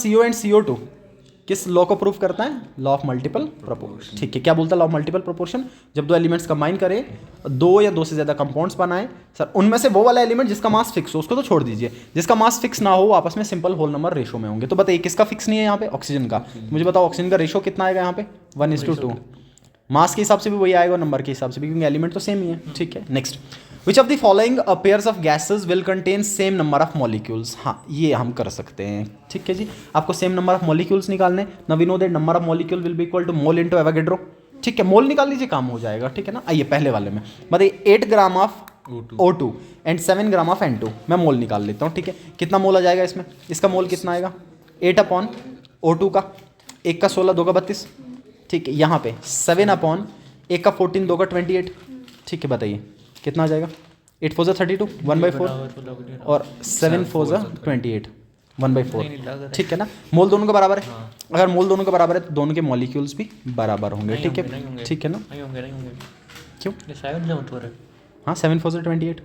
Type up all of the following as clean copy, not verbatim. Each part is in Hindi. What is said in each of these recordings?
CO एंड CO2 किस लॉ को प्रूव करता है? Law of multiple proportion. ठीक है, क्या बोलता है लॉ ऑफ मल्टीपल प्रोपोर्शन? जब दो एलिमेंट्स कंबाइन करें, दो या दो से ज्यादा कंपाउंड्स बनाए सर, उनमें से वो वाला एलिमेंट जिसका मास फिक्स हो उसको तो छोड़ दीजिए, जिसका मास फिक्स ना हो आपस में सिंपल होल नंबर रेशो में होंगे। तो बताइए किसका फिक्स नहीं है यहाँ पे? ऑक्सीजन का। मुझे बताओ ऑक्सीजन का रेशो कितना आएगा यहाँ पे? 1:2। मास के हिसाब से भी वही आएगा, नंबर के हिसाब से भी, क्योंकि एलिमेंट तो सेम ही है। ठीक है, next. Which of the following pairs of gases will contain same number of molecules? हाँ, ये हम कर सकते हैं। ठीक है जी, आपको सेम नंबर ऑफ मॉलिक्यूल्स निकालने। Now we know that number of molecule will be equal to mole into Avogadro. ठीक है, मोल निकाल लीजिए, काम हो जाएगा। ठीक है ना, आइए पहले वाले में बताइए 8 gram of O2 and 7 gram of N2। मैं मोल निकाल लेता हूँ। ठीक है, कितना मोल आ जाएगा इसमें? इसका मोल कितना आएगा? 8/O2 का, 1 का 16, 2 का 32। ठीक है, यहाँ पे 7/, 1 का 14, 2 का 28। ठीक है, बताइए कितना आ जाएगा? 8 4 32, 1/4 और 7 4 28, 1/4। ठीक है ना, मोल दोनों का बराबर है। अगर मोल दोनों का बराबर है तो दोनों के मॉलिक्यूल्स भी बराबर होंगे। ठीक है, ठीक है ना? क्यों? हाँ, 7 4 28।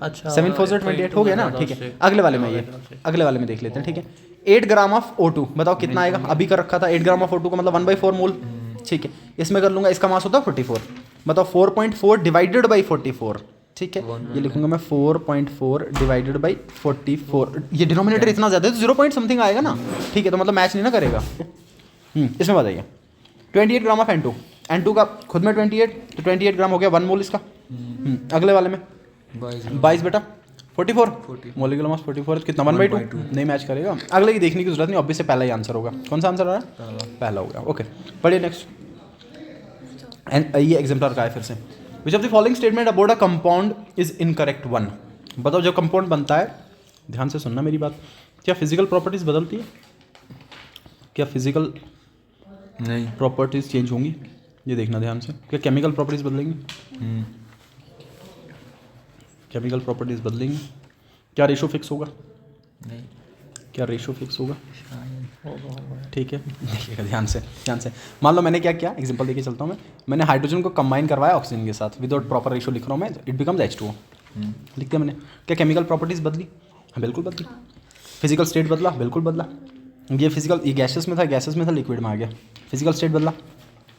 अच्छा, 7 4 28 हो गया ना। ठीक है, अगले वाले में, ये अगले वाले में देख लेते हैं। ठीक है, 8 ग्राम ऑफ O2 बताओ कितना आएगा? अभी कर रखा था 8 ग्राम ऑफ O2 का मतलब 1/4 मोल। ठीक है, इसमें कर लूंगा, इसका मास होता है 44। बताओ 4.4 डिवाइडेड बाई 44। ठीक है, ये लिखूंगा मैं 4.4 डिवाइडेड बाई 44। ये डिनोमिनेटर इतना ज्यादा है तो 0 पॉइंट समथिंग आएगा ना। ठीक है, तो मतलब मैच नहीं ना करेगा। इसमें बताइए 28 ग्राम ऑफ N2 का खुद में 28, तो 28 ग्राम हो गया 1 मोल इसका। अगले वाले में 22 बेटा 44, मोलिकुलर मास 44, कितना 1/2? नहीं मैच करेगा। अगले की देखने की जरूरत नहीं, ऑब्वियस से पहला ही आंसर होगा। कौन सा आंसर आ रहा है? पहला होगा। ओके, पढ़िए नेक्स्ट। एंड ये एग्जाम्पलर का है फिर से। विच of the following statement about a compound is incorrect? 1। बताओ जब कंपाउंड बनता है, ध्यान से सुनना मेरी बात, क्या फिजिकल प्रॉपर्टीज बदलती है? क्या फिजिकल नहीं प्रॉपर्टीज चेंज होंगी? ये देखना ध्यान से। क्या केमिकल प्रॉपर्टीज बदलेंगी? केमिकल प्रॉपर्टीज बदलेंगी। क्या रेशो फिक्स होगा? नहीं। क्या रेशो फिक्स होगा? ठीक है, देखिएगा ध्यान से, ध्यान से। मान लो मैंने क्या किया, एग्जांपल देके चलता हूँ मैं। मैंने हाइड्रोजन को कंबाइन करवाया ऑक्सीजन के साथ, विदाउट प्रॉपर रेशो लिख रहा हूँ मैं, इट बिकम्स H2O। लिख दिया मैंने। क्या केमिकल प्रॉपर्टीज बदली? हाँ बिल्कुल बदली। फिजिकल स्टेट बदला? बिल्कुल बदला। ये फिजिकल, ये गैसेस में था, गैसेस में था, लिक्विड में आ गया, फिजिकल स्टेट बदला,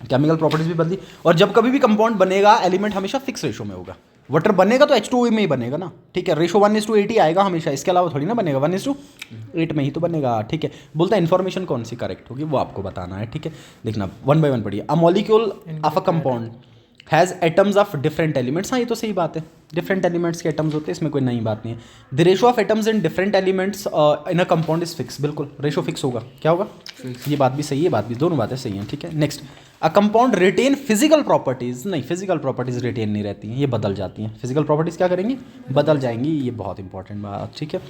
केमिकल प्रॉपर्टीज भी बदली। और जब कभी भी कंपाउंड बनेगा, एलिमेंट हमेशा फिक्स रेशो में होगा। वाटर बनेगा तो H2O में ही बनेगा ना। ठीक है, रेशो 1:8 ही आएगा हमेशा, इसके अलावा थोड़ी ना बनेगा, 1:8 में ही तो बनेगा। ठीक है, बोलता है इन्फॉर्मेशन कौन सी करेक्ट होगी वो आपको बताना है। ठीक है, देखना 1 by 1 पढ़िए। A molecule of a compound has atoms of different elements. हाँ, ये तो सही बात है, डिफरेंट एलिमेंट्स के एटम्स होते हैं, इसमें कोई नई बात नहीं है। The ratio of atoms in different elements in a compound is fix. बिल्कुल, रेशो फिक्स होगा। क्या होगा? ये बात भी सही है, बात भी, दोनों बातें सही हैं। ठीक है, next. A compound retain physical properties. नहीं, फिजिकल प्रॉपर्टीज रिटेन नहीं रहती हैं, ये बदल जाती हैं। फिजिकल प्रॉपर्टीज क्या करेंगी? बदल जाएंगी। ये बहुत इंपॉर्टेंट बात। ठीक है,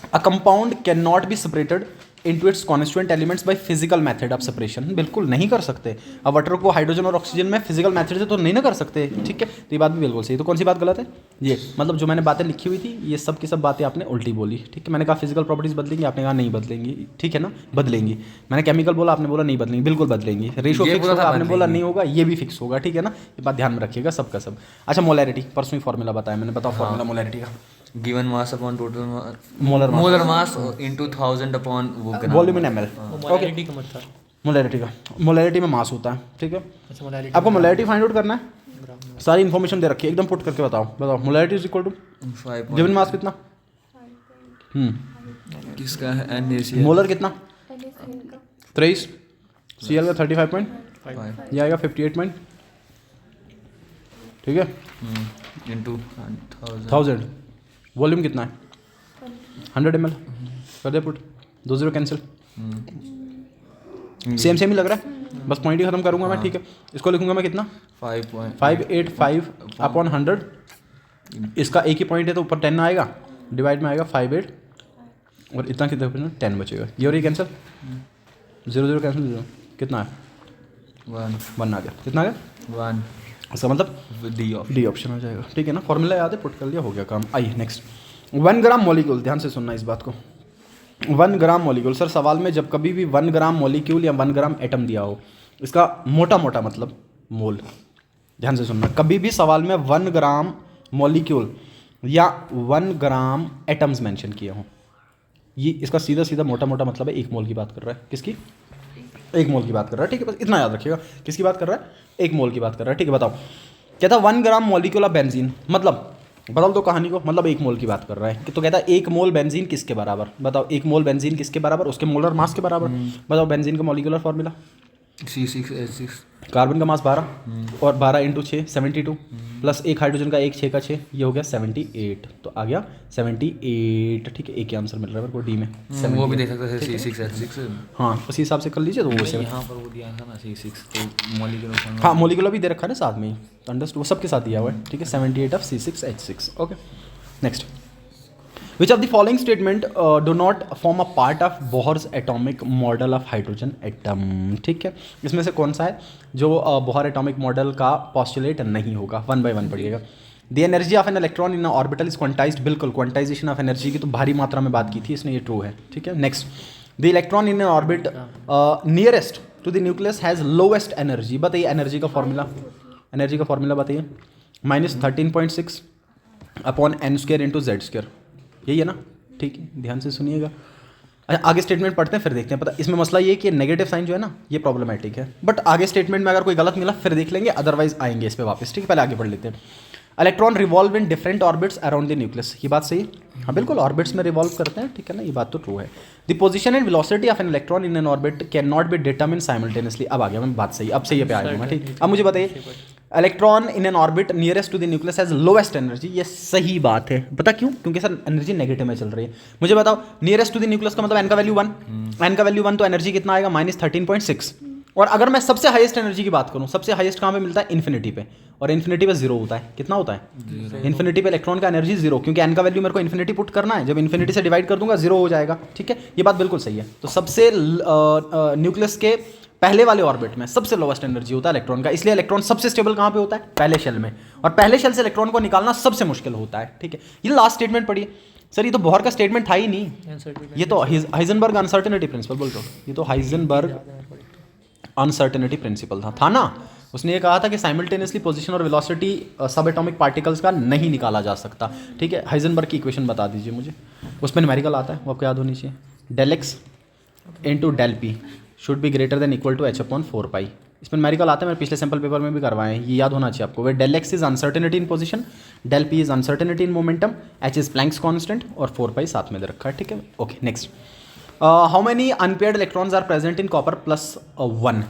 a compound can not be separated into its constituent elements by physical method of separation. बिल्कुल नहीं कर सकते। अब वाटर को हाइड्रोजन और ऑक्सीजन में फिजिकल मेथड से तो नहीं ना कर सकते। ठीक है, तो ये बात भी बिल्कुल सही। तो कौन सी बात गलत है? ये मतलब जो मैंने बातें लिखी हुई थी, ये सब की सब बातें आपने उल्टी बोली। ठीक है, मैंने कहा फिजिकल प्रॉपर्टीज बदलेंगी, आपने कहा नहीं बदलेंगी। ठीक है ना, बदलेंगी। मैंने केमिकल बोला, आपने बोला नहीं बदलेंगी। बिल्कुल बदलेंगी। रेशो फिक्स होगा, आपने बोला नहीं होगा, ये भी फिक्स होगा। ठीक है ना, ये बात ध्यान में रखिएगा सबका सब। अच्छा, मोलैरिटी, परसों ही फॉर्मूला बताया मैंने, बताओ फॉर्मूला मोलैरिटी का। Given mass upon total molar mass into 1000 upon volume इन ml। मोलैरिटी का मतलब मोलैरिटी का, मोलैरिटी में मास होता है। ठीक है, आपको मोलैरिटी फाइंड आउट करना है। सारी इन्फॉर्मेशन दे रखी है, एकदम पुट करके बताओ। बताओ molarity is equal to given mass कितना? किसका है? NaCl। मोलर कितना? 23। Cl का 35.5, ये आएगा 58 ठीक है, इनटू 1000। वॉल्यूम कितना है? 100 ml। कर दे पुट, 2 0 कैंसिल। सेम सेम ही लग रहा है, बस पॉइंट ही खत्म करूंगा मैं। ठीक है, इसको लिखूंगा मैं कितना? 585 अपॉन 100। इसका एक ही पॉइंट है तो ऊपर 10 आएगा, डिवाइड में आएगा 58 और इतना कितना 10 बचेगा। ये और ये कैंसिल, 0 0 कैंसिल, 0 कितना है? 1 आ गया। कितना आ गया? 1। इसका मतलब डी ऑप्शन आ जाएगा। ठीक है ना, फॉर्मूला याद है, पुट कर लिया, हो गया काम। आइए नेक्स्ट। 1 ग्राम मॉलिक्यूल, ध्यान से सुनना इस बात को। 1 ग्राम मॉलिक्यूल, सर सवाल में जब कभी भी 1 ग्राम मॉलिक्यूल या 1 ग्राम एटम दिया हो, इसका मोटा मोटा मतलब मोल। ध्यान से सुनना, कभी भी सवाल में 1 ग्राम मॉलिक्यूल या 1 ग्राम एटम्स मेंशन किए हों, ये इसका सीधा सीधा मोटा मोटा मतलब है 1 मोल की बात कर रहा है। किसकी? 1 मोल की बात कर रहा है, ठीक है, बस इतना याद रखिएगा। किसकी बात कर रहा है? 1 मोल की बात कर रहा है, ठीक है। बताओ, कहता 1 ग्राम मॉलिक्यूल ऑफ बेंजीन, मतलब बदल दो कहानी को, मतलब 1 मोल की बात कर रहा है। तो कहता है 1 मोल बेंजीन किसके बराबर? बताओ 1 मोल बेंजीन किसके बराबर? उसके मोलर मास के बराबर। बताओ बेंजीन का मॉलिक्यूलर फार्मूला। C6H6। कार्बन का मास 12 और 12 × 6 72 प्लस एक हाइड्रोजन का 1 6 का 6, ये हो गया 78। तो आ गया 78, ठीक है। एक ही आंसर मिल रहा है मेरे को डी में। वो भी देख सकते थे C6H6। हाँ, उसी हिसाब से कर लीजिए। तो वो यहाँ पर वो दिया था ना C6, तो मॉलिक्यूलर। हाँ, मोलिकुलर भी दे रखा है ना साथ में ही, तो अंडरस्टूड, वो सबके साथ दिया हुआ है, ठीक है। 78 of C6H6। Okay, next. Which of the following statement do not form a part of Bohr's atomic model of hydrogen atom, ठीक है। इसमें से कौन सा है जो बोहर एटॉमिक मॉडल का पॉस्टुलेट नहीं होगा? 1 बाय 1 पढ़िएगा। The energy of an electron in orbital is quantized, बिल्कुल क्वांटाइजेशन ऑफ एनर्जी की तो भारी मात्रा में बात की थी इसने, ये ट्रू है, ठीक है। Next, the electron in an orbit nearest to the nucleus has lowest energy. बताइए एनर्जी का फॉर्मूला, एनर्जी का फॉर्मूला बताइए। -13.6 अपॉन n² इंटू Z², यही है ना, ठीक है, ध्यान से सुनिएगा। अच्छा, आगे स्टेटमेंट पढ़ते हैं फिर देखते हैं। पता इसमें मसला ये कि नेगेटिव साइन जो है ना, ये प्रॉब्लमेटिक है, बट आगे स्टेटमेंट में अगर कोई गलत मिला फिर देख लेंगे, अदरवाइज आएंगे इस पे वापस, ठीक है। पहले आगे पढ़ लेते हैं। Electron revolve in different orbits around the nucleus, ये बात सही है? हाँ बिल्कुल, ऑर्बिट्स में रिवॉल्व करते हैं, ठीक है ना, ये बात तो ट्रू है। The position and velocity of an electron in an orbit can not be determine simultaneously. अब आ गया मैं, बात सही, अब सही पे आया मैं, ठीक। अब मुझे बताइए, electron in an orbit nearest to the nucleus has lowest energy, ये सही बात है। पता क्यों? क्योंकि सर एनर्जी नेगेटिव में चल रही है। मुझे बताओ, नियरेस्ट टू द न्यूक्लियस का मतलब एन का वैल्यू 1, एन का वैल्यू 1, तो एनर्जी कितना आएगा? -13.6। और अगर मैं सबसे हाईएस्ट एनर्जी की बात करूं, सबसे हाईएस्ट कहाँ पे मिलता है? इन्फिनिटी पे, और इन्फिनिटी पे 0 होता है। कितना होता है? इन्फिनिटी पे इलेक्ट्रॉन का एनर्जी 0, क्योंकि एन का वैल्यू मेरे को इन्फिनिटी पुट करना है, जब इन्फिनिटी से डिवाइड कर दूंगा 0 हो जाएगा, ठीक है। ये बात बिल्कुल सही है। तो सबसे न्यूक्लियस के पहले वाले ऑर्बिट में सबसे लोवेस्ट एनर्जी होता है इलेक्ट्रॉन का, इसलिए इलेक्ट्रॉन सबसे स्टेबल कहाँ पे होता है? पहले शेल में, और पहले शेल से इलेक्ट्रॉन को निकालना सबसे मुश्किल होता है, ठीक है। ये लास्ट स्टेटमेंट पढ़िए सर, ये तो बोहर का स्टेटमेंट था ही नहीं, ये तो हाइजेनबर्ग अनसर्टेनिटी प्रिंसिपल बोल रहा हूँ, ये तो हाइजेनबर्ग अनसर्टेनिटी प्रिंसिपल था ना। उसने ये कहा था कि साइमल्टेनियसली पोजीशन और वेलोसिटी सब एटॉमिक पार्टिकल्स का नहीं निकाला जा सकता, ठीक है। हाइजेनबर्ग की इक्वेशन बता दीजिए मुझे, उसमें न्यूमेरिकल आता है, वो आपको याद होनी चाहिए। Del x into del p should be greater than equal to h/4π। इसमें न्यूमेरिकल आता है, मैंने पिछले सैम्पल पेपर में भी करवाए हैं, ये याद होना चाहिए आपको। Where del X is uncertainty in position, del P is uncertainty in momentum, h is Planck's constant, और 4π साथ में दे रखा है, ठीक है। Okay, next. How many unpaired electrons are present in copper +1?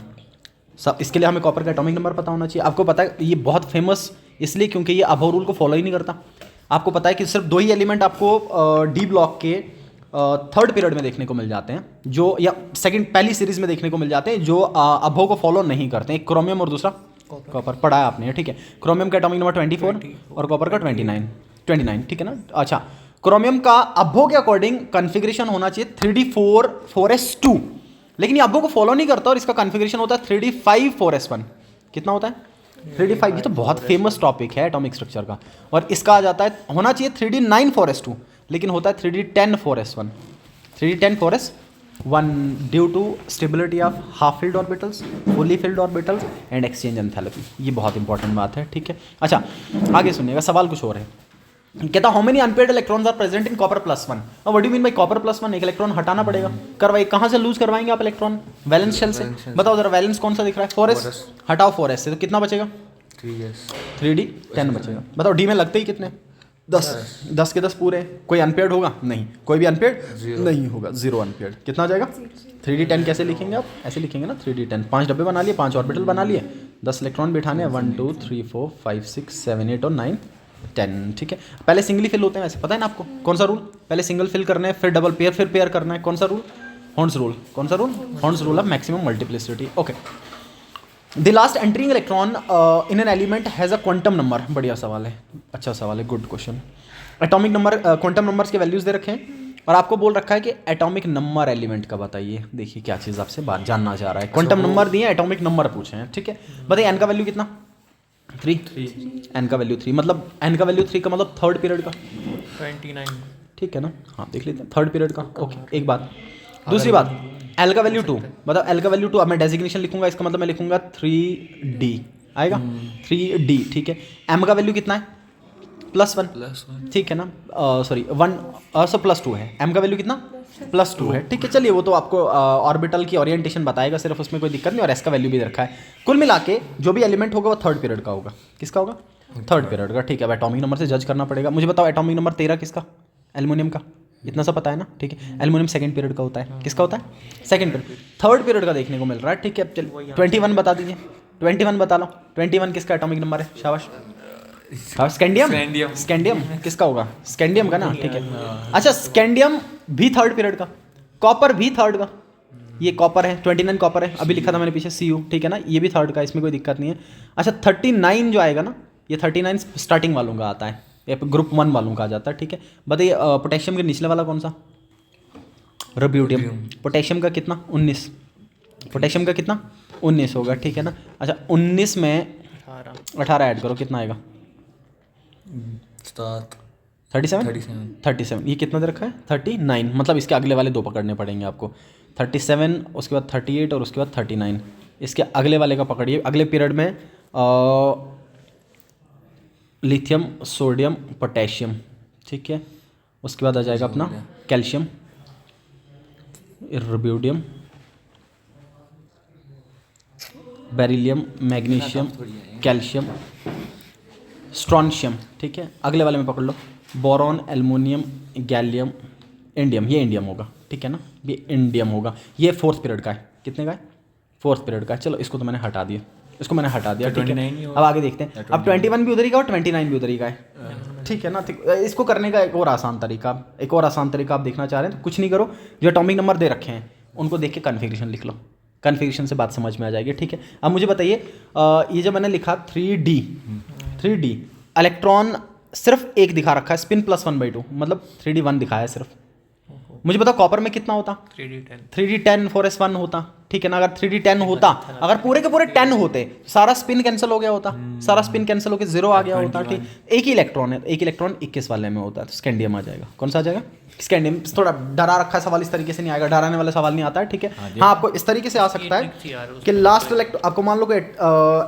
सब इसके लिए हमें कॉपर का एटॉमिक नंबर पता होना चाहिए। आपको पता है ये बहुत फेमस इसलिए क्योंकि ये अबोव रूल को फॉलो ही नहीं करता। आपको पता है कि सिर्फ 2 ही एलिमेंट आपको डी ब्लॉक के 3rd पीरियड में देखने को मिल जाते हैं, जो या पहली सीरीज में देखने को मिल जाते हैं, जो अबोव को फॉलो नहीं करते हैं। एक क्रोमियम और दूसरा कॉपर, पढ़ा है आपने, ठीक है। क्रोमियम का एटॉमिक नंबर 24 और कॉपर का 29, ठीक है ना। अच्छा, क्रोमियम का अबोव के अकॉर्डिंग कॉन्फ़िगरेशन होना चाहिए 3d4 4s2, लेकिन ये अबोव को फॉलो नहीं करता और इसका कॉन्फ़िगरेशन होता है 3d5 4s1। कितना होता है? 3d5। ये तो बहुत फेमस टॉपिक है एटॉमिक स्ट्रक्चर का, और इसका आ जाता है, होना चाहिए 3d9 4s2, लेकिन होता है 3d10 4s1। 3d10 4s1 due to stability of half filled orbitals, fully filled orbitals and exchange enthalpy. ये बहुत इंपॉर्टेंट बात है, ठीक है। अच्छा, आगे सुनिएगा, सवाल कुछ और है। कहता how many unpaired electrons are present in copper +1? अब what do you mean by copper +1? एक इलेक्ट्रॉन हटाना पड़ेगा, करवाइए। कहाँ से लूज करवाएंगे आप इलेक्ट्रॉन? वैलेंस शेल से। बताओ जरा, वैलेंस कौन सा दिख रहा है? 4s, हटाओ 4s से, तो कितना बचेगा? 3d10 बचेगा। बताओ डी में लगते ही कितने? 10 के 10 पूरे। कोई अनपेयर्ड होगा? नहीं। कोई भी अनपेयर्ड नहीं होगा, 0 अनपेयर्ड। कितना आ जाएगा? 3d10 कैसे लिखेंगे आप? ऐसे लिखेंगे ना, 3d10। 5 डब्बे बना लिए, 5 ऑर्बिटल बना लिए, 10 इलेक्ट्रॉन बिठाने हैं, 1 2 3 4 5 6 7 8 और 9 10, ठीक है। पहले सिंगली फिल होते हैं वैसे, पता है ना आपको कौन सा रूल? पहले सिंगल फिल करना है, फिर डबल पेयर, फिर पेयर करना है। कौन सा रूल? Horns rule. कौन सा rule? Horns rule of maximum multiplicity. Okay, the last entering electron in an element has a quantum number. बढ़िया सवाल है, अच्छा सवाल है, good question. Atomic number, quantum numbers के वैल्यूज दे रखे हैं, और आपको बोल रखा है कि एटॉमिक नंबर एलिमेंट का बताइए। देखिए क्या चीज़ आपसे बात जानना चाह रहा है। क्वांटम नंबर दिए, एटॉमिक नंबर पूछे हैं, ठीक है। बताइए एन का वैल्यू कितना? 3। एन का वैल्यू 3, मतलब एन का वैल्यू 3 का मतलब 3rd पीरियड का 29, ठीक है ना। हाँ देख लेते हैं, 3rd पीरियड का। ओके, एक बात। दूसरी बात, एल का वैल्यू 2, मतलब एल का वैल्यू 2। अब मैं डेजिग्नेशन लिखूंगा, इसका मतलब मैं लिखूंगा 3d आएगा, 3d, ठीक है। एम का वैल्यू कितना है? +1, ठीक है ना। सॉरी 1, सो +2 है। एम का वैल्यू कितना? +2 है, ठीक है। चलिए वो तो आपको ऑर्बिटल की ओरिएंटेशन बताएगा सिर्फ, उसमें कोई दिक्कत नहीं, और एस का वैल्यू भी रखा है। कुल मिला के जो भी एलिमेंट होगा वो थर्ड पीरियड का होगा। किसका होगा? थर्ड पीरियड का, ठीक है। अब एटॉमिक नंबर से जज करना पड़ेगा। मुझे बताओ एटॉमिक नंबर 13 किसका? एल्युमिनियम का, इतना सा पता है ना, ठीक है। एल्युमिनियम सेकंड पीरियड का होता है। किसका होता है? Second period. थर्ड पीरियड का देखने को मिल रहा है, ठीक है। अब चलिए 21 बता दीजिए, 21 बता लो। 21 किसका एटॉमिक नंबर है? शाबाश। स्कैंडियम, स्कैंडियम किसका होगा? स्कैंडियम का ना, ठीक है। अच्छा, स्कैंडियम भी थर्ड पीरियड का, कॉपर भी थर्ड का। ये कॉपर है, 29 कॉपर है, अभी लिखा था मैंने पीछे Cu, ठीक है ना। ये भी थर्ड का, इसमें कोई दिक्कत नहीं है। अच्छा 39 जो आएगा ना, ये 39 स्टार्टिंग वालों का आता है, ये ग्रुप 1 वालों का आ जाता है, ठीक है। बताइए पोटेशियम के निचले वाला कौन सा? रुबिडियम। पोटेशियम का कितना? 19। पोटेशियम का कितना? 19 होगा, ठीक है ना। अच्छा 19 में 18 ऐड करो, कितना आएगा? 37। ये कितना दे रखा है? 39। मतलब इसके अगले वाले दो पकड़ने पड़ेंगे आपको, 37, उसके बाद 38 और उसके बाद 39। इसके अगले वाले का पकड़िए। अगले पीरियड में लिथियम, सोडियम, पोटेशियम, ठीक है। उसके बाद आ जाएगा अपना calcium, rubidium, beryllium, magnesium, calcium, strontium, ठीक है। अगले वाले में पकड़ लो बोरॉन, एल्युमिनियम, गैलियम, इंडियम। ये इंडियम होगा, ठीक है ना, ये इंडियम होगा। ये फोर्थ पीरियड का है। कितने का है? फोर्थ पीरियड का है। चलो इसको तो मैंने हटा दिया, इसको मैंने हटा दिया, ठीक है। अब आगे देखते हैं। अब 21 भी उधरी का और 29 भी उधरी का है, ठीक है ना। इसको करने का एक और आसान तरीका आप देखना चाह रहे हैं तो कुछ नहीं करो, जो एटॉमिक नंबर दे रखे हैं उनको देख के कन्फिग्रेशन लिख लो, कन्फिग्रेशन से बात समझ में आ जाएगी, ठीक है। अब मुझे बताइए ये जो मैंने लिखा 3D इलेक्ट्रॉन सिर्फ एक दिखा रखा है, स्पिन +1/2, मतलब 3D 1 दिखाया है सिर्फ। मुझे बताओ कॉपर में कितना होता? 3D10 4s1 होता, ठीक है ना। अगर 3D10 होता, अगर पूरे के पूरे 10 होते, सारा स्पिन कैंसिल हो गया होता, सारा स्पिन कैंसिल होकर 0 आ गया होता, ठीक। एक ही इलेक्ट्रॉन है, एक इलेक्ट्रॉन 21 वाले में होता है, तो स्कैंडियम आ जाएगा। कौन सा आ जाएगा? स्कैंडियम। थोड़ा डरा रखा है सवाल, इस तरीके से नहीं आएगा, डराने वाला सवाल नहीं आता है, ठीक है। हाँ आपको इस तरीके से आ सकता है कि लास्ट इलेक्ट्रॉन, आपको मान लो कि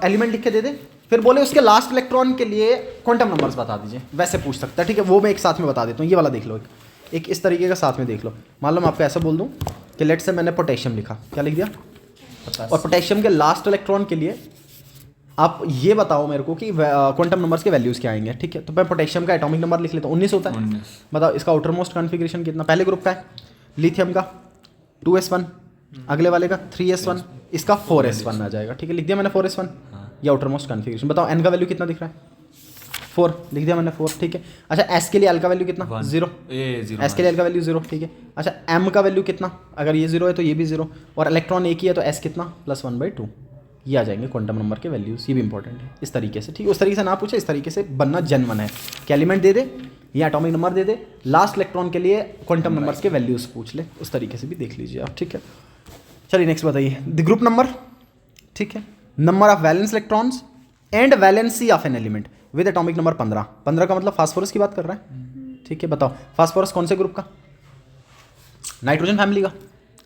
एलिमेंट लिख के दे दे, फिर बोले उसके लास्ट इलेक्ट्रॉन के लिए क्वांटम नंबर्स बता दीजिए, वैसे पूछ सकता है, ठीक है। वो मैं एक साथ में बता देता हूँ, ये वाला देख लो, एक इस तरीके का साथ में देख लो। मान लो मैं आपको ऐसा बोल दूं कि लेट से मैंने पोटेशियम लिखा, क्या लिख दिया? और पोटेशियम के लास्ट इलेक्ट्रॉन के लिए आप ये बताओ मेरे को कि क्वांटम नंबर्स के वैल्यूज़ क्या आएंगे, ठीक है। तो मैं पोटेशियम का एटॉमिक नंबर लिख लेता हूँ, 19 होता है। 19। बताओ इसका आउटर मोस्ट कॉन्फ़िगरेशन कितना? पहले ग्रुप का है लिथियम का 2s1, अगले वाले का 3s1, इसका 4s1 आ जाएगा, ठीक है। लिख दिया मैंने 4s1, ये आउटर मोस्ट कॉन्फ़िगरेशन। बताओ n का वैल्यू कितना दिख रहा है? 4 लिख दिया मैंने, 4, ठीक है। अच्छा s के लिए l का वैल्यू कितना? 0। s के लिए l का वैल्यू 0, ठीक है। अच्छा m का वैल्यू कितना? अगर ये 0 है तो ये भी 0, और इलेक्ट्रॉन एक ही है तो s कितना? +1/2। ये आ जाएंगे क्वांटम नंबर के वैल्यूज़, ये भी इंपॉर्टेंट है इस तरीके से, ठीक है। उस तरीके से ना पूछे, इस तरीके से बनना जेन्युइन है कि एलिमेंट दे दे या एटॉमिक नंबर दे दे, लास्ट इलेक्ट्रॉन के लिए क्वांटम नंबर्स के वैल्यूज़ पूछ ले, उस तरीके से भी देख लीजिए आप, ठीक है। चलिए नेक्स्ट बताइए, द ग्रुप नंबर, ठीक है, number of valence electrons and valency of an element with atomic number 15। 15 का मतलब फास्फोरस की बात कर रहा है, ठीक है। बताओ फास्फोरस कौन से ग्रुप का? नाइट्रोजन फैमिली का,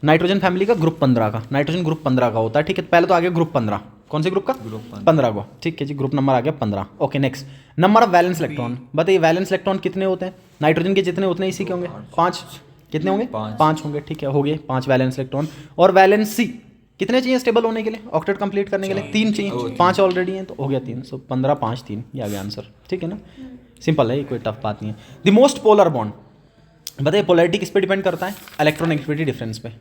नाइट्रोजन फैमिली का ग्रुप 15 का, नाइट्रोजन ग्रुप 15 का होता है, ठीक है। पहले तो आ गया ग्रुप 15, कौन से ग्रुप का? ग्रुप 15 को, ठीक है जी। ग्रुप नंबर आ गया 15, okay. Next number of valence electron, बताइए वैलेंस इलेक्ट्रॉन कितने होते हैं? नाइट्रोजन के जितने उतने इसी के होंगे, 5। कितने होंगे? 5 होंगे, ठीक है। हो गए 5 वैलेंस इलेक्ट्रॉन। और वैलेंसी कितने चाहिए स्टेबल होने के लिए, ऑक्टेट कंप्लीट करने के लिए? 3 चाहिए, 5 ऑलरेडी हैं तो हो गया 3, सो 15 5 3, ये आ गया आंसर, ठीक है ना। सिंपल है, कोई टफ बात नहीं है। द मोस्ट पोलर बॉन्ड, बताइए पोलैरिटी किस पे डिपेंड करता है? इलेक्ट्रोनेगेटिविटी डिफरेंस पे।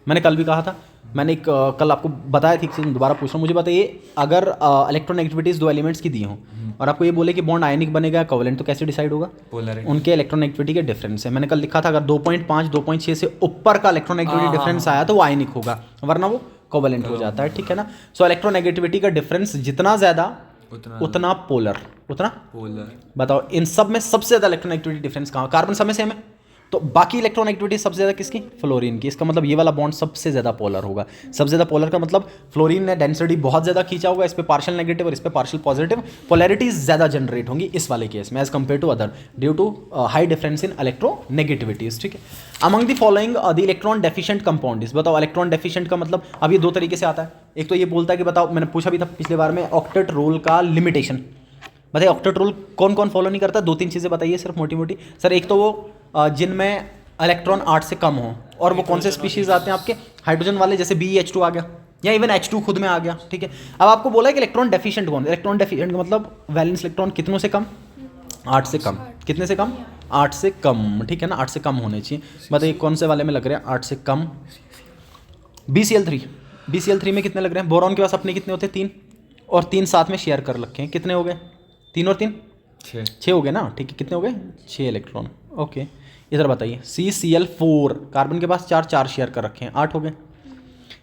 मैंने कल भी कहा था, मैंने एक कल आपको बताया थी, दोबारा पूछ रहा हूँ। मुझे बताइए अगर इलेक्ट्रोनेगेटिविटीज 2 एलिमेंट्स की दी हों और आपको ये बोले कि बॉन्ड आयनिक बनेगा कोवेलेंट, तो कैसे डिसाइड होगा? पोलैरिटी, उनके इलेक्ट्रोनेगेटिविटी के डिफरेंस है। मैंने कल लिखा था अगर 2.5 2.6 से ऊपर का इलेक्ट्रोनेगेटिविटी डिफरेंस आया तो वो आयनिक होगा, वरना वो कोवेलेंट हो जाता है, ठीक है ना। सो इलेक्ट्रोनेगेटिविटी का डिफरेंस जितना ज़्यादा उतना पोलर, उतना पोलर। बताओ इन सब में सबसे ज़्यादा इलेक्ट्रोनेगेटिविटी डिफरेंस कहाँ? कार्बन सब में सेम है, तो बाकी इलेक्ट्रोनेगेटिविटी सबसे ज़्यादा किसकी? फ्लोरीन की। इसका मतलब ये वाला बॉन्ड सबसे ज़्यादा पोलर होगा। सबसे ज़्यादा पोलर का मतलब फ्लोरीन ने डेंसिटी बहुत ज़्यादा खींचा होगा, इस पे पार्शियल नेगेटिव और इस पे पार्शियल पॉजिटिव, पोलैरिटीज ज़्यादा जनरेट होंगी इस वाले केस में as compare to other due to high difference in electronegativities, ठीक है। Among the following the electron deficient compound is, बताओ इलेक्ट्रॉन डेफिशिएंट का मतलब अब ये 2 तरीके से आता है। एक तो ये बोलता है कि बताओ, मैंने पूछा भी था पिछले बार में, ऑक्टेट रूल का लिमिटेशन बताइए। ऑक्टेट रूल कौन कौन फॉलो नहीं करता? 2-3 चीज़ें बताइए सिर्फ मोटी मोटी। सर एक तो वो जिनमें इलेक्ट्रॉन 8 से कम हो, और वो कौन से स्पीशीज आते हैं आपके हाइड्रोजन वाले, जैसे BeH2 आ गया या इवन H2 खुद में आ गया, ठीक है। अब आपको बोला है कि इलेक्ट्रॉन डेफिशिएंट कौन, इलेक्ट्रॉन डेफिशिएंट का मतलब वैलेंस इलेक्ट्रॉन कितनों से कम, 8 से कम, कितने से कम, 8 से कम, ठीक है ना, 8 से कम होने चाहिए। बताइए कौन से वाले में लग रहे हैं 8 से कम, BCl3 में कितने लग रहे हैं, बोरॉन के पास अपने कितने होते हैं 3, और 3 साथ में शेयर कर रखे हैं, कितने हो गए 3 और 3 6 हो गए ना, ठीक है, कितने हो गए 6 इलेक्ट्रॉन, ओके। इधर बताइए CCl4 कार्बन के पास 4 शेयर कर रखे हैं, 8 हो गए।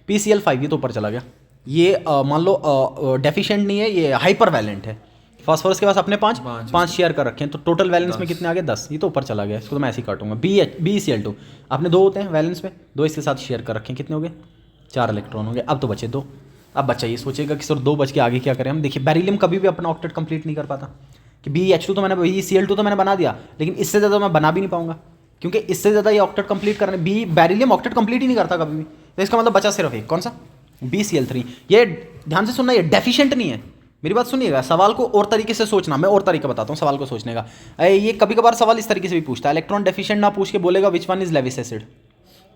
PCl5 ये तो ऊपर चला गया, ये मान लो डेफिशिएंट नहीं है, ये हाइपर वैलेंट है। फास्फोरस के पास अपने 5 शेयर कर रखे हैं, तो टोटल वैलेंस में कितने आ गए 10, ये तो ऊपर चला गया, इसको तो मैं ऐसे ही काटूंगा। BCl2 अपने 2 होते हैं वैलेंस में, 2 इसके साथ शेयर कर रखे हैं, कितने हो गए 4 इलेक्ट्रॉन हो गए। अब तो बचे 2, अब बच्चा ये सोचेगा कि सर 2 बच के आगे क्या करें हम। देखिए बेरिलियम कभी भी अपना ऑक्टेट कंप्लीट नहीं कर पाता, कि BeH2 तो मैंने, BCl2 तो मैंने बना दिया, लेकिन इससे ज़्यादा मैं बना भी नहीं पाऊंगा, क्योंकि इससे ज़्यादा ये ऑक्टेट कंप्लीट करने, बेरिलियम ऑक्टेट कंप्लीट ही नहीं करता कभी भी, तो इसका मतलब बचा सिर्फ एक, कौन सा BCl3। ये ध्यान से सुनना, ये डेफिशिएंट नहीं है, मेरी बात सुनिएगा, सवाल को और तरीके से सोचना, मैं और तरीका बताता हूँ सवाल को सोचने का। ये कभी कभार सवाल इस तरीके से भी पूछता है, इलेक्ट्रॉन डेफिशिएंट ना पूछ के बोलेगा which one is Lewis acid,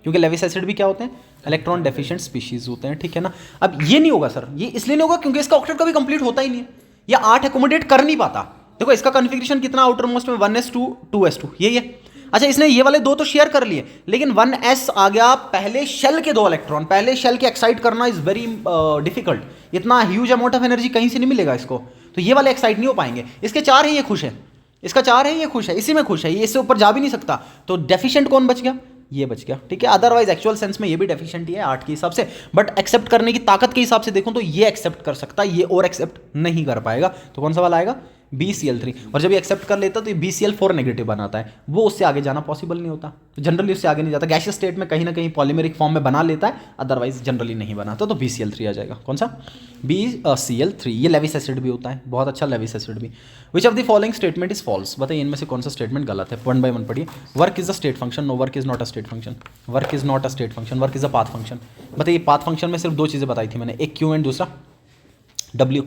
क्योंकि लेविस एसिड भी क्या होते हैं, इलेक्ट्रॉन डेफिशिएंट स्पीशीज होते हैं, ठीक है ना। अब ये नहीं होगा सर, ये इसलिए नहीं होगा क्योंकि इसका ऑक्टेट कभी कंप्लीट होता ही नहीं है, ये 8 एकोमोडेट कर नहीं पाता। देखो इसका कॉन्फ़िगरेशन कितना आउटर मोस्ट में 1s2 2s2 यही है। अच्छा इसने ये वाले 2 तो शेयर कर लिए, लेकिन 1s आ गया पहले शेल के 2 इलेक्ट्रॉन, पहले शेल के एक्साइट करना इज वेरी डिफिकल्ट, इतना ह्यूज अमाउंट ऑफ एनर्जी कहीं से नहीं मिलेगा इसको, तो ये वाले एक्साइट नहीं हो पाएंगे। इसके 4 हैं, ये खुश है, इसका 4 है, ये खुश है, इसी में खुश है, ये इससे ऊपर जा भी नहीं सकता, तो डेफिशिएंट कौन बच गया, ये बच गया, ठीक है। अदरवाइज एक्चुअल सेंस में ये भी डेफिशिएंट ही है 8 के हिसाब से, बट एक्सेप्ट करने की ताकत के हिसाब से देखो तो ये एक्सेप्ट कर सकता है, ये और एक्सेप्ट नहीं कर पाएगा, तो कौन सा वाला आएगा BCl3। और जब ये एक्सेप्ट कर लेता तो ये BCl4 नेगेटिव बनाता है, वो उससे आगे जाना पॉसिबल नहीं होता, तो जनरली उससे आगे नहीं जाता, गैसियस स्टेट में कहीं ना कहीं पॉलीमेरिक फॉर्म में बना लेता है, अदरवाइज जनरली नहीं बनाता, तो BCl3 आ जाएगा, कौन सा BCl3। ये लेविस एसिड भी होता है, बहुत अच्छा लेविस एसिड भी। Which of the following statement is false, बताइए इनमें से कौन सा स्टेटमेंट गलत है, 1 by 1 पढ़िए। Work is a state function, no work is not a state function, work is not a state function, work is a path function. बताइए पाथ फंक्शन में सिर्फ 2 चीज़ें बताई थी मैंने, एक Q एंड दूसरा W।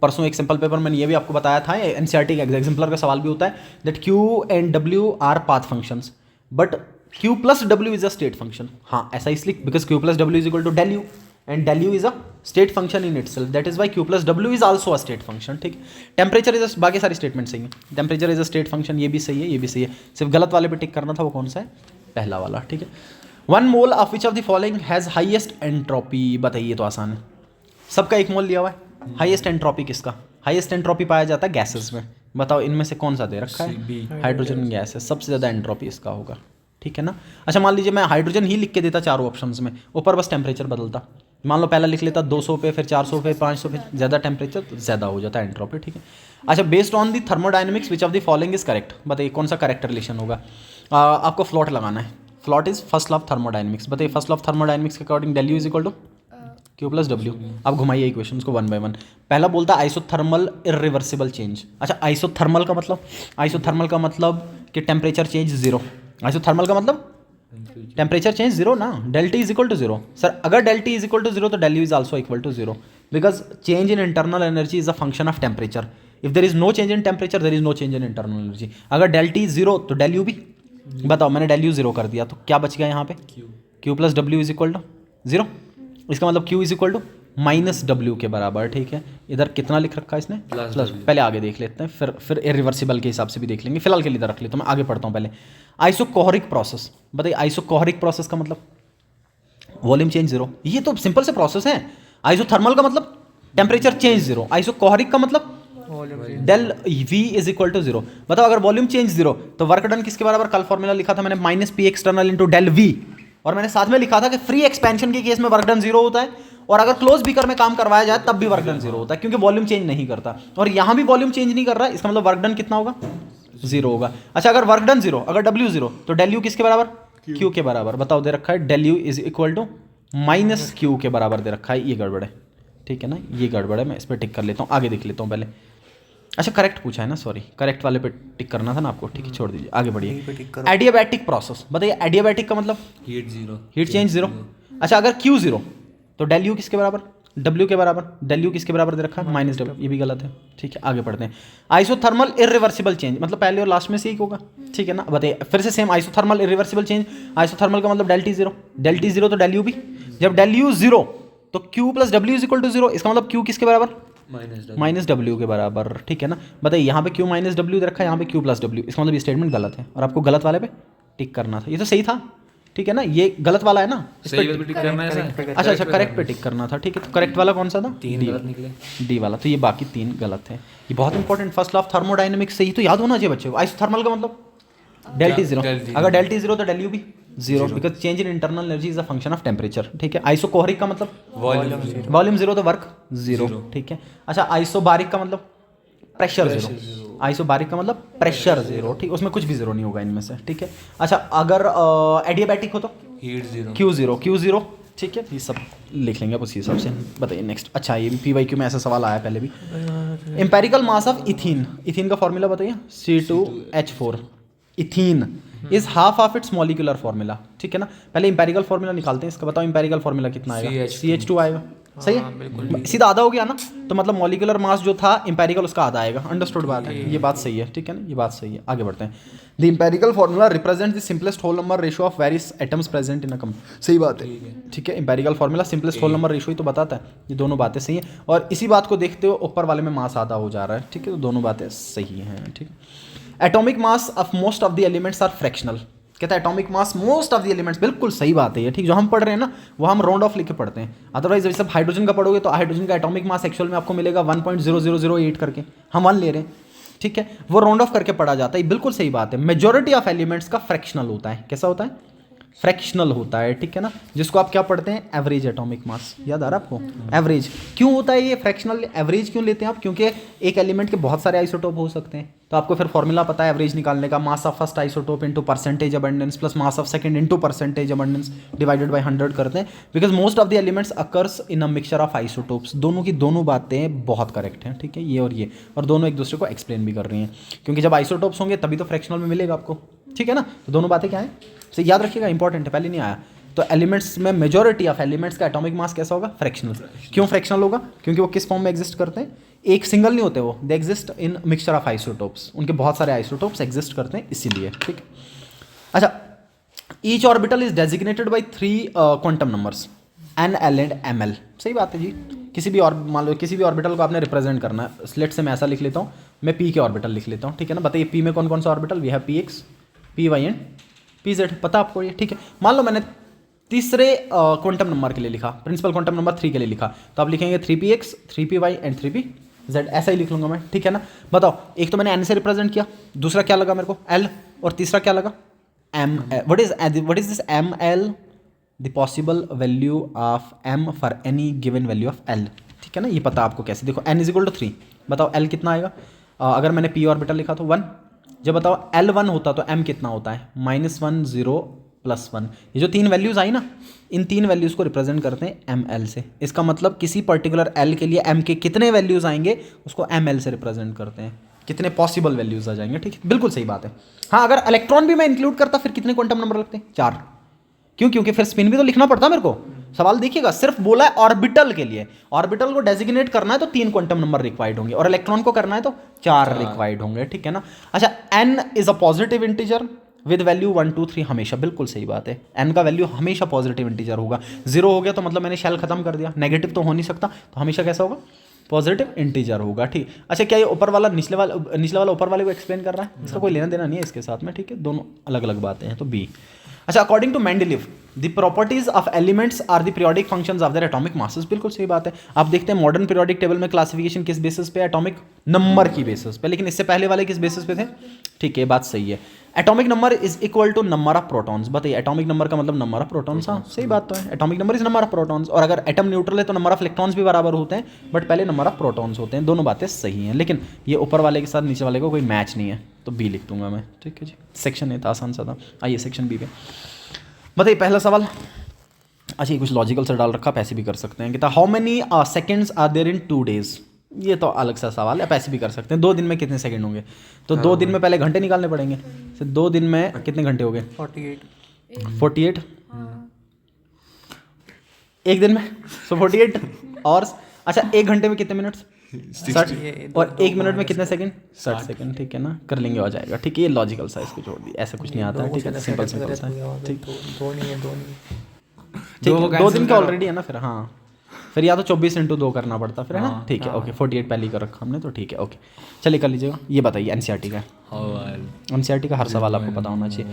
परसों एक सिंपल पेपर मैंने ये भी आपको बताया था, NCERT का एग्जाम्पलर का सवाल भी होता है, that Q and W are path functions, but Q plus W is a state function. हाँ ऐसा इसलिए because Q plus W is equal to del U and del U is a state function in itself, that is why Q plus W is also a state function, ठीक। टेम्परेचर इज, बाकी सारी स्टेटमेंट सही है, temperature is a state function, ये भी सही है, ये भी सही है, सिर्फ गलत वाले पे टिक करना था, वो कौन सा है, पहला वाला, ठीक है। 1 mole of which of the following has highest entropy, बताइए तो आसान है, सबका 1 मोल लिया हुआ है, हाईएस्ट एंट्रोपी किसका, हाईएस्ट एंट्रोपी पाया जाता है गैसेस में, बताओ इनमें से कौन सा दे रखा है, हाइड्रोजन गैस है, सबसे ज़्यादा एंट्रोपी इसका होगा, ठीक है ना। अच्छा मान लीजिए मैं हाइड्रोजन ही लिख के देता चारों ऑप्शंस में, ऊपर बस टेम्परेचर बदलता, मान लो पहला लिख लेता 200 पे, फिर 400 पे, 500 पे, ज़्यादा टेम्परेचर तो ज़्यादा हो जाता है एंट्रोपी, ठीक है। अच्छा based on the thermodynamics which of the following is correct, बताइए कौन सा करेक्ट रिलेशन होगा। आपको फ्लॉट लगाना है, FLOT is first law of thermodynamics, बताइए फर्स्ट लॉ ऑफ थर्मोडाइनमिक्स के according del U is equal to Q plus W। अब घुमाइए इक्वेशन को 1 by 1। पहला बोलता है आइसोथर्मल इरिवर्सिबल चेंज। अच्छा आइसोथर्मल का मतलब, आइसोथर्मल का मतलब कि टेम्परेचर चेंज 0, आइसोथर्मल का मतलब टेम्परेचर चेंज 0 ना, del T is equal to 0। Sir अगर del T is equal to 0 तो del U is also equal to 0, because change in internal energy is a function of temperature, if there is no change in temperature there is no change in internal energy. अगर del T 0 तो del U भी, बताओ मैंने del U 0 कर दिया तो क्या बच गया यहाँ पे, Q plus W is equal to 0, इसका मतलब Q is equal to minus W के बराबर, ठीक है। इधर कितना लिख रखा है इसने प्लस, पहले आगे देख लेते हैं, फिर इरिवर्सिबल के हिसाब से भी देख लेंगे, फिलहाल के लिए इधर रख लेता हूँ, मैं आगे पढ़ता हूँ पहले। आइसोकोहरिक प्रोसेस, बताइए आइसोकोहरिक प्रोसेस का मतलब वॉल्यूम चेंज 0, ये तो सिंपल से प्रोसेस है। आइसोथर्मल का मतलब टेम्परेचर चेंज 0, आइसोकोहरिक का मतलब del V is equal to 0। बताओ अगर वॉल्यूम चेंज 0 तो वर्क डन किसके बराबर, कल फॉर्मूला लिखा था मैंने minus P external into del V, और मैंने साथ में लिखा था कि फ्री एक्सपेंशन के केस में वर्क डन 0 होता है, और अगर क्लोज बीकर में काम करवाया जाए तब भी वर्क डन 0 होता है, क्योंकि वॉल्यूम चेंज नहीं करता, और यहां भी वॉल्यूम चेंज नहीं कर रहा है, इसका मतलब वर्क डन कितना होगा 0 होगा। अच्छा अगर वर्क डन 0, अगर W 0 तो del U किसके बराबर, Q के बराबर। बताओ दे रखा है del U is equal to minus Q के बराबर दे रखा है, ये गड़बड़ है, ठीक है ना, ये गड़बड़ है, मैं इस पर टिक कर लेता हूँ, आगे देख लेता हूँ पहले। अच्छा करेक्ट पूछा है ना, सॉरी करेक्ट वाले पे टिक करना था ना आपको, ठीक है छोड़ दीजिए, आगे बढ़िए। एडियाबैटिक प्रोसेस, बताइए एडियाबैटिक का मतलब हीट 0, हीट चेंज 0। अच्छा अगर Q 0 तो del U किसके बराबर, डब्ल्यू के बराबर, डेल यू किसके बराबर दे रखा है माइनस डब्ल्यू, ये भी गलत है। ठीक है आगे पढ़ते हैं। आइसोथर्मल इरिवर्सिबल चेंज मतलब पहले और लास्ट में से एक होगा। ठीक है ना, बताइए फिर से same isothermal irreversible change. Isothermal का मतलब del T zero, del T zero तो डेल यू भी, जब डेल यू जीरो तो Q plus W is equal to zero, इसका मतलब क्यू किसके बराबर माइनस डब्ल्यू के बराबर। ठीक है ना, बताइए यहाँ पे क्यू माइनस डब्ल्यू दे रखा है, यहाँ पे क्यू प्लस डब्ल्यू, इसका मतलब ये स्टेटमेंट गलत है और आपको गलत वाले पे टिक करना था। ये तो सही था, ठीक है ना, ये गलत वाला है ना, इस पे टिक करना है। अच्छा करेक्ट पे टिक करना था। ठीक है, तो करेक्ट वाला कौन सा था? तीन गलत निकले, डी वाला। तो ये बाकी तीन गलत है। ये बहुत important first law of thermodynamics से ही तो याद होना चाहिए बच्चों को। आइसोथर्मल का मतलब डेल टी जीरो, अगर डेल टी जीरो तो डेल यू भी zero, because change in internal energy is a function of temperature. ठीक है, आइसोकोहरिक का मतलब वॉल्यूम जीरो तो वर्क जीरो। ठीक है, अच्छा आइसोबारिक का मतलब प्रेशर जीरो, आइसोबारिक का मतलब प्रेशर जीरो। ठीक, उसमें कुछ भी जीरो नहीं होगा इनमें से। ठीक है, अच्छा अगर एडियाबैटिक हो तो हीट जीरो, क्यू जीरो। ठीक है, ये सब लिख लेंगे आप उसी हिसाब से। बताइए नेक्स्ट। अच्छा ये भी PYQ में ऐसा सवाल आया पहले भी। Empirical mass of ethene, ethene का फॉर्मूला बताइए C2H4। Ethene is half of its molecular formula. ठीक है ना, पहले इंपेरिकल फॉर्मूला निकालते हैं इसका। बताओ इंपेरिकल फॉर्मूला कितना आएगा? CH2 आएगा। सही है, सीधा आधा हो गया ना, तो मतलब मॉलिक्यूलर मास जो था इंपेरिकल उसका आधा आएगा। अंडरस्टूड बात है, ये बात सही है। ठीक है ना, ये बात सही है। आगे बढ़ते हैं। The empirical formula represent the simplest whole number ratio of various atoms present in a compound. सही बात है, ठीक है। Empirical formula simplest whole number ratio ही तो बताता है। ये दोनों बातें सही है, और इसी बात को देखते हुए ऊपर वाले में मास आधा हो जा रहा है। ठीक है, तो दोनों बातें सही हैं। ठीक है, atomic mass of most of the elements are fractional. कहता है atomic mass most of the elements, बिल्कुल सही बात है ये। ठीक, जो हम पढ़ रहे हैं ना वो हम राउंड ऑफ लिख के पढ़ते हैं। अदरवाइज जब सब हाइड्रोजन का पढ़ोगे तो हाइड्रोजन का एटॉमिक मास एक्चुअल में आपको मिलेगा 1.0008 करके, हम 1 ले रहे हैं। ठीक है, वो राउंड ऑफ करके पढ़ा जाता है, बिल्कुल सही बात है। मेजॉरिटी ऑफ एलिमेंट्स का फ्रैक्शनल होता है। कैसा होता है? फ्रैक्शनल होता है। ठीक है ना, जिसको आप क्या पढ़ते हैं? Average atomic mass. याद आ रहा है आपको? एवरेज क्यों होता है ये फ्रैक्शनल? एवरेज क्यों लेते हैं आप? क्योंकि एक एलिमेंट के बहुत सारे आइसोटोप हो सकते हैं, तो आपको फिर फॉर्मूला पता है एवरेज निकालने का। Mass of first isotope into percentage abundance plus mass of second into percentage abundance divided by 100 करते हैं, because most of the elements occurs in a mixture of isotopes. दोनों की दोनों बातें बहुत करेक्ट हैं। ठीक है, ये और दोनों एक दूसरे को एक्सप्लेन भी कर रही हैं, क्योंकि जब आइसोटोप्स होंगे तभी तो फ्रैक्शनल में मिलेगा आपको। ठीक है ना, तो दोनों बातें क्या हैं, तो याद रखिएगा, इंपॉर्टेंट है, पहले नहीं आया। तो एलिमेंट्स में मेजॉरिटी ऑफ एलिमेंट्स का एटॉमिक मास कैसा होगा? फ्रैक्शनल। क्यों फ्रैक्शनल होगा? क्योंकि वो किस फॉर्म में एग्जिस्ट करते हैं? एक सिंगल नहीं होते वो, they exist in mixture of isotopes. उनके बहुत सारे आइसोटोप्स एग्जिस्ट करते हैं इसीलिए। ठीक है, अच्छा each orbital is designated by 3 quantum numbers N, L and ML। सही बात है जी। किसी भी और मान लो किसी भी ऑर्बिटल को आपने रिप्रेजेंट करना है, स्लेट से मैं ऐसा लिख लेता हूँ, मैं P के ऑर्बिटल लिख लेता हूँ। ठीक है ना, बताइए P में कौन कौन सा orbital? We have PX, PY and PZ। पता आपको ये? ठीक है, मान लो मैंने तीसरे क्वांटम नंबर के लिए लिखा, प्रिंसिपल क्वांटम नंबर 3 के लिए लिखा, तो आप लिखेंगे 3px 3py एंड 3pz। ऐसा ही लिख लूंगा मैं। ठीक है ना, बताओ एक तो मैंने n से रिप्रेजेंट किया, दूसरा क्या लगा मेरे को? l, और तीसरा क्या लगा? m। What is this ml? The possible value of m for any given value of l। ठीक है ना, ये पता आपको कैसे? देखो n इज इक्वल टू 3, बताओ l कितना आएगा? अगर मैंने p ऑर्बिटल लिखा तो 1, जब बताओ L1 होता तो m कितना होता है? -1 0 +1। ये जो 3 वैल्यूज़ आई ना, इन 3 वैल्यूज़ को रिप्रेजेंट करते हैं ml से। इसका मतलब किसी पर्टिकुलर l के लिए m के कितने वैल्यूज़ आएंगे उसको ml से रिप्रेजेंट करते हैं, कितने पॉसिबल वैल्यूज़ आ जाएंगे। ठीक है, बिल्कुल सही बात है। हाँ, अगर इलेक्ट्रॉन भी मैं इंक्लूड करता फिर कितने क्वांटम नंबर लगते हैं? 4। क्यों? क्योंकि फिर स्पिन भी तो लिखना पड़ता मेरे को। सवाल देखिएगा, सिर्फ बोला है ऑर्बिटल के लिए, ऑर्बिटल को डेजिग्नेट करना है तो 3 क्वांटम नंबर रिक्वायर्ड होंगे, और इलेक्ट्रॉन को करना है तो 4 रिक्वायर्ड होंगे। ठीक है ना, अच्छा n is a positive integer with value 1 2 3 हमेशा, बिल्कुल सही बात है। n का वैल्यू हमेशा पॉजिटिव इंटीजर होगा। 0 हो गया तो मतलब मैंने शेल खत्म कर दिया, नेगेटिव तो हो नहीं सकता, तो हमेशा कैसा होगा? पॉजिटिव इंटीजर होगा। ठीक, अच्छा क्या ये ऊपर वाला निचले वाला ऊपर वाले को एक्सप्लेन कर रहा है? इसका कोई लेना देना नहीं है इसके साथ में। ठीक है, दोनों अलग अलग बातें हैं, तो बी। अच्छा, according to Mendeleev the properties of elements are the periodic functions of their atomic masses. बिल्कुल सही बात है। आप देखते हैं मॉडर्न पीरियोडिक टेबल में क्लासिफिकेशन किस बेसिस पे? एटॉमिक नंबर की बेसिस पे, लेकिन इससे पहले वाले किस बेसिस पे थे? ठीक है, बात सही है। Atomic number is equal to number of protons. बताइए एटॉमिक नंबर का मतलब नंबर ऑफ प्रोटॉन्स। हाँ सही बात तो है, atomic number is number of protons, और अगर एटम न्यूट्रल है तो नंबर ऑफ इलेक्ट्रॉन्स भी बराबर होते हैं, बट पहले नंबर ऑफ प्रोटॉन्स होते हैं। दोनों बातें सही हैं, लेकिन ये ऊपर वाले के साथ नीचे वाले को कोई मैच नहीं है, तो बी लिख दूंगा मैं। ठीक है जी, सेक्शन है आसान सा था। आइए सेक्शन बी पे बताइए पहला सवाल। अच्छा, ये कुछ लॉजिकल से डाल रखा, आप ऐसे भी कर सकते हैं कि how many seconds are there in 2 days। ये तो अलग सा सवाल है, आप ऐसे भी कर सकते हैं। 2 दिन में कितने सेकंड होंगे? तो 2 दिन में पहले घंटे निकालने पड़ेंगे। तो 2 दिन में कितने घंटे हो गए? 48। एक दिन में सो 48 और अच्छा 1 घंटे में कितने मिनट्स 60 और 1 मिनट में कितने सेकंड 60 सेकंड ठीक है ना, कर लेंगे हो जाएगा ठीक है। ये लॉजिकल सा इसको छोड़ दी, ऐसा कुछ नहीं आता है ठीक है, सिंपल सिंपल सा ठीक ठीक है। 2 दिन का ऑलरेडी है ना फिर, हाँ फिर या तो 24/2 करना पड़ता फिर है ना ठीक है ओके। 48 पहले ही कर रखा हमने तो ठीक है ओके। चलिए कर लीजिएगा। ये बताइए एनसीईआरटी का, एनसीईआरटी का हर सवाल आपको पता होना चाहिए।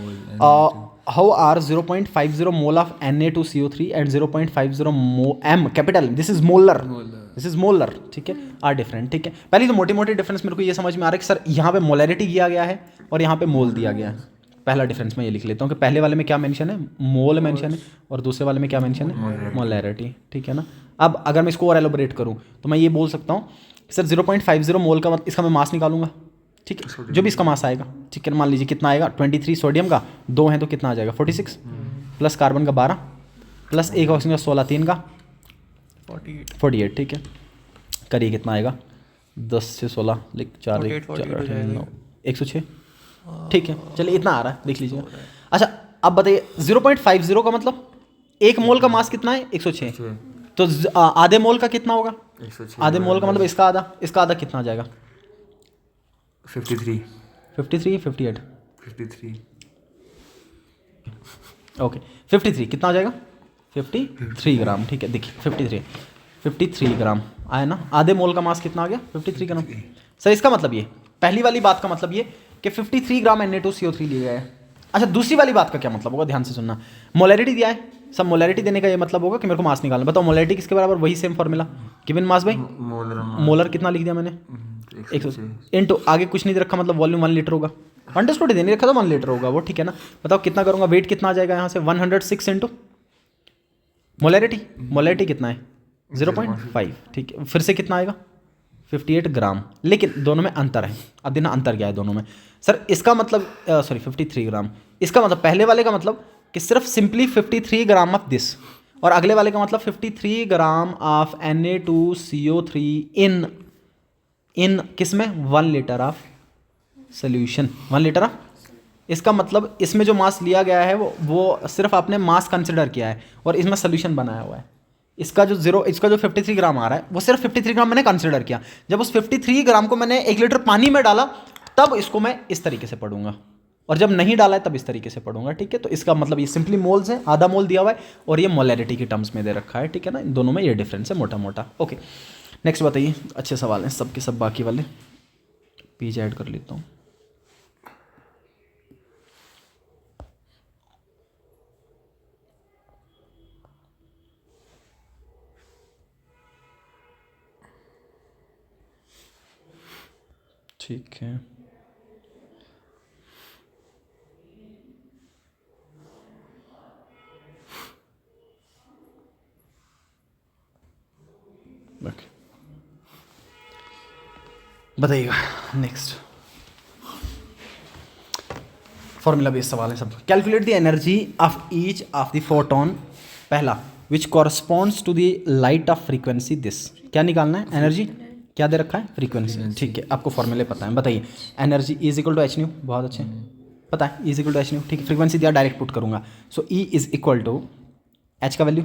How are 0.50 mole of Na2CO3 and 0.50 m capital, this is molar, this is molar ठीक है, आर डिफरेंट ठीक है। पहले तो मोटी मोटी डिफरेंस मेरे को ये समझ में आ रहा है कि सर यहाँ पे मोलैरिटी दिया गया है और यहाँ पे मोल दिया गया है। पहला डिफरेंस मैं ये लिख लेता हूँ कि पहले वाले में क्या मेंशन है, मोल मेंशन है, और दूसरे वाले में क्या मेंशन है, मोलैरिटी ठीक है ना। अब अगर मैं इसको और एलोबरेट करूँ तो मैं ये बोल सकता हूँ सर 0.50 मोल का मतलब इसका मैं मास निकालूंगा ठीक है, जो भी इसका मास आएगा ठीक है। मान लीजिए कितना आएगा 23 सोडियम का, 2 है तो कितना आ जाएगा 46 प्लस कार्बन का 12 प्लस 1 ऑक्सीजन का 16, 3 का 48 ठीक है। करिए कितना आएगा 10 से 16 लिख 4 9 106 ठीक है। चलिए इतना आ रहा है देख लीजिए। अच्छा अब बताइए 0.50 का मतलब 1 मोल का मास कितना है 106, तो आधे मोल का कितना होगा, आधे मोल का मतलब इसका आधा कितना आ जाएगा 53 58 53 ओके 53 कितना आ जाएगा 53 ग्राम ठीक है। देखिए 53 ग्राम आया ना, आधे मोल का मास कितना आ गया 53 ग्राम। सर इसका मतलब ये पहली वाली बात का मतलब ये कि 53 ग्राम Na2CO3 लिया गया है। अच्छा दूसरी वाली बात का क्या मतलब होगा, ध्यान से सुनना। मोलैरिटी दिया है, सब मोलैरिटी देने का ये मतलब होगा कि मेरे को मास निकालना। बताओ मोलैरिटी किसके बराबर, वही सेम फॉर्मूला गिवन मास भाई, मोलर कितना लिख दिया मैंने 100 इनटू आगे कुछ नहीं दे रखा मतलब वॉल्यूम 1 लीटर होगा, अंडरस्टूड देने रखा तो 1 लीटर होगा वो ठीक है ना। बताओ कितना करूंगा, वेट कितना आ जाएगा यहाँ से 106 इंटू मोलैरिटी कितना है 0.5 ठीक है। फिर से कितना आएगा 58 ग्राम, लेकिन दोनों में अंतर है। अब देखना अंतर क्या है दोनों में। सर इसका मतलब 53 ग्राम, इसका मतलब पहले वाले का मतलब कि सिर्फ सिंपली 53 ग्राम ऑफ दिस, और अगले वाले का मतलब 53 ग्राम ऑफ Na2CO3 इन किस में 1 litre of solution, 1 litre of. इसका मतलब इसमें जो मास लिया गया है वो सिर्फ आपने मास कंसिडर किया है और इसमें सोल्यूशन बनाया हुआ है। इसका जो 53 ग्राम आ रहा है वो सिर्फ 53 ग्राम मैंने कंसिडर किया। जब उस 53 ग्राम को मैंने 1 लीटर पानी में डाला तब इसको मैं इस तरीके से पढ़ूंगा, और जब नहीं डाला है तब इस तरीके से पढ़ूंगा ठीक है। तो इसका मतलब ये सिंपली मोल्स है, आधा मोल दिया हुआ है और ये मोलैरिटी की टर्म्स में दे रखा है ठीक है ना। इन दोनों में ये डिफरेंस है मोटा मोटा। ओके नेक्स्ट बताइए, अच्छे सवाल हैं सब के सब, बाकी वाले पेज ऐड कर लेता हूँ। ठीक है बताइएगा नेक्स्ट। फॉर्मूला बेस्ड सवाल है सब। Calculate the energy of each of the photon, पहला which corresponds to the light of frequency this. क्या निकालना है, एनर्जी क्या दे रखा है, फ्रीक्वेंसी ठीक है। आपको फॉर्मूले पता है, बताइए। Energy is equal to h nu, बहुत अच्छे पता है, is equal to h nu ठीक है। फ्रीक्वेंसी दिया डायरेक्ट पुट करूंगा, so E is equal to h का वैल्यू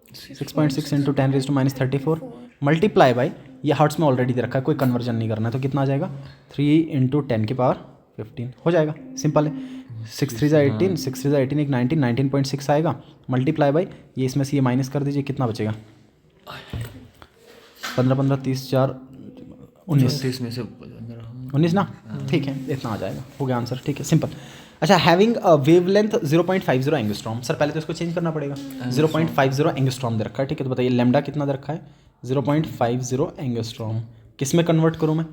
6.6 इंटू 10⁻34 मल्टीप्लाई बाई, ये हर्ट्स में ऑलरेडी दे रखा है, कोई कन्वर्जन नहीं करना है, तो कितना आ जाएगा 3 इंटू 10⁻15 हो जाएगा, सिंपल है। 6 3 18, 6 3 18 एक 19, 19.6 आएगा मल्टीप्लाई बाई, ये इसमें से ये माइनस कर दीजिए, कितना बचेगा 15 15 30 4 19 में से 19 ना ठीक है, इतना आ जाएगा, हो गया आंसर ठीक है, सिंपल। अच्छा हैविंग वेवलेंथ 0.50 एंगस्ट्रॉम, सर पहले तो इसको चेंज करना पड़ेगा। 0.50 एंगस्ट्रॉम दे रखा है ठीक है, तो बताइए लेमडा कितना दे रखा है 0.50 एंगस्ट्रॉम, किस में कन्वर्ट करूँ मैं,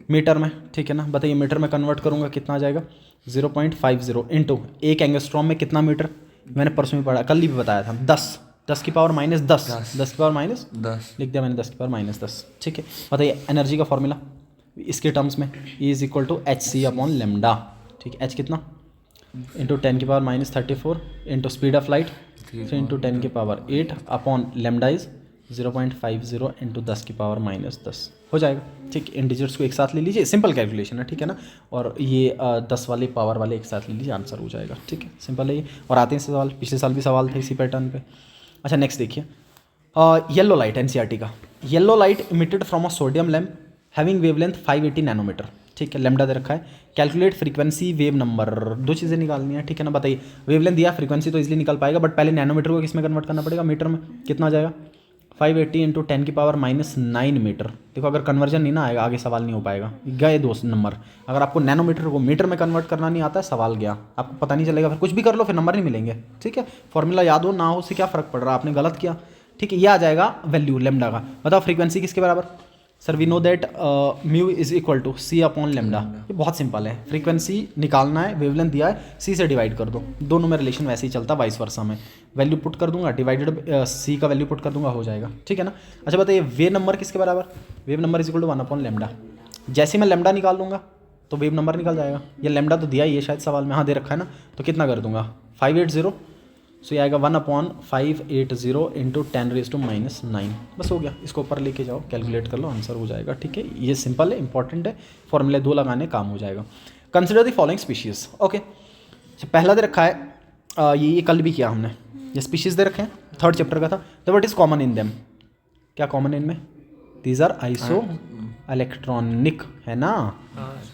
मीटर में ठीक है ना। बताइए मीटर में कन्वर्ट करूँगा कितना आ जाएगा 0.50 इंटू 1 एंगस्ट्रॉम में कितना मीटर, मैंने परसों भी पढ़ा, कल ही भी बताया था 10 की पावर माइनस 10 10 की पावर माइनस 10 लिख दिया मैंने, 10 की पावर माइनस 10 ठीक है। बताइए एनर्जी का फॉर्मूला इसके टर्म्स में E is equal to H C upon lambda ठीक है। एच कितना इंटू 10 की power minus 34 into speed of light 3 into 10 की power 8 upon lambda is 0.50 into 10 की पावर माइनस 10 हो जाएगा ठीक। इन डिजिट्स को एक साथ ले लीजिए, सिंपल कैलकुलेशन है ठीक है ना, और ये 10 वाले पावर वाले एक साथ ले लीजिए, आंसर हो जाएगा ठीक है, सिंपल है ये। और आते हैं सवाल, पिछले साल भी सवाल थे इसी पैटर्न पे। अच्छा नेक्स्ट देखिए, येलो लाइट एनसीईआरटी का, yellow light emitted from a sodium lamp having wavelength 580 nanometer, ठीक है, लेमडा दे रखा है। कैलकुलेट फ्रीक्वेंसी वेव नंबर, दो चीज़ें निकालनी है, ठीक है ना, बताइए। वेवलेंथ दिया, फ्रीक्वेंसी तो इजीली निकल पाएगा, बट पहले नैनोमीटर को किस में कन्वर्ट करना पड़ेगा, मीटर में। कितना आ जाएगा 580 इंटू 10⁻⁹ मीटर। देखो अगर कन्वर्जन नहीं ना आएगा आगे सवाल नहीं हो पाएगा, गए 2 नंबर। अगर आपको नैनोमीटर को मीटर में कन्वर्ट करना नहीं आता है, सवाल गया, आपको पता नहीं चलेगा, फिर कुछ भी कर लो फिर नंबर नहीं मिलेंगे, ठीक है। फॉर्मूला याद हो ना हो उससे क्या फ़र्क पड़ रहा है, आपने गलत किया, ठीक है। ये आ जाएगा वैल्यू लेमडा का। बताओ फ्रीक्वेंसी किसके बराबर, sir we know that mu is equal to C upon lambda. ये बहुत सिंपल है, फ्रीक्वेंसी निकालना है, वेवलेंथ दिया है, सी से डिवाइड कर दो, दोनों में रिलेशन वैसे ही चलता है, वाइस वर्सा में। वैल्यू पुट कर दूंगा, डिवाइडेड सी का वैल्यू पुट कर दूंगा, हो जाएगा, ठीक है ना। अच्छा बताइए वेव नंबर किसके बराबर, wave number is equal to 1 upon lambda. जैसे मैं लेमडा निकाल दूंगा तो वेव नंबर निकल जाएगा। ये लेमडा तो दिया ही है शायद सवाल में, हाँ दे रखा है ना, तो कितना कर दूंगा 580, सो ये आएगा 1/580 इंटू 10⁻⁹। बस हो गया, इसको ऊपर लेके जाओ, कैलकुलेट कर लो, आंसर हो जाएगा, ठीक है। ये सिंपल है, इंपॉर्टेंट है, फॉर्मूले 2 लगाने काम हो जाएगा। Consider the following species, okay. पहला दे रखा है ये कल भी किया हमने, ये स्पीशीज़ दे रखे हैं, 3rd चैप्टर का था। तो what is common in them, क्या कॉमन इन में, दीज आर आइसो इलेक्ट्रॉनिक, है ना,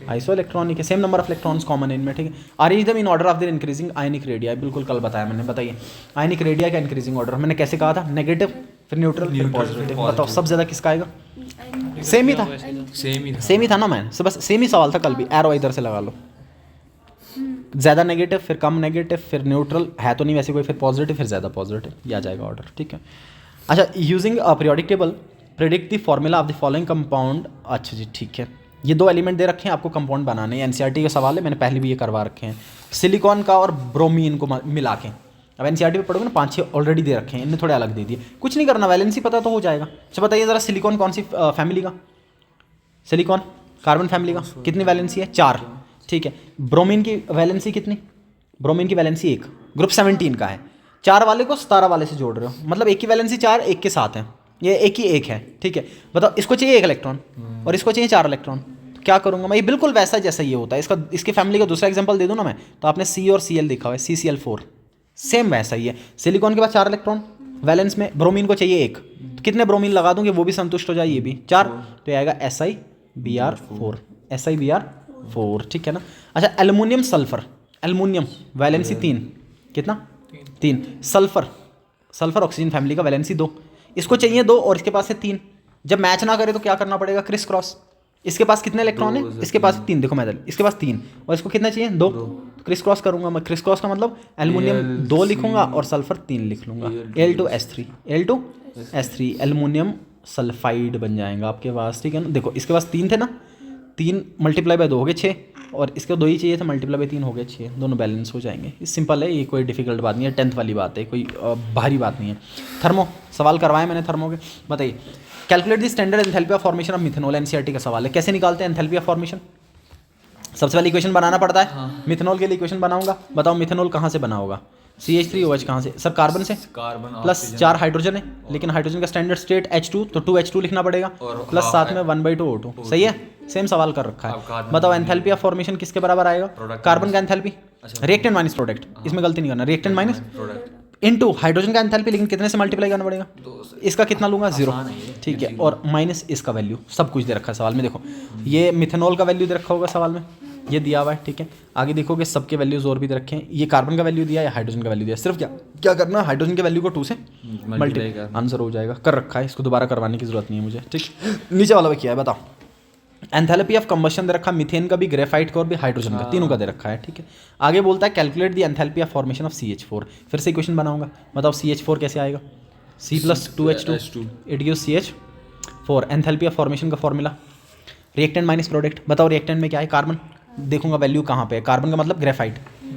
आइसो इलेक्ट्रॉनिक है, same number of electrons common इनमें, ठीक है। Arrange them in order of their increasing ionic radii, बिल्कुल कल बताया मैंने, बताइए आयनिक रेडिया का इंक्रीजिंग ऑर्डर मैंने कैसे कहा था, नेगेटिव फिर न्यूट्रल फिर पॉजिटिव। बताओ सब ज़्यादा किसका आएगा, सेम ही था, सेम ही था ना मैन, so बस सेम ही सवाल था कल भी, एरो इधर से लगा लो, ज़्यादा नेगेटिव फिर कम नेगेटिव फिर न्यूट्रल, है तो नहीं वैसे कोई, फिर पॉजिटिव फिर ज़्यादा पॉजिटिव, ये आ जाएगा ऑर्डर, ठीक है। अच्छा using a periodic table predict the formula of the following compound, अच्छा जी ठीक है। ये 2 एलिमेंट दे रखे हैं, आपको कंपाउंड बनाने हैं, एनसीईआरटी का सवाल है, मैंने पहले भी ये करवा रखे हैं, सिलिकॉन का और ब्रोमीन को मिला के। अब एनसीईआरटी में पढ़ोगे ना 5-6 ऑलरेडी दे रखे हैं, इनने थोड़े अलग दे दिए, कुछ नहीं करना, वैलेंसी पता तो हो जाएगा। अच्छा बताइए ज़रा सिलिकॉन कौन सी फैमिली का, सिलिकॉन कार्बन फैमिली का, कितनी वैलेंसी है 4, ठीक है। ब्रोमीन की वैलेंसी कितनी, ब्रोमीन की वैलेंसी 1, ग्रुप 17 का है, 4 वाले को 17 वाले से जोड़ रहे हो, मतलब एक की वैलेंसी 4 एक के साथ है, ये एक ही एक है, ठीक है। बताओ इसको चाहिए 1 इलेक्ट्रॉन और इसको चाहिए 4 इलेक्ट्रॉन, तो क्या करूँगा मैं, ये बिल्कुल वैसा जैसा ये होता है, इसका इसकी फैमिली का दूसरा एग्जांपल दे दूँ ना मैं, तो आपने सी और सी एल देखा हुआ है, CCl4, सेम वैसा ही है। सिलिकॉन के पास 4 इलेक्ट्रॉन वैलेंस में, ब्रोमीन को चाहिए 1, तो कितने ब्रोमीन लगा दूँ कि वो भी संतुष्ट हो जाए, ये भी 4, तो ये आएगा SiBr4, SiBr4, ठीक है ना। अच्छा एल्युमिनियम सल्फर, एल्युमिनियम वैलेंसी 3, कितना 3, सल्फर, सल्फर ऑक्सीजन फैमिली का वैलेंसी 2, इसको चाहिए 2 और इसके पास है 3, जब मैच ना करे तो क्या करना पड़ेगा, क्रिस क्रॉस, इसके पास कितने इलेक्ट्रॉन है, इसके पास 3, देखो मैं इसके पास 3 और इसको कितना चाहिए 2, तो क्रिस क्रॉस करूंगा मैं, क्रिस क्रॉस का मतलब एल्युमिनियम 2 लिखूंगा और सल्फर 3 लिख लूंगा, Al2S3 एल्युमिनियम सल्फाइड बन जाएगा आपके पास, ठीक है ना। देखो इसके पास 3 थे ना, 3 मल्टीप्लाई बाय 2 हो गए 6, और इसके 2 ही चाहिए था, मल्टीप्लाई बाय 3 हो गए 6, दोनों बैलेंस हो जाएंगे। ये सिंपल है, ये कोई डिफिकल्ट बात नहीं है, 10th वाली बात है, कोई भारी बात नहीं है। थर्मो सवाल करवाए मैंने थर्मो के, बताइए calculate the standard enthalpy of formation of methanol, NCERT का सवाल है, कैसे निकालते हैं एंथैल्पी ऑफ फॉर्मेशन, सबसे पहले इक्वेशन बनाना पड़ता है, मिथेनॉल के लिए इक्वेशन बनाऊंगा, बताओ मिथेनॉल कहाँ से बना होगा, CH3OH कहाँ से, सर कार्बन से, कार्बन प्लस 4 हाइड्रोजन है, लेकिन हाइड्रोजन का स्टैंडर्ड स्टेट H2, तो 2H2 लिखना पड़ेगा, प्लस साथ में 1/2 O2, सही है, सेम सवाल कर रखा है। बताओ एंथैल्पी ऑफ फॉर्मेशन किसके बराबर आएगा, कार्बन का एंथैल्पी, रिएक्टेंट माइनस प्रोडक्ट, इसमें गलती नहीं करना, रिएक्टेंट माइनस इनटू हाइड्रोजन का एंथैल्पी, लेकिन कितने से मल्टीप्लाई करना पड़ेगा, इसका कितना लूंगा 0, ठीक है, और माइनस इसका वैल्यू, सब कुछ दे रखा है सवाल में। देखो ये मिथेनॉल का वैल्यू दे रखा होगा सवाल में, ये दिया हुआ है, ठीक है। आगे देखोगे सबके वैल्यूज और भी दे रखे हैं, ये कार्बन का वैल्यू दिया है, हाइड्रोजन का वैल्यू दिया है, सिर्फ क्या करना, हाइड्रोजन के वैल्यू को 2 से मल्टीप्लाई, आंसर हो जाएगा, कर रखा है, इसको दोबारा करवाने की जरूरत नहीं है मुझे, ठीक। नीचे वाला क्या है बताओ, एंथैल्पी ऑफ कंबशन दे रखा है, मीथेन का भी, ग्रेफाइट का और भी हाइड्रोजन का, तीनों का दे रखा है, ठीक है। आगे बोलता है calculate the enthalpy of formation of CH4, फिर से इक्वेशन बनाऊंगा, बताओ CH4 कैसे आएगा, C+2H2 it gives CH4, enthalpy of formation का फॉर्मूला, रिएक्टेंट माइनस प्रोडक्ट, बताओ रिएक्टेंट में क्या है, कार्बन, देखूंगा वैल्यू कहाँ पे है, कार्बन का मतलब ग्रेफाइट,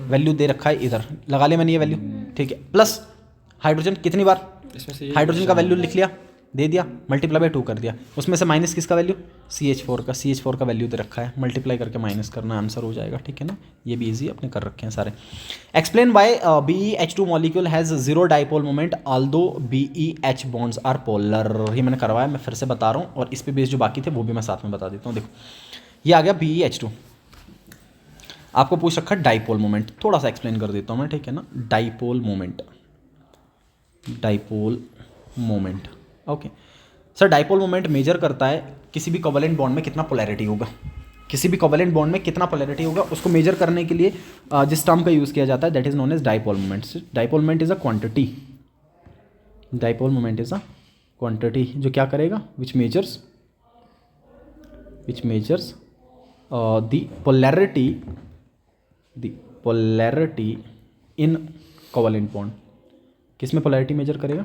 वैल्यू दे रखा है इधर, लगा लिया मैंने ये वैल्यू, ठीक है, प्लस हाइड्रोजन कितनी बार, हाइड्रोजन का वैल्यू लिख लिया, दे दिया, मल्टीप्लाई बाय 2 कर दिया, उसमें से माइनस किसका वैल्यू, CH4 का वैल्यू दे रखा है, मल्टीप्लाई करके माइनस करना, आंसर हो जाएगा, ठीक है ना। ये भी इजी अपने कर रखे हैं सारे। Explain why BeH2 molecule has 0 dipole moment although BeH bonds are polar, ये मैंने करवाया, मैं फिर से बता रहा हूँ, और इस पे बेस जो बाकी थे वो भी मैं साथ में बता देता हूँ। देखो ये आ गया BeH2, आपको पूछ रखा डाइपोल मोमेंट, थोड़ा सा एक्सप्लेन कर देता हूँ मैं, ठीक है ना। Dipole moment okay sir, dipole moment measure करता है किसी भी कोवेलेंट बॉन्ड में कितना पोलैरिटी होगा, किसी भी कोवेलेंट बॉन्ड में कितना पोलैरिटी होगा, उसको मेजर करने के लिए जिस टर्म का यूज़ किया जाता है that is known as dipole moment. Dipole moment is a quantity, dipole moment is a quantity जो क्या करेगा, which measures the polarity in covalent bond. किस में पोलैरिटी मेजर करेगा,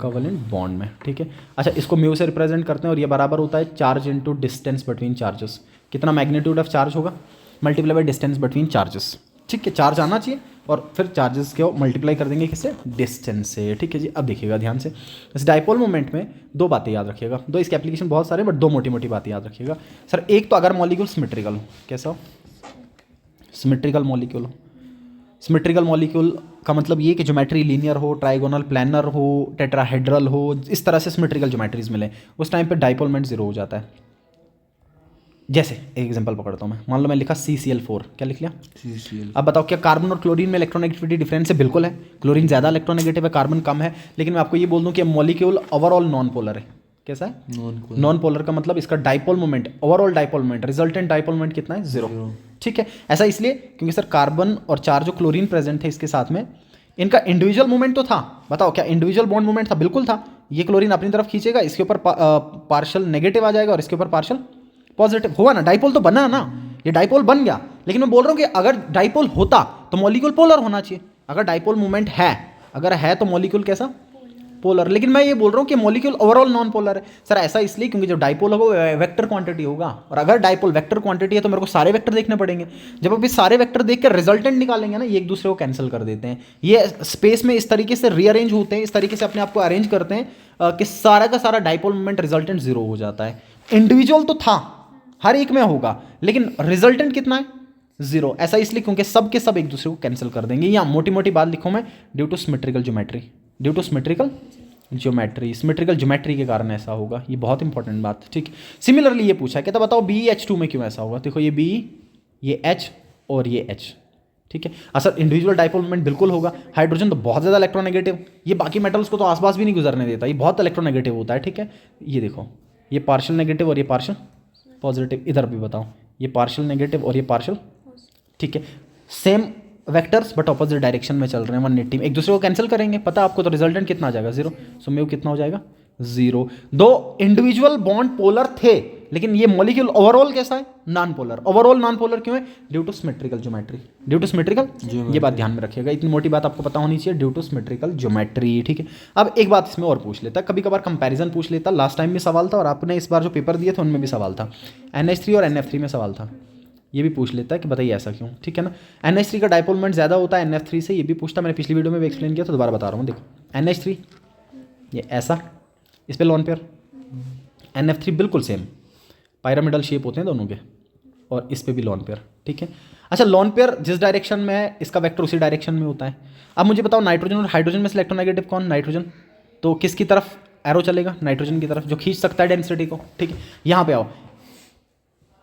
कोवेलेंट बॉन्ड में. ठीक है, अच्छा इसको म्यू से रिप्रेजेंट करते हैं और ये बराबर होता है charge into distance between charges. कितना मैग्नीट्यूड ऑफ चार्ज होगा, multiply by distance between charges. ठीक है, चार्ज आना चाहिए और फिर चार्जेस को मल्टीप्लाई कर देंगे किससे, डिस्टेंस से. ठीक है जी, अब देखिएगा ध्यान से, इस डाइपोल मोमेंट में दो बातें याद रखिएगा, दो इसके एप्लीकेशन बहुत सारे बट दो मोटी मोटी बातें याद रखिएगा. सर एक तो अगर मॉलिक्यूल सिमेट्रिकल हो, कैसा हो, सिमेट्रिकल मॉलिक्यूल हो. सिमेट्रिकल मॉलिक्यूल का मतलब ये कि ज्योमेट्री लीनियर हो, ट्राइगोनल, प्लानर हो, टेट्राहेड्रल हो, इस तरह से सिमेट्रिकल ज्योमेट्रीज मिले, उस टाइम पे डाइपोल मोमेंट जीरो हो जाता है. जैसे एक एग्जांपल पकड़ता हूँ मैं, मान लो मैं लिखा CCl4, क्या लिख लिया, CCl. अब बताओ क्या कार्बन और क्लोरीन में इलेक्ट्रोनेगेटिविटी डिफरेंस है, बिल्कुल है. क्लोरीन ज़्यादा इलेक्ट्रोनेगेटिव है, कार्बन कम है. लेकिन मैं आपको ये बोल दूँ कि मॉलिक्यूल ओवरऑल नॉन पोलर है. कैसा है, नॉन पोलर का मतलब इसका dipole moment, overall dipole moment, resultant dipole moment कितना है, जीरो. ठीक है, ऐसा इसलिए क्योंकि सर कार्बन और चार जो क्लोरीन प्रेजेंट थे इसके साथ में, इनका इंडिविजुअल मूवमेंट तो था. बताओ क्या इंडिविजुअल बॉन्ड मूवमेंट था, बिल्कुल था. ये क्लोरीन अपनी तरफ खींचेगा, इसके ऊपर पार्शियल नेगेटिव आ जाएगा और इसके ऊपर पार्शियल पॉजिटिव. हुआ ना, डाइपोल तो बना ना, ये डाइपोल बन गया. लेकिन मैं बोल रहा हूँ कि अगर डाइपोल होता तो मॉलिक्यूल पोलर होना चाहिए. अगर डाइपोल मूवमेंट है, अगर है तो मॉलिक्यूल कैसा, पोलर. लेकिन मैं ये बोल रहा हूँ कि मॉलिक्यूल ओवरऑल नॉन पोलर है. सर ऐसा इसलिए क्योंकि जो डाइपोल होगा वो वेक्टर क्वांटिटी होगा, और अगर डाइपोल वेक्टर क्वांटिटी है तो मेरे को सारे वेक्टर देखने पड़ेंगे. जब अभी सारे वेक्टर देख कर रिजल्टेंट निकालेंगे ना, ये एक दूसरे को कैंसिल कर देते हैं. ये स्पेस में इस तरीके से रीअरेंज होते हैं, इस तरीके से अपने आप को अरेंज करते हैं कि सारा का सारा डाइपोल मोमेंट रिजल्टेंट जीरो हो जाता है. इंडिविजुअल तो था, हर एक में होगा, लेकिन रिजल्टेंट कितना है, जीरो. ऐसा इसलिए क्योंकि सब के सब एक दूसरे को कैंसिल कर देंगे. या मोटी मोटी बात लिखूँ मैं, due to symmetrical geometry, due to symmetrical geometry, symmetrical geometry के कारण ऐसा होगा. ये बहुत इंपॉर्टेंट बात. ठीक, सिमिलरली ये पूछा है, कहता बताओ BeH2 में क्यों ऐसा होगा. देखो ये B, ये H और ये H. ठीक है, असर इंडिविजुअल डाइपोल मोमेंट बिल्कुल होगा. हाइड्रोजन तो बहुत ज़्यादा इलेक्ट्रोनेगेटिव, ये बाकी मेटल्स को तो आसपास भी नहीं गुजरने देता, ये बहुत इलेक्ट्रोनेगेटिव होता है. ठीक है, ये देखो ये पार्शियल नेगेटिव और ये पार्शियल पॉजिटिव. इधर भी बताओ, ये पार्शियल नेगेटिव और ये पार्शियल. ठीक है, same vectors but opposite direction में चल रहे हैं. 180 में एक दूसरे को कैंसिल करेंगे, पता आपको, तो रिजल्टेंट कितना आ जाएगा, जीरो. सो म्यू कितना हो जाएगा, जीरो. दो इंडिविजुअल बॉन्ड पोलर थे, लेकिन ये मॉलिक्यूल ओवरऑल कैसा है, non polar. Overall non polar क्यों है, due to symmetrical geometry, due to symmetrical. ये बात ध्यान में रखिएगा, इतनी मोटी बात आपको पता होनी चाहिए, ड्यू टू सिमेट्रिकल ज्योमेट्री. ठीक है, अब एक बात इसमें और पूछ लेता, कभी कभार कंपैरिजन पूछ लेता. लास्ट टाइम भी सवाल था और आपने इस बार जो पेपर दिए थे उनमें भी सवाल था. NH3 और NF3 में सवाल था, ये भी पूछ लेता है कि बताइए ऐसा क्यों. ठीक है ना, NH3 का डाइपोल मोमेंट ज़्यादा होता है NF3 से, ये भी पूछता. मैंने पिछली वीडियो में भी एक्सप्लेन किया तो दोबारा बता रहा हूँ. देखो NH3 ये ऐसा, इस पे लोन पेयर, NF3 बिल्कुल सेम पायरामिडल शेप होते हैं दोनों के, और इस पे भी लोन पेयर. ठीक है, अच्छा लोन पेयर जिस डायरेक्शन में है इसका वेक्टर उसी डायरेक्शन में होता है. अब मुझे बताओ नाइट्रोजन और हाइड्रोजन में से इलेक्ट्रोनेगेटिव कौन, नाइट्रोजन. तो किसकी तरफ एरो चलेगा, नाइट्रोजन की तरफ, जो खींच सकता है डेंसिटी को. ठीक है, यहाँ पे आओ,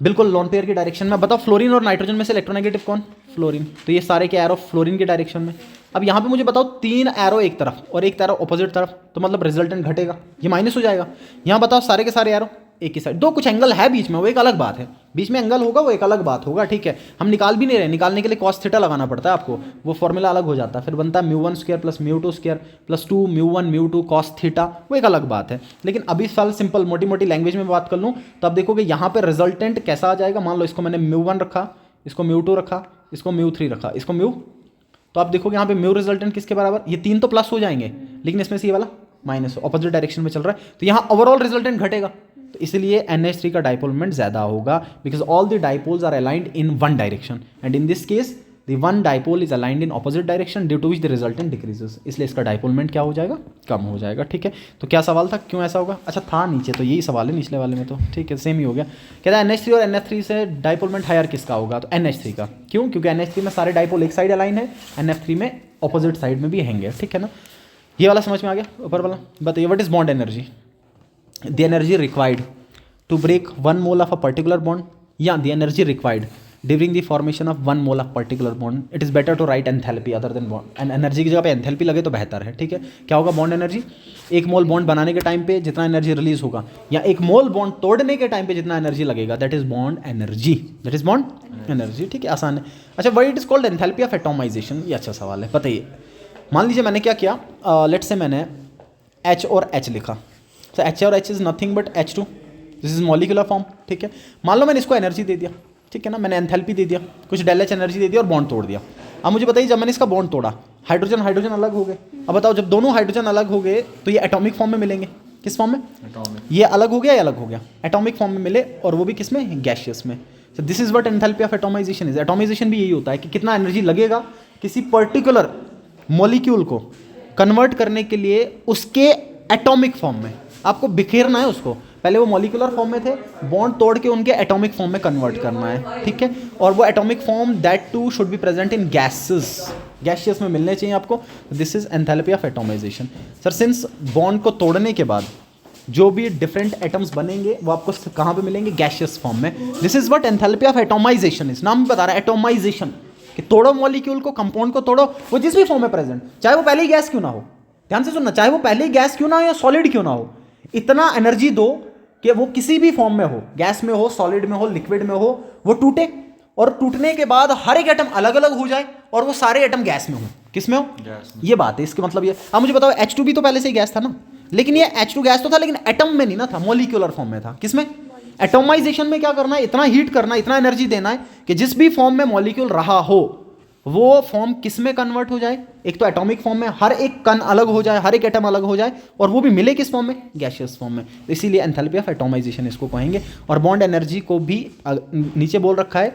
बिल्कुल लॉन पेयर की डायरेक्शन में. बताओ फ्लोरीन और नाइट्रोजन में से इलेक्ट्रोनेगेटिव कौन, फ्लोरीन. तो ये सारे के एरो फ्लोरीन की डायरेक्शन में. अब यहाँ पे मुझे बताओ 3 एरो एक तरफ और एक एरो ऑपोजिट तरफ, तो मतलब रिजल्टेंट घटेगा, ये माइनस हो जाएगा. यहाँ बताओ सारे के सारे एरो एक ही साइड, दो कुछ एंगल है बीच में, वो एक अलग बात है. बीच में एंगल होगा वो एक अलग बात होगा. ठीक है, हम निकाल भी नहीं रहे, निकालने के लिए cos थीटा लगाना पड़ता है आपको, वो फॉर्मूला अलग हो जाता है. फिर बनता है μ1 square plus μ2 square plus 2 μ1 μ2 cos theta, वो एक अलग बात है. लेकिन अभी साल सिंपल मोटी मोटी लैंग्वेज में बात कर लूँ तो आप देखोगे यहाँ पे रिजल्टेंट कैसा आ जाएगा. मान लो इसको मैंने μ1 रखा, इसको μ2 रखा, इसको μ3 रखा, इसको म्यू, तो आप देखोगे यहाँ पे म्यू रिजल्टेंट किसके बराबर, ये 3 तो प्लस हो जाएंगे, लेकिन इसमें से ये वाला माइनस, ऑपोजिट डायरेक्शन में चल रहा है, तो यहाँ ओवरऑल रिजल्टेंट घटेगा. तो इसलिए NH3 का डाइपोल मोमेंट ज्यादा होगा, because all the dipoles are aligned in one direction, and in this case the one dipole is aligned in opposite direction, due to which the resultant decreases. इसलिए इसका डाइपोल मोमेंट क्या हो जाएगा, कम हो जाएगा. ठीक है, तो क्या सवाल था, क्यों ऐसा होगा. अच्छा था नीचे, तो यही सवाल है निचले वाले में, तो ठीक है सेम ही हो गया. कहता है NH3 और NF3 से डाइपोल मोमेंट हायर किसका होगा, तो NH3 का. क्यों, क्योंकि NH3 में सारे डाइपोल एक साइड अलाइन है, NF3 में ऑपोजिट साइड में भी हैंगे. ठीक है ना, ये वाला समझ में आ गया. ऊपर वाला बताइए, what is bond energy, the energy required to break 1 mole of a particular bond, या the energy required during the formation of one mole of particular bond it is better to write enthalpy other than bond, and energy की जगह पे एंथैल्पी लगे तो बेहतर है, ठीक है। क्या होगा बॉन्ड एनर्जी, एक मोल बॉन्ड बनाने के टाइम पे जितना एनर्जी रिलीज होगा या एक मोल बॉन्ड तोड़ने के टाइम पे जितना एनर्जी लगेगा, that is bond energy, that is bond energy, ठीक है, आसान है। अच्छा, what it is called enthalpy of atomization, ये अच्छा सवाल है, बताइए। मान लीजिए मैंने क्या किया, लेट्स से मैंने H और H लिखा, तो H और H is nothing but H2, this is molecular form, ठीक है। मान लो मैंने इसको एनर्जी दे दिया, ठीक है ना, मैंने एंथैल्पी दे दिया, कुछ डेल एच एनर्जी दे दिया और बॉन्ड तोड़ दिया। अब मुझे बताइए जब मैंने इसका बॉन्ड तोड़ा, हाइड्रोजन हाइड्रोजन अलग हो गए, अब बताओ जब दोनों हाइड्रोजन अलग हो गए तो ये एटॉमिक फॉर्म में मिलेंगे, किस फॉर्म में, एटॉमिक, ये अलग हो गया, ये अलग हो गया, एटॉमिक फॉर्म में मिले, और वो भी किस में, गैशियस में। तो this is what enthalpy of atomization is. Atomization भी यही होता है कि कितना एनर्जी लगेगा किसी पर्टिकुलर मॉलिक्यूल को कन्वर्ट करने के लिए उसके एटॉमिक फॉर्म में, आपको बिखेरना है उसको, पहले वो मॉलिकुलर फॉर्म में थे, बॉन्ड तोड़ के उनके एटॉमिक फॉर्म में कन्वर्ट करना है, ठीक है। और वो atomic form that too should be present in gases, gaseous में मिलने चाहिए आपको। This is enthalpy of atomization. Sir since bond को तोड़ने के बाद जो भी डिफरेंट एटम्स बनेंगे वो आपको कहाँ पे मिलेंगे, गैशियस फॉर्म में। This is what enthalpy of atomization is, नाम भी बता रहा है एटॉमाइजेशन, कि तोड़ो मॉलिक्यूल को, कंपाउंड को तोड़ो, वो जिस भी फॉर्म में प्रेजेंट, चाहे वो पहले ही गैस क्यों ना हो, ध्यान से सुनना, चाहे वो पहले ही गैस क्यों ना हो या सॉलिड क्यों ना हो, इतना एनर्जी दो कि वो किसी भी फॉर्म में हो, गैस में हो, सॉलिड में हो, लिक्विड में हो, वो टूटे, और टूटने के बाद हर एक एटम अलग अलग हो जाए और वो सारे एटम गैस में हो, किस में हो, गैस में। ये बात है, इसके मतलब ये। अब मुझे बताओ H2 भी तो पहले से ही गैस था ना, लेकिन ये H2 गैस तो था लेकिन एटम में नहीं ना था, मॉलिक्यूलर फॉर्म में था, किसमें, एटॉमाइजेशन में। क्या करना है, इतना हीट करना, इतना एनर्जी देना है कि जिस भी फॉर्म में मॉलिक्यूल रहा हो वो फॉर्म किस में कन्वर्ट हो जाए, एक तो एटॉमिक फॉर्म में, हर एक कण अलग हो जाए, हर एक एटम अलग हो जाए, और वो भी मिले किस फॉर्म में, गैशियस फॉर्म में। तो इसीलिए एंथैल्पी ऑफ एटॉमाइजेशन इसको कहेंगे। और बॉन्ड एनर्जी को भी नीचे बोल रखा है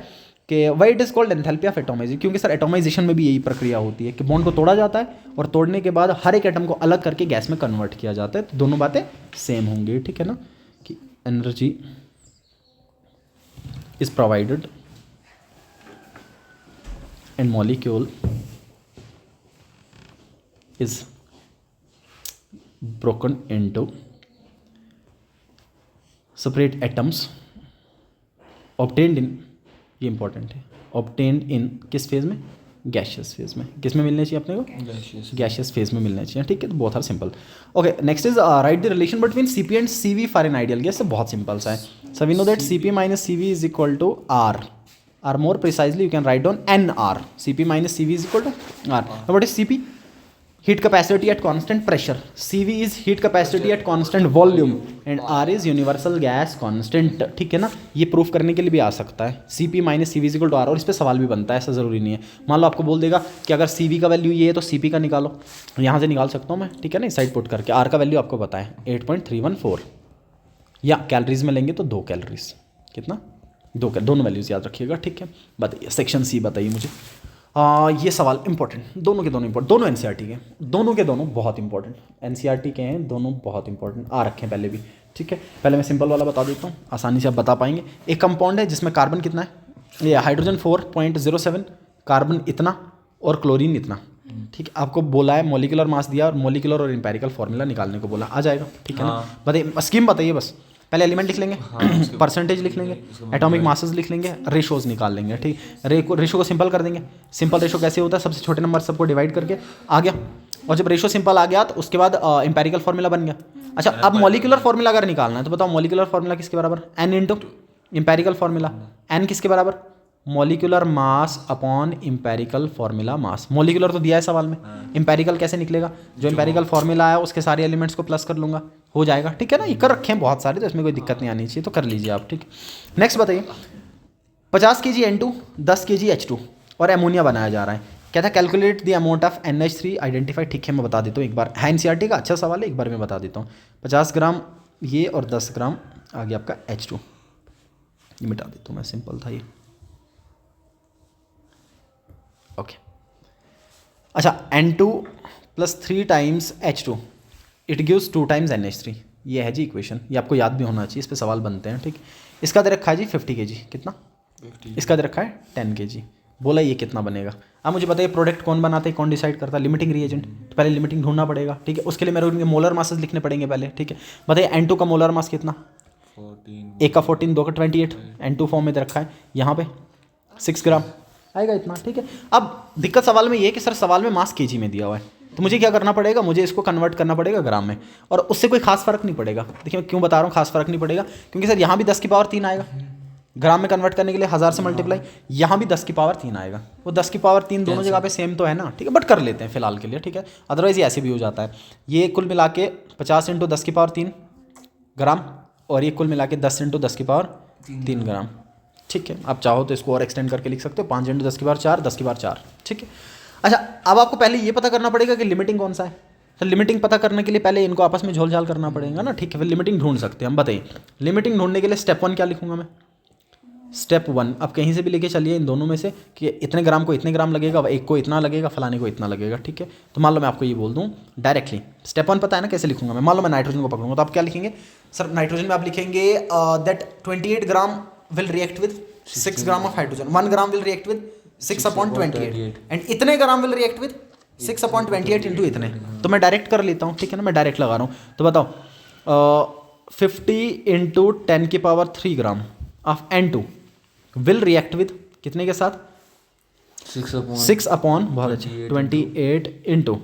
कि why it is called enthalpy of atomization, क्योंकि सर एटॉमाइजेशन में भी यही प्रक्रिया होती है कि बॉन्ड को तोड़ा जाता है और तोड़ने के बाद हर एक एटम को अलग करके गैस में कन्वर्ट किया जाता है। तो दोनों बातें सेम होंगी, ठीक है ना, कि energy is provided and molecule is broken into separate atoms obtained in, ये इंपॉर्टेंट है, obtained in किस फेज में, गैशियस फेज में। किस में मिलने चाहिए अपने को, गैशियस फेज में मिलने चाहिए, ठीक है। तो बहुत simple. Okay, next is right the relation between CP and CV for an ideal gas. बहुत सिंपल सा है। So we know that CP minus CV is equal to R, or more precisely you can write down NR. CP minus CV is equal to R. Now what is CP? Heat capacity at constant pressure. CV is heat capacity at constant volume and R is universal gas constant. ठीक है ना, ये प्रूफ करने के लिए भी आ सकता है, CP minus CV is equal to R, और इस पर सवाल भी बनता है, ऐसा ज़रूरी नहीं है। मान लो आपको बोल देगा कि अगर CV का वैल्यू ये है तो CP का निकालो, यहाँ से निकाल सकता हूँ मैं, ठीक है ना, इस साइड पुट करके। R का वैल्यू आपको पता है 8.314, या कैलोरीज में लेंगे तो 2 कैलोरीज, कितना, 2 दोनों वैल्यूज़ याद रखिएगा, ठीक है। बताइए सेक्शन C बताइए मुझे। ये सवाल इंपॉर्टेंट, दोनों के दोनों इंपॉर्टेंट, दोनों NCERT के, दोनों के दोनों बहुत इंपॉर्टेंट, NCERT के हैं दोनों, बहुत इंपॉर्टेंट आ रखे हैं पहले भी, ठीक है। पहले मैं सिंपल वाला बता देता हूँ, आसानी से आप बता पाएंगे। एक कंपाउंड है जिसमें कार्बन कितना है, ये हाइड्रोजन 4.07, कार्बन इतना और क्लोरीन इतना, ठीक है। आपको बोला है मॉलिकुलर मास दिया और मॉलिकुलर और एम्पेरिकल फॉर्मूला निकालने को बोला, आ जाएगा, ठीक है ना। बताइए स्कीम बताइए, बस पहले एलिमेंट लिख लेंगे, परसेंटेज लिख लेंगे, एटॉमिक मासेस लिख लेंगे, रेशोज निकाल लेंगे, ठीक। रेशो को सिंपल कर देंगे। सिंपल रेशो कैसे होता है, सबसे छोटे नंबर सबको डिवाइड करके आ गया, और जब रेशो सिंपल आ गया तो उसके बाद एम्पेरिकल फॉर्मूला बन गया। अच्छा, अब मॉलिकुलर फॉर्मूला अगर निकालना है तो बताओ मॉलिकुलर फॉर्मूला किसके बराबर, N into empirical formula, N किसके बराबर, molecular mass upon empirical formula mass. Molecular तो दिया है सवाल में, एम्पेरिकल कैसे निकलेगा, जो एम्पेरिकल फॉर्मूला है उसके सारे एलिमेंट्स को प्लस कर लूंगा, हो जाएगा, ठीक है ना। ये कर रखे हैं बहुत सारे, तो इसमें कोई दिक्कत नहीं आनी चाहिए, तो कर लीजिए आप, ठीक। नेक्स्ट बताइए, 50 kg N2, 10 kg H2 और एमोनिया बनाया जा रहा है। कहता है calculate the amount of NH3 identify, ठीक है मैं बता देता हूँ एक बार, है NCERT का अच्छा सवाल है, एक बार मैं बता देता हूँ। 50 ग्राम ये और 10 ग्राम आ गया आपका H2, ये मिटा देता हूँ मैं, सिंपल था ये, ओके। अच्छा, N2 + 3 times H2 it gives 2 times NH3, ये है जी इक्वेशन, ये आपको याद भी होना चाहिए, इस पे सवाल बनते हैं, ठीक। इसका दे रखा है जी 50 kg, कितना 50, इसका दे रखा है 10 kg, बोला ये कितना बनेगा। अब मुझे बताइए प्रोडक्ट कौन बनाता है, कौन डिसाइड करता है, लिमिटिंग रिएजेंट, तो पहले लिमिटिंग ढूंढना पड़ेगा, ठीक है। उसके लिए मेरे मोलर मासेस लिखने पड़ेंगे पहले, ठीक है। बताइए N2 का मोलर मास कितना, 14, एक का 14, 2 का 28, N2 फॉर्म में दे रखा है, यहाँ पे 6 ग्राम आएगा इतना, ठीक है। अब दिक्कत सवाल में ये है कि सर सवाल में मास केजी में दिया हुआ है, तो मुझे क्या करना पड़ेगा, मुझे इसको कन्वर्ट करना पड़ेगा ग्राम में, और उससे कोई खास फर्क नहीं पड़ेगा। देखिए मैं क्यों बता रहा हूँ खास फर्क नहीं पड़ेगा, क्योंकि सर यहाँ भी 10 की पावर 3 आएगा ग्राम में कन्वर्ट करने के लिए 1000 से मल्टीप्लाई, यहाँ भी 10 की पावर 3 आएगा, वो 10 की पावर 3 दोनों जगह पे सेम तो है ना, ठीक है, बट कर लेते हैं फिलहाल के लिए, ठीक है, अदरवाइज ये ऐसे भी हो जाता है। ये कुल मिला के 50 × 10 की पावर 3 ग्राम, और ये कुल मिला के 10 × 10 की पावर 3 ग्राम, ठीक है। आप चाहो तो इसको और एक्सटेंड करके लिख सकते हो, 5 × 10 की पावर 4, 10 की पावर 4, ठीक है। अच्छा, अब आपको पहले ये पता करना पड़ेगा कि लिमिटिंग कौन सा है। तो लिमिटिंग पता करने के लिए पहले इनको आपस में झोल-झाल करना पड़ेगा ना, ठीक है, फिर लिमिटिंग ढूंढ सकते हैं हम। बताइए लिमिटिंग ढूंढने के लिए स्टेप 1 क्या लिखूंगा मैं, स्टेप 1 अब कहीं से भी लेके चलिए इन दोनों में से कि इतने ग्राम को इतने ग्राम लगेगा, एक को इतना लगेगा, फलाने को इतना लगेगा, ठीक है। तो मान लो मैं आपको ये बोल दूँ डायरेक्टली, स्टेप 1 पता है ना कैसे लिखूंगा मैं। मान लो मैं नाइट्रोजन को पकड़ूंगा, तो आप क्या लिखेंगे सर, नाइट्रोजन में आप लिखेंगे that 28 gram will react with 6 gram of hydrogen, 1 gram will react with 6/28 and इतने ग्राम विल रिएक्ट विद 6/28 इंटू इतने। तो मैं डायरेक्ट कर लेता हूँ, ठीक है ना, मैं डायरेक्ट लगा रहा हूँ। तो बताओ 50 × 10 की power 3 gram of N2 will react with कितने के साथ 6/, बहुत अच्छे, 28 इंटू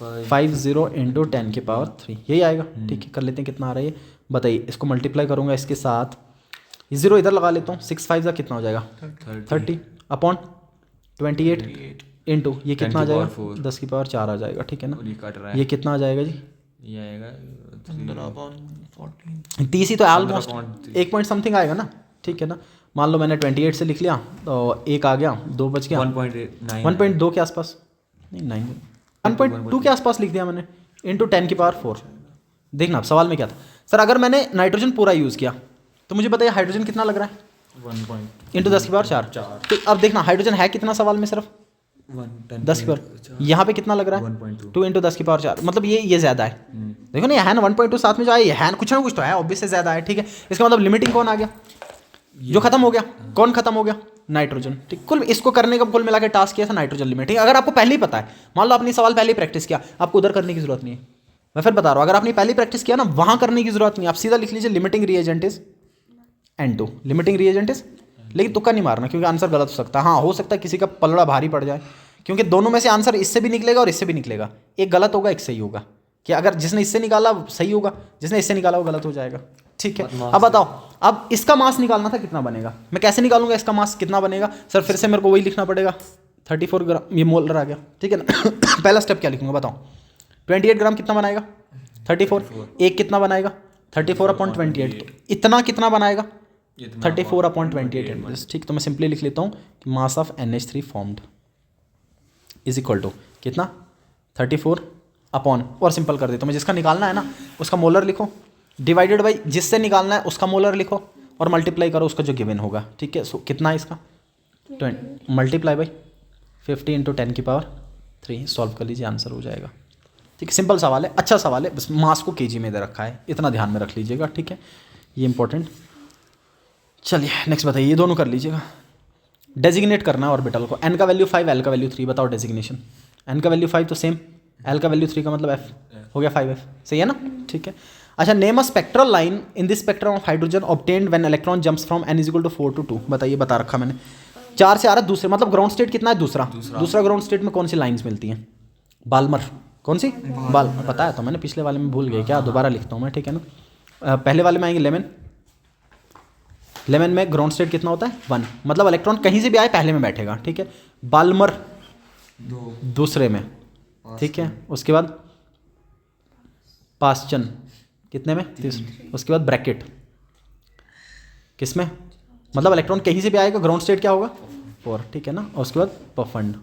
50 × 10 की पावर 3, यही आएगा, ठीक है। कर लेते हैं कितना आ रहा है ये, बताइए। इसको मल्टीप्लाई करूंगा इसके साथ, 0 इधर लगा लेता हूँ, 6 5 का कितना हो जाएगा 30/28 इंटू ये कितना आ जाएगा 10 की पावर 4 आ जाएगा, ठीक है ना। ये कितना आ जाएगा जी, ये आएगा 15/14, 30 ही तो ऑलमोस्ट 1 पॉइंट समथिंग आएगा ना, ठीक है ना। मान लो मैंने 28 से लिख लिया, तो 1 आ गया, 2 बच गया, 1.2 के आसपास, नहीं 1.2 के आसपास लिख दिया मैंने, इंटू 10 की पावर 4। देखना अब सवाल में क्या था सर, अगर मैंने नाइट्रोजन पूरा यूज़ किया तो मुझे बताइए हाइड्रोजन कितना लग रहा है, 1 इंटू 10 की पावर 4। तो अब देखना हाइड्रोजन है कितना सवाल में, सिर्फ 10 की पावर, यहाँ पे कितना लग रहा है 2 × 10 की पावर 4, मतलब ये ज़्यादा है। देखो ना, ये है ना 1.2 साथ में जो है, ये है कुछ ना कुछ तो है, ऑब्वियस से ज़्यादा है, ठीक है। इसका मतलब लिमिटिंग कौन आ गया, जो खत्म हो गया, कौन खत्म हो गया, नाइट्रोजन, ठीक। कुल इसको करने का कुल मिला के टास्क किया था नाइट्रोजन लिमिट, ठीक। अगर आपको पहले ही पता है, मान लो आपने सवाल पहले ही प्रैक्टिस किया, आपको उधर करने की जरूरत नहीं है, मैं फिर बता रहा हूँ, अगर आपने पहले प्रैक्टिस किया ना, वहाँ करने की जरूरत नहीं, आप सीधा लिख लीजिए limiting reagent is N2, limiting reagent is, लेकिन तुक्का नहीं मारना क्योंकि आंसर गलत हो सकता है। हाँ, हो सकता है किसी का पलड़ा भारी पड़ जाए, क्योंकि दोनों में से आंसर इससे भी निकलेगा और इससे भी निकलेगा, एक गलत होगा एक सही होगा, कि अगर जिसने इससे निकाला सही होगा, जिसने इससे निकाला वो गलत हो जाएगा, ठीक है। अब बताओ, अब इसका मास निकालना था कितना बनेगा, मैं कैसे निकालूंगा इसका मास कितना बनेगा सर, फिर से मेरे को वही लिखना पड़ेगा 34 ग्राम, ये मोलर आ गया, ठीक है ना। पहला स्टेप क्या लिखूंगा बताओ, 28 ग्राम कितना बनाएगा 34, एक कितना बनाएगा 34/28, इतना कितना बनाएगा 34/28, ठीक। तो मैं सिंपली लिख लेता हूँ कि mass of NH3 formed is equal to कितना 34 अपॉन, और सिंपल कर देता हूँ मैं, जिसका निकालना है ना उसका मोलर लिखो, डिवाइडेड बाई जिससे निकालना है उसका मोलर लिखो, और मल्टीप्लाई करो उसका जो गिवन होगा, ठीक है। सो कितना है इसका 20 मल्टीप्लाई बाई 50 × 10 की पावर 3, सॉल्व कर लीजिए, आंसर हो जाएगा, ठीक है। सिंपल सवाल है, अच्छा सवाल है, बस मास को केजी में दे रखा है, इतना ध्यान में रख लीजिएगा, ठीक है, ये इंपॉर्टेंट। चलिए नेक्स्ट बताइए, ये दोनों कर लीजिएगा। डेजिग्नेट करना है ऑर्बिटल को, n का वैल्यू 5, l का वैल्यू 3, बताओ डेजिग्नेशन। n का वैल्यू 5 तो सेम, l का वैल्यू 3 का मतलब f हो गया 5f, सही है ना, ठीक है। अच्छा, name a spectral line in this spectrum of hydrogen obtained when electron jumps from n = 4 to 2, बताइए, बता रखा मैंने। 4 से आ रहा दूसरे, मतलब ग्राउंड स्टेट कितना है दूसरा ग्राउंड स्टेट में कौन सी लाइन्स मिलती हैं, बाल्मर, कौन सी पता है तो मैंने, पिछले वाले में भूल गए क्या, दोबारा लिखता हूँ मैं, ठीक है ना। पहले वाले में आएंगे लेमन में ग्राउंड स्टेट कितना होता है 1, मतलब इलेक्ट्रॉन कहीं से भी आए पहले में बैठेगा, ठीक है। बाल्मर दूसरे में, ठीक है। उसके बाद पास्चन कितने में, उसके बाद ब्रैकेट किस में, मतलब इलेक्ट्रॉन कहीं से भी आएगा, ग्राउंड स्टेट क्या होगा 4, ठीक है ना। और उसके बाद पफंड,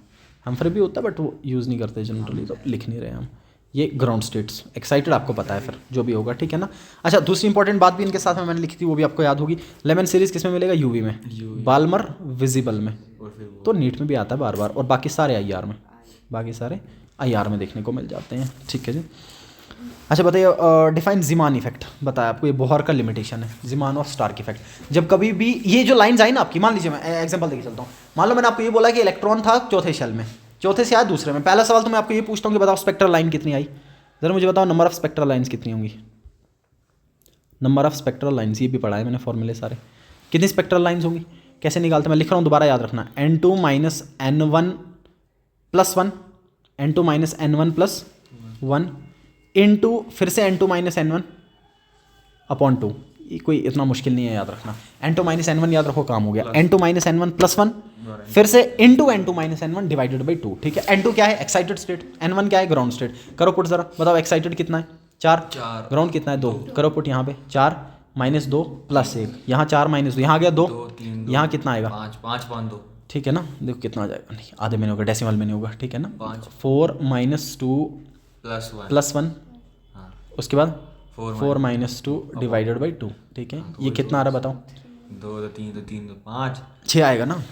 हम फिर भी होता है बट वो यूज़ नहीं करते जनरली, तो लिख नहीं रहे हम। ये ग्राउंड स्टेट्स, एक्साइटेड आपको पता है फिर जो भी होगा, ठीक है ना। अच्छा, दूसरी इंपॉर्टेंट बात भी इनके साथ में मैंने लिखी थी, वो भी आपको याद होगी। लेमन सीरीज किस में मिलेगा, यूवी में, बाल्मर विजिबल में, तो नीट में भी आता है बार बार, और बाकी सारे IR में, में देखने को मिल जाते हैं, ठीक है जी। अच्छा बताइए, डिफाइन ज़ीमान इफेक्ट, बताया आपको, ये बोहर का लिमिटेशन है, ज़ीमान और स्टार्क इफेक्ट। जब कभी भी ये जो लाइन्स आई ना आपकी, मान लीजिए मैं एग्जांपल देके चलता हूँ, मान लो मैंने आपको ये बोला कि इलेक्ट्रॉन था चौथे शेल में, चौथे से आया दूसरे में, पहला सवाल तो मैं आपको ये पूछता हूँ कि बताओ स्पेक्ट्रल लाइन कितनी आई, जरा मुझे बताओ नंबर ऑफ स्पेक्ट्रल लाइन्स कितनी होंगी, नंबर ऑफ स्पेक्ट्रल लाइन्स, ये भी पढ़ा है मैंने फॉर्मूले सारे, कितनी स्पेक्ट्रल लाइन्स होंगी, कैसे निकालते हैं, मैं लिख रहा हूँ दोबारा याद रखना, n2 minus n1 plus 1, n2 minus n1 plus 1 into फिर से n2 माइनस n1 अपॉन 2। कोई इतना मुश्किल नहीं है याद रखना, n2 माइनस n1 याद रखो, काम हो गया। n2 माइनस n1 प्लस 1 फिर से into n2 minus n1 divided by 2, ठीक है। n2 क्या है, एक्साइटेड स्टेट, n1 क्या है, ग्राउंड स्टेट। करो पुट जरा, बताओ एक्साइटेड कितना है, 4, ग्राउंड कितना है 2, करो पुट यहाँ पे 4 माइनस 2 प्लस 1, यहाँ 4 माइनस 2, यहाँ आ गया 2, यहाँ कितना आएगा 5, ठीक है ना, देखो कितना आ जाएगा, नहीं आधे में नहीं होगा, डेसिमल में नहीं होगा, ठीक है ना। 4 माइनस 2 प्लस 1, उसके बाद 4 माइनस 2 डिवाइडेड बाई 2, ठीक है। ये कितना आ रहा है बताओ, 2 3 5 6 आएगा ना।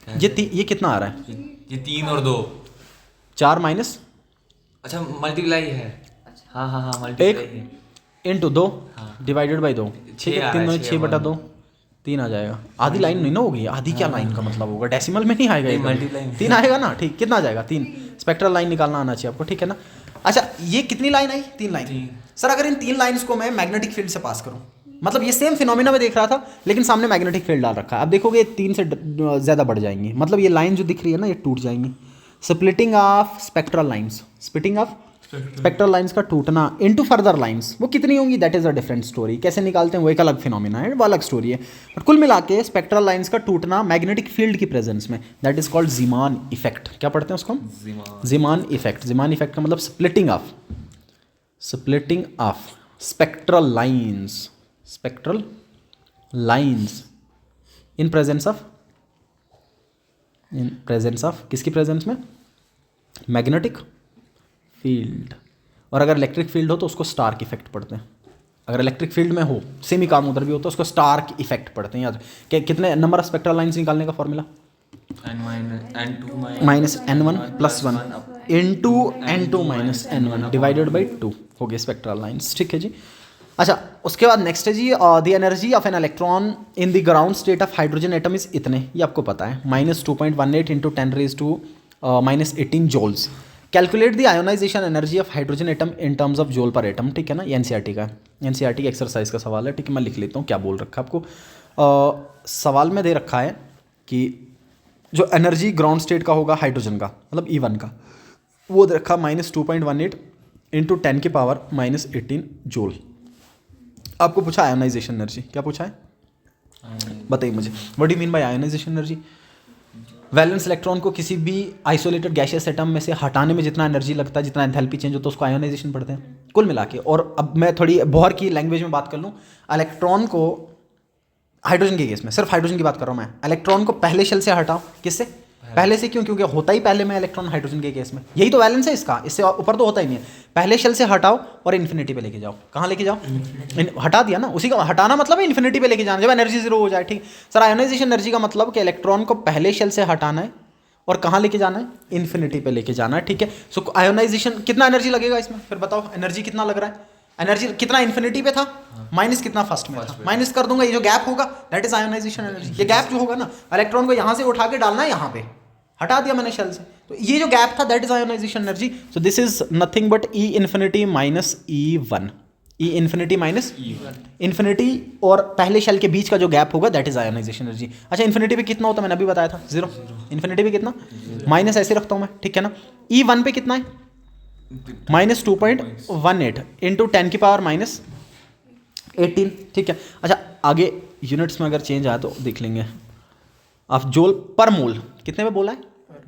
ये कितना आ रहा है, ये 3 और 2, 4 माइनस, अच्छा मल्टीप्लाई है, हाँ मल्टीप्लाई है, 1 इंटू 2 डिवाइडेड बाई 2, 6 3 6 बटा 2 3 आ जाएगा। आधी लाइन नहीं ना होगी, आधी क्या लाइन का मतलब होगा, डेसिमल में नहीं आएगा, मल्टीप्लाई 3 आएगा ना, ठीक। कितना आ जाएगा 3, स्पेक्ट्रल लाइन निकालना आना चाहिए आपको, ठीक है ना। अच्छा ये कितनी लाइन आई, 3 लाइन। सर अगर इन 3 लाइंस को मैं मैग्नेटिक फील्ड से पास करूं, मतलब ये सेम फिनोमिना में देख रहा था लेकिन सामने मैग्नेटिक फील्ड डाल रखा है, अब देखोगे 3 से ज़्यादा बढ़ जाएंगी, मतलब ये लाइन जो दिख रही है ना ये टूट जाएंगी। Splitting of spectral lines, splitting of spectral lines का टूटना इनटू फर्दर लाइंस, वो कितनी होंगी that is a different story, कैसे निकालते हैं वो एक अलग फिनोमिना है, वो अलग स्टोरी है। बट कुल मिला के स्पेक्ट्रल लाइंस का टूटना मैग्नेटिक फील्ड की प्रेजेंस में, दैट इज कॉल्ड ज़ीमान इफेक्ट। क्या पढ़ते हैं उसको हम, ज़ीमान इफेक्ट। ज़ीमान इफेक्ट का मतलब splitting of spectral lines in presence of किसकी प्रेजेंस में, मैग्नेटिक फील्ड। और अगर इलेक्ट्रिक फील्ड हो तो उसको स्टार्क इफेक्ट पढ़ते हैं। अगर इलेक्ट्रिक फील्ड में हो, सेम ही काम उधर भी हो, तो उसको स्टार्क इफेक्ट पढ़ते हैं। याद कितने नंबर ऑफ स्पेक्ट्रल लाइंस निकालने का formula, minus n1 plus 1 into n2 minus n1 divided by 2 हो गए स्पेक्ट्रल लाइंस, ठीक है जी। अच्छा उसके बाद नेक्स्ट है जी, the energy of an electron in the ground state of hydrogen atom is इतने, ये आपको पता है, -2.18 into 10⁻⁻18 joules. Calculate the ionization energy of hydrogen atom in terms of joule per atom, ठीक है ना। ये एनसीईआरटी का एनसीईआरटी की एक्सरसाइज का सवाल है, ठीक है। मैं लिख लेता हूँ क्या बोल रखा है आपको। सवाल में दे रखा है कि जो एनर्जी ग्राउंड स्टेट का होगा हाइड्रोजन का, मतलब E1 का, वो दे रखा -2.18 इंटू 10⁻⁻18 जूल। आपको पूछा आयोनाइजेशन एनर्जी, क्या पूछा है बताइए मुझे, what do you mean by ionization energy. Valence electron को किसी भी आइसोलेटेड गैसियस एटम में से हटाने में जितना एनर्जी लगता है, जितना एंथैल्पी चेंज होता है, उसको आयोनाइजेशन पढ़ते हैं कुल मिला के। और अब मैं थोड़ी बोहर की लैंग्वेज में बात कर लूँ, इलेक्ट्रॉन को हाइड्रोजन के केस में, सिर्फ हाइड्रोजन की बात कर रहा हूँ मैं, इलेक्ट्रॉन को पहले शेल से हटाओ, किससे, पहले से, क्यों, क्योंकि होता ही पहले में इलेक्ट्रॉन हाइड्रोजन के केस में, यही तो वैलेंस है इसका, इससे ऊपर तो होता ही नहीं है। पहले शेल से हटाओ और इन्फिनिटी पे लेके जाओ, कहाँ लेके जाओ, हटा दिया ना, उसी का हटाना मतलब है इन्फिनिटी पे लेके जाना, जब एनर्जी जीरो हो जाए, ठीक। सर आयोनाइजेशन एनर्जी का मतलब कि इलेक्ट्रॉन को पहले शेल से हटाना है और कहाँ लेके जाना है, इन्फिनिटी पे लेके जाना है, ठीक है। सो आयोनाइजेशन कितना एनर्जी लगेगा इसमें, फिर बताओ एनर्जी कितना लग रहा है, एनर्जी कितना इन्फिनिटी पे था, माइनस कितना फर्स्ट में था, माइनस कर दूंगा, ये जो गैप होगा दैट इज आयोनाइजेशन एनर्जी। ये गैप जो होगा ना, इलेक्ट्रॉन को यहाँ से उठा के डालना है यहाँ पे, हटा दिया मैंने शेल से, तो ये जो गैप था that is ionization energy. So this is nothing but E infinity minus E1, E infinity minus infinity और पहले शेल के बीच का जो गैप होगा दैट इज आयोनाइजेशन एनर्जी। अच्छा इन्फिनिटी पे कितना होता है, मैंने अभी बताया था 0, इन्फिनिटी पे कितना, माइनस ऐसे रखता हूँ मैं, ठीक है ना। E1 पे कितना है, -2.18 इंटू 10⁻⁻18, ठीक है। अच्छा आगे यूनिट्स में अगर चेंज आया तो देख लेंगे। आप जूल पर मोल कितने में बोला है,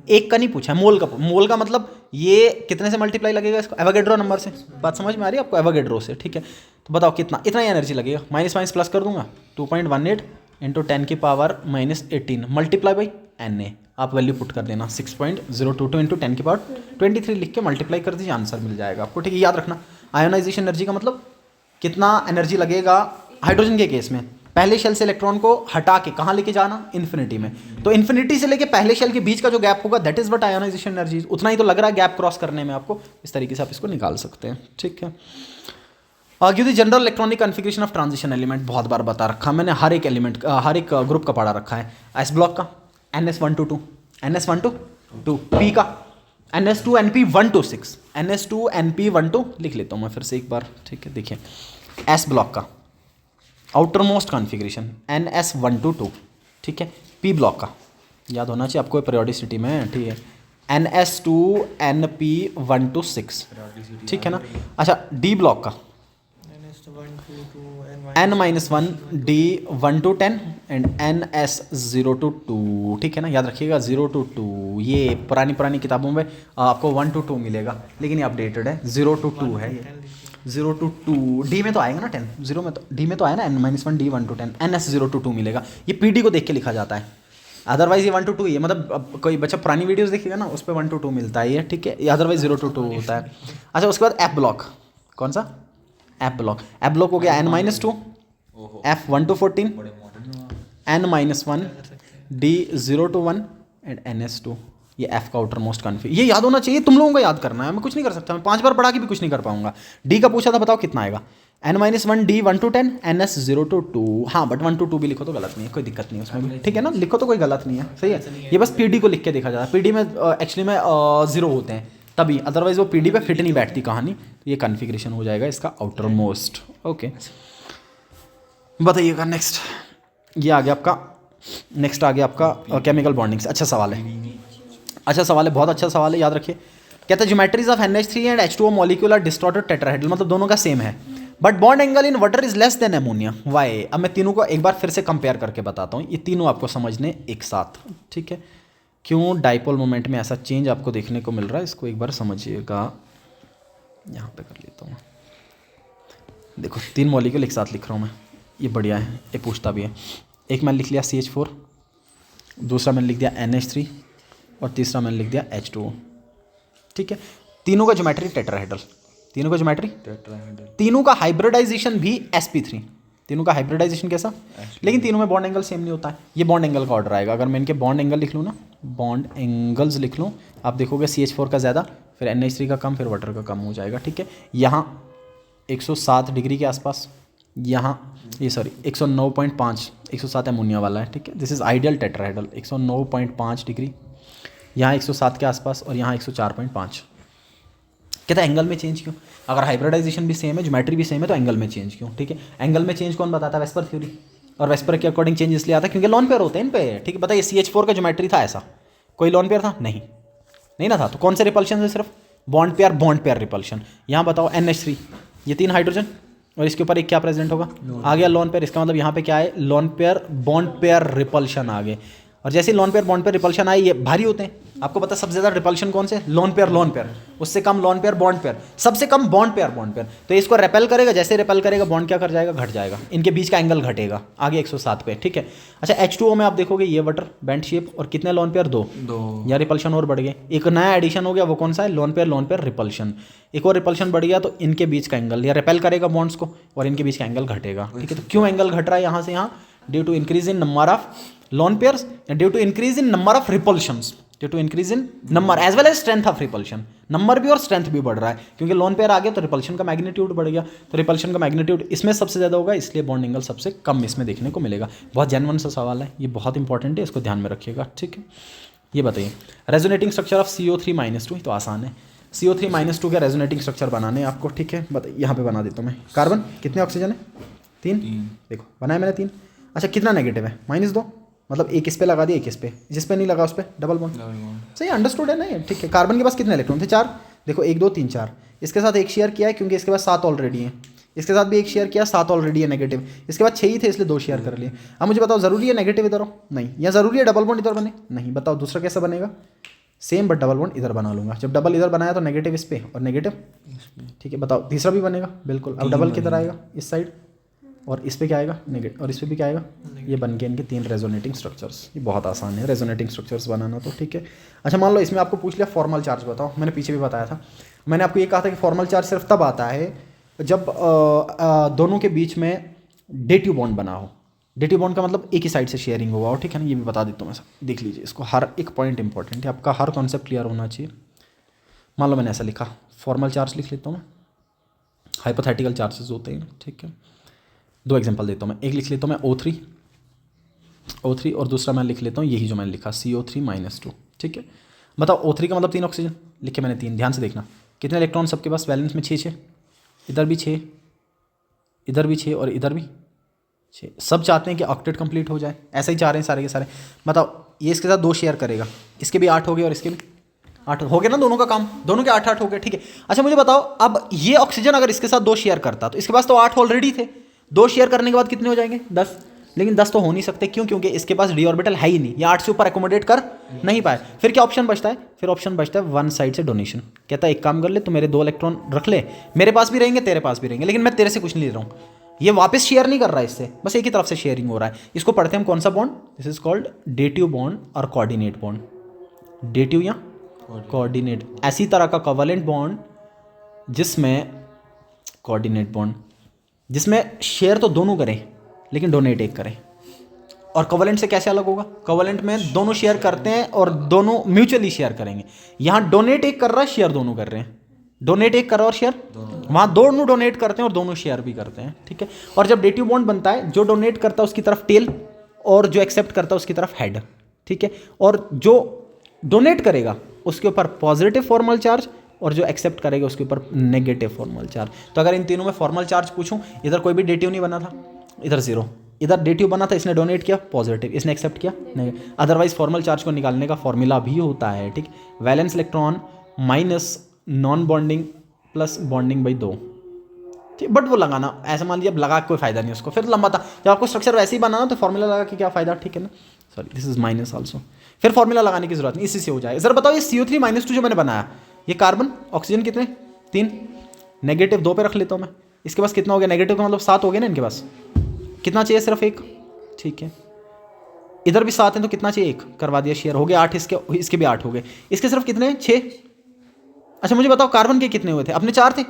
एक का नहीं पूछा है, मोल का मतलब ये कितने से मल्टीप्लाई लगेगा इसको, एवोगैड्रो नंबर से, बात समझ में आ रही है आपको, एवोगैड्रो से, ठीक है। तो बताओ कितना, इतना ही एनर्जी लगेगा, माइनस माइनस प्लस कर दूंगा, 2.18 इंटू 10⁻⁻18 मल्टीप्लाई बाई Na, आप वैल्यू पुट कर देना 6.022 इंटू 10⁻23 लिख के मल्टीप्लाई कर दीजिए, आंसर मिल जाएगा आपको, ठीक है। याद रखना आयोनाइजेशन एनर्जी का मतलब कितना एनर्जी लगेगा हाइड्रोजन के केस में, पहले शेल से इलेक्ट्रॉन को हटा के कहाँ लेके जाना, इन्फिनिटी में, तो इन्फिनिटी से लेके पहले शेल के बीच का जो गैप होगा that is what ionization energy, उतना ही तो लग रहा है गैप क्रॉस करने में आपको, इस तरीके से आप इसको निकाल सकते हैं, ठीक है। Argue the general electronic configuration of transition element, बहुत बार बता रखा मैंने, हर एक एलिमेंट हर एक ग्रुप का पढ़ा रखा है। एस ब्लॉक का NS1 to 2, NS1 to 2, P का NS2 NP1 to 6, NS2 NP1 to, लिख लेता हूँ मैं फिर से एक बार, ठीक है। देखिए एस ब्लॉक का outer most configuration NS1 to 2, ठीक है। पी ब्लॉक का याद होना चाहिए आपको पीरियोडिसिटी में, ठीक है। NS2NP1 to 6, ठीक है ना। अच्छा डी ब्लॉक का N-1 D1 to 10 and NS0 to 2, ठीक है ना। याद रखिएगा 0 to 2, ये पुरानी किताबों में आपको 1 to 2 मिलेगा, लेकिन ये अपडेटेड है 0 to 2 है ये। 0 to 2 डी में तो आएगा ना 10, 0 में तो डी में तो आया ना N-1 D1 to 10, NS0 to 2 मिलेगा। ये PD को देख के लिखा जाता है, अदरवाइज ये 1 to 2 ही है। मतलब अब कोई बच्चा पुरानी वीडियोस देखेगा ना उस पर 1 to 2 मिलता है ये, ठीक है। अदरवाइज 0 to 2 होता है। अच्छा उसके बाद एफ ब्लॉक, कौन सा एफ ब्लॉक? एफ ब्लॉक हो गया N-2 F1 to 14 N-1 D0 to 1 and NS2। ये एफ का आउटर मोस्ट कन्फ्यूज, ये याद होना चाहिए, तुम लोगों को याद करना है, मैं कुछ नहीं कर सकता, मैं 5 बार पढ़ा के भी कुछ नहीं कर पाऊंगा। डी का पूछा था, बताओ कितना आएगा? N-1 D1 to 10 NS0 to 2, हाँ बट 1 to 2 भी लिखो तो गलत नहीं है, कोई दिक्कत नहीं है उसमें भी, ठीक है ना, लिखो तो कोई गलत नहीं है, सही है। ये बस PD को लिख के देखा जाता है, PD में एक्चुअली में 0 होते हैं तभी, अदरवाइज वो PD पे फिट नहीं बैठती कहानी। तो ये कॉन्फ़िगरेशन हो जाएगा इसका आउटर मोस्ट। ओके बताइएगा नेक्स्ट, ये आ गया आपका, नेक्स्ट आ गया आपका केमिकल बॉन्डिंग्स। अच्छा सवाल है, अच्छा सवाल है, बहुत अच्छा सवाल है, याद रखिए। कहता है geometries of NH3 and H2O molecule are distorted tetrahedral, मतलब दोनों का सेम है, but bond angle in water is less than ammonia, why? अब मैं तीनों को एक बार फिर से कंपेयर करके बताता हूँ, ये तीनों आपको समझने एक साथ, ठीक है। क्यों डाइपोल मोमेंट में ऐसा चेंज आपको देखने को मिल रहा है, इसको एक बार समझिएगा। यहाँ पे कर लेता हूँ, देखो 3 मॉलिक्यूल एक साथ लिख रहा हूँ मैं, ये बढ़िया है, ये पूछता भी है। एक मैंने लिख लिया CH4, दूसरा मैंने लिख दिया NH3 और तीसरा मैंने लिख दिया H2O, ठीक है। तीनों का ज्योमेट्री टेट्राहेड्रल, तीनों का ज्योमेट्री टेट्राहेड्रल, तीनों का हाइब्रिडाइजेशन भी sp3, तीनों का हाइब्रिडाइजेशन कैसा? लेकिन तीनों में बॉन्ड एंगल सेम नहीं होता है, ये बॉन्ड एंगल का ऑर्डर आएगा। अगर मैं इनके बॉन्ड एंगल लिख लूँ ना, बॉन्ड एंगल्स लिख लूँ, आप देखोगे CH4 का ज़्यादा, फिर NH3 का कम, फिर वाटर का कम हो जाएगा, ठीक है। यहाँ 107 डिग्री के आसपास, यहाँ ये सॉरी 109.5, 107 अमोनिया वाला है, ठीक है। This is ideal tetrahedral, 109.5 degree, यहाँ 107 के आसपास और यहाँ 104.5। कहता है एंगल में चेंज क्यों? अगर हाइब्रिडाइजेशन भी सेम है, ज्योमेट्री भी सेम है, तो एंगल में चेंज क्यों? ठीक है, एंगल में चेंज कौन बताता है? VSEPR theory. और वेस्पर के अकॉर्डिंग चेंज इसलिए आता है क्योंकि लॉन पेयर होते हैं इन पे, ठीक है। बताइए CH4 का ज्योमेट्री था ऐसा, कोई लॉन पेयर था? नहीं, नहीं ना था, तो कौन से रिपल्शन है? सिर्फ बॉन्ड पेयर रिपल्शन। यहाँ बताओ NH3, ये 3 हाइड्रोजन और इसके ऊपर एक क्या प्रेजेंट होगा? आ गया लॉन पेयर। इसका मतलब यहाँ पे क्या है? Lone pair bond pair repulsion आ गए। और जैसे lone pair bond pair repulsion आए, ये भारी होते हैं। आपको पता है सबसे ज़्यादा रिपल्शन कौन से? लॉन पेयर, उससे कम लॉन पेयर बॉन्ड पेयर, सबसे कम बॉन्ड पेयर। तो इसको रेपेल करेगा, जैसे रेपेल करेगा बॉन्ड क्या कर जाएगा? घट जाएगा, इनके बीच का एंगल घटेगा, आगे 107 पे, ठीक है। अच्छा H2O में आप देखोगे ये वाटर बैंड शेप और कितने लॉन पेयर? 2। या रिपल्शन और बढ़ गए, एक नया एडिशन हो गया, वो कौन सा है? Lone pair repulsion. एक और रिपल्शन बढ़ गया तो इनके बीच का एंगल, या रेपेल करेगा बॉन्ड्स को और इनके बीच का एंगल घटेगा, ठीक है। तो क्यों एंगल घट रहा है यहाँ से यहाँ? Due to increase in number of lone pairs, due to increase in number of repulsions, due to increase in number as well as strength of repulsion. Number भी और स्ट्रेंथ भी बढ़ रहा है, क्योंकि लोन पेयर आ गया तो रिपल्शन का मैग्नीट्यूड बढ़ गया, तो रिपल्शन का मैग्नीट्यूड इसमें सबसे ज़्यादा होगा, इसलिए बॉन्ड एंगल सबसे कम इसमें देखने को मिलेगा। बहुत जेन्युइन सा सवाल है, ये बहुत इंपॉर्टेंट है, इसको ध्यान में रखिएगा, ठीक है। ये बताइए रेजोनेटिंग स्ट्रक्चर ऑफ CO3-2, तो आसान है। CO3-2 का रेजोनेटिंग स्ट्रक्चर बनाने आपको, ठीक है। बताइए, यहाँ पे बना देता हूँ मैं। कार्बन कितने ऑक्सीजन है? 3। देखो बनाया मैंने 3। अच्छा कितना नेगेटिव है? -2, मतलब एक इस पे लगा दिया, एक इस पे, जिस पे नहीं लगा उस पे डबल बॉन्ड। सही अंडरस्टूड है ना ये, ठीक है। कार्बन के पास कितने इलेक्ट्रॉन थे? 4। देखो 1 2 3 4, इसके साथ एक शेयर किया है क्योंकि इसके पास 7 ऑलरेडी है, इसके साथ भी एक शेयर किया, 7 ऑलरेडी है नेगेटिव, इसके बाद 6 ही थे इसलिए 2 शेयर कर लिए। अब मुझे बताओ जरूरी है नेगेटिव इधर हो? नहीं। या जरूरी है डबल बॉन्ड इधर बने? नहीं। बताओ दूसरा कैसा बनेगा? सेम बट डबल बॉन्ड इधर बना लूंगा। जब डबल इधर बनाया तो नेगेटिव इस पे और नेगेटिव, ठीक है। बताओ तीसरा भी बनेगा? बिल्कुल। अब डबल किधर आएगा? इस साइड, और इस पे क्या आएगा? नेगेटिव, और इस पे भी क्या आएगा? ये बन के इनके 3 रेजोनेटिंग स्ट्रक्चर्स। ये बहुत आसान है रेजोनेटिंग स्ट्रक्चर्स बनाना, तो ठीक है। अच्छा मान लो इसमें आपको पूछ लिया फॉर्मल चार्ज बताओ, मैंने पीछे भी बताया था। मैंने आपको ये कहा था कि फॉर्मल चार्ज सिर्फ तब आता है जब दोनों के बीच में डेटिव बॉन्ड बना हो। डेटिव बॉन्ड का मतलब एक ही साइड से शेयरिंग हुआ हो, ठीक है ना। ये भी बता देता हूँ मैं, देख लीजिए इसको, हर एक पॉइंट इंपॉर्टेंट है, आपका हर कॉन्सेप्ट क्लियर होना चाहिए। मान लो मैंने ऐसा लिखा, फॉर्मल चार्ज लिख लेता हूँ मैं, हाइपोथेटिकल चार्जेस होते हैं, ठीक है। 2 एग्जांपल देता हूँ मैं, एक लिख लेता हूँ मैं O3 और दूसरा मैं लिख लेता हूँ यही जो मैंने लिखा CO3-2, ठीक है। बताओ O3 का मतलब 3 ऑक्सीजन, लिखे मैंने 3, ध्यान से देखना कितने इलेक्ट्रॉन सबके पास वैलेंस में? 6, इधर भी 6, इधर भी 6 और इधर भी 6 सब चाहते हैं कि ऑक्टेट कंप्लीट हो जाए, ऐसा ही चाह रहे हैं सारे के सारे। बताओ ये इसके साथ 2 शेयर करेगा, इसके भी 8 हो गए और इसके भी 8 हो गए ना, दोनों का काम, दोनों के 8-8 हो गए, ठीक है। अच्छा मुझे बताओ अब ये ऑक्सीजन अगर इसके साथ 2 शेयर करता तो इसके पास तो 8 ऑलरेडी थे, 2 शेयर करने के बाद कितने हो जाएंगे 10, लेकिन 10 तो हो नहीं सकते, क्यों? क्योंकि इसके पास डी ऑर्बिटल है ही नहीं, ये 8 से ऊपर एकोमोडेट कर नहीं पाए। फिर क्या ऑप्शन बचता है? फिर ऑप्शन बचता है वन साइड से डोनेशन। कहता है एक काम कर ले, तो मेरे 2 इलेक्ट्रॉन रख ले, मेरे पास भी रहेंगे तेरे पास भी रहेंगे, लेकिन मैं तेरे से कुछ नहीं ले रहा हूँ। ये वापस शेयर नहीं कर रहा है इससे, बस एक ही तरफ से शेयरिंग हो रहा है। इसको पढ़ते हैं हम कौन सा bond? This is called dative bond और कोऑर्डिनेट बॉन्ड। डेटिव या कोऑर्डिनेट, ऐसी तरह का कोवलेंट बॉन्ड जिसमें कोऑर्डिनेट बॉन्ड जिसमें शेयर तो दोनों करें लेकिन डोनेट एक करें। और कोवलेंट से कैसे अलग होगा? कोवलेंट में दोनों शेयर करते हैं और दोनों म्यूचुअली शेयर करेंगे। यहाँ डोनेट एक कर रहा है, शेयर दोनों कर रहे हैं। डोनेट एक कर रहा है और शेयर वहाँ दोनों डोनेट करते हैं और दोनों शेयर भी करते हैं, ठीक है। और जब डेटिव बॉन्ड बनता है, जो डोनेट करता है उसकी तरफ टेल और जो एक्सेप्ट करता है उसकी तरफ हेड, ठीक है। और जो डोनेट करेगा उसके ऊपर पॉजिटिव फॉर्मल चार्ज और जो एक्सेप्ट करेगा उसके ऊपर नेगेटिव फॉर्मल चार्ज। तो अगर इन तीनों में फॉर्मल चार्ज पूछूं, इधर कोई भी डेटिव नहीं बना था, इधर 0, इधर डेटिव बना था, इसने डोनेट किया पॉजिटिव, इसने एक्सेप्ट किया नेगेटिव। अदरवाइज फॉर्मल चार्ज को निकालने का फॉर्मूला भी होता है, ठीक। Valence electron minus non bonding plus bonding by 2, ठीक। बट वो लगाना ऐसा मान लिया, अब लगा कोई फायदा नहीं उसको, फिर लंबा था। जब आपको स्ट्रक्चर वैसे ही बनाना तो फॉर्मूला लगा के क्या फायदा, ठीक है ना। Sorry this is minus also, फिर फॉर्मूला लगाने की जरूरत नहीं, इसी से हो जाएगा। जरा बताओ ये CO3-2 जो मैंने बनाया, ये कार्बन ऑक्सीजन कितने? 3, नेगेटिव 2 पे रख लेता हूँ मैं। इसके पास कितना हो गया? नेगेटिव का मतलब 7 हो गया ना इनके पास। कितना चाहिए? सिर्फ 1, ठीक है। इधर भी 7 है तो कितना चाहिए? 1 करवा दिया, शेयर हो गया 8, इसके भी 8 हो गए। इसके सिर्फ कितने? 6। अच्छा मुझे बताओ कार्बन के कितने हुए थे? अपने 4 थे,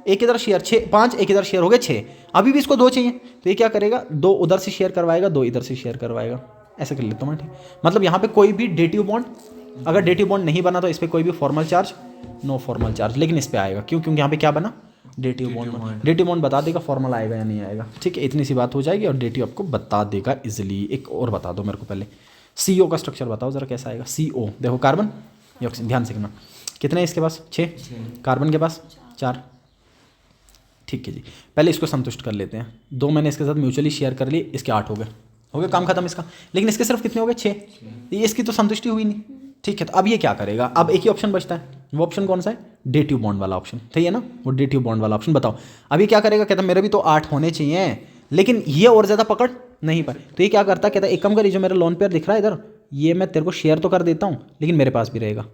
एक इधर शेयर 6, 5, एक इधर शेयर हो गए 6। अभी भी इसको 2 चाहिए, तो ये क्या करेगा? 2 उधर से शेयर करवाएगा, 2 इधर से शेयर करवाएगा, ऐसे कर लेता हूँ मैं, ठीक। मतलब यहाँ पे कोई भी डेटिव बॉन्ड, अगर डेटिव बॉन्ड नहीं बना तो इस पर कोई भी formal charge, no formal charge, लेकिन इस पर आएगा। क्यों? क्योंकि यहाँ पे क्या बना? Dative bond. डेटिव बॉन्ड बता देगा फॉर्मल आएगा या नहीं आएगा, ठीक है। इतनी सी बात हो जाएगी और डेटिव आपको बता देगा इजिली। एक और बता दो मेरे को पहले, CO का स्ट्रक्चर बताओ जरा कैसा आएगा। CO देखो कार्बन ये ऑक्सीजन, ध्यान से करना। कितने इसके पास? 6। कार्बन के पास 4, ठीक है जी। पहले इसको संतुष्ट कर लेते हैं। 2 मैंने इसके साथ म्यूचुअली शेयर कर लिए, इसके 8 हो गए, काम खत्म इसका। लेकिन इसके सिर्फ कितने हो गए? 6। ये इसकी तो संतुष्टि हुई नहीं, ठीक है। तो अब ये क्या करेगा? अब एक ही ऑप्शन बचता है, वो ऑप्शन कौन सा है? डेटिव बॉन्ड वाला ऑप्शन, सही है ना, वो डेटिव बॉन्ड वाला ऑप्शन। बताओ अब ये क्या करेगा? कहता मेरे भी तो 8 होने चाहिए, लेकिन ये और ज़्यादा पकड़ नहीं पाए, तो ये क्या करता? कहता एक कम करिए, जो मेरा लोन पेयर दिख रहा है इधर, ये मैं तेरे को शेयर तो कर देता हूँ लेकिन मेरे पास भी रहेगा।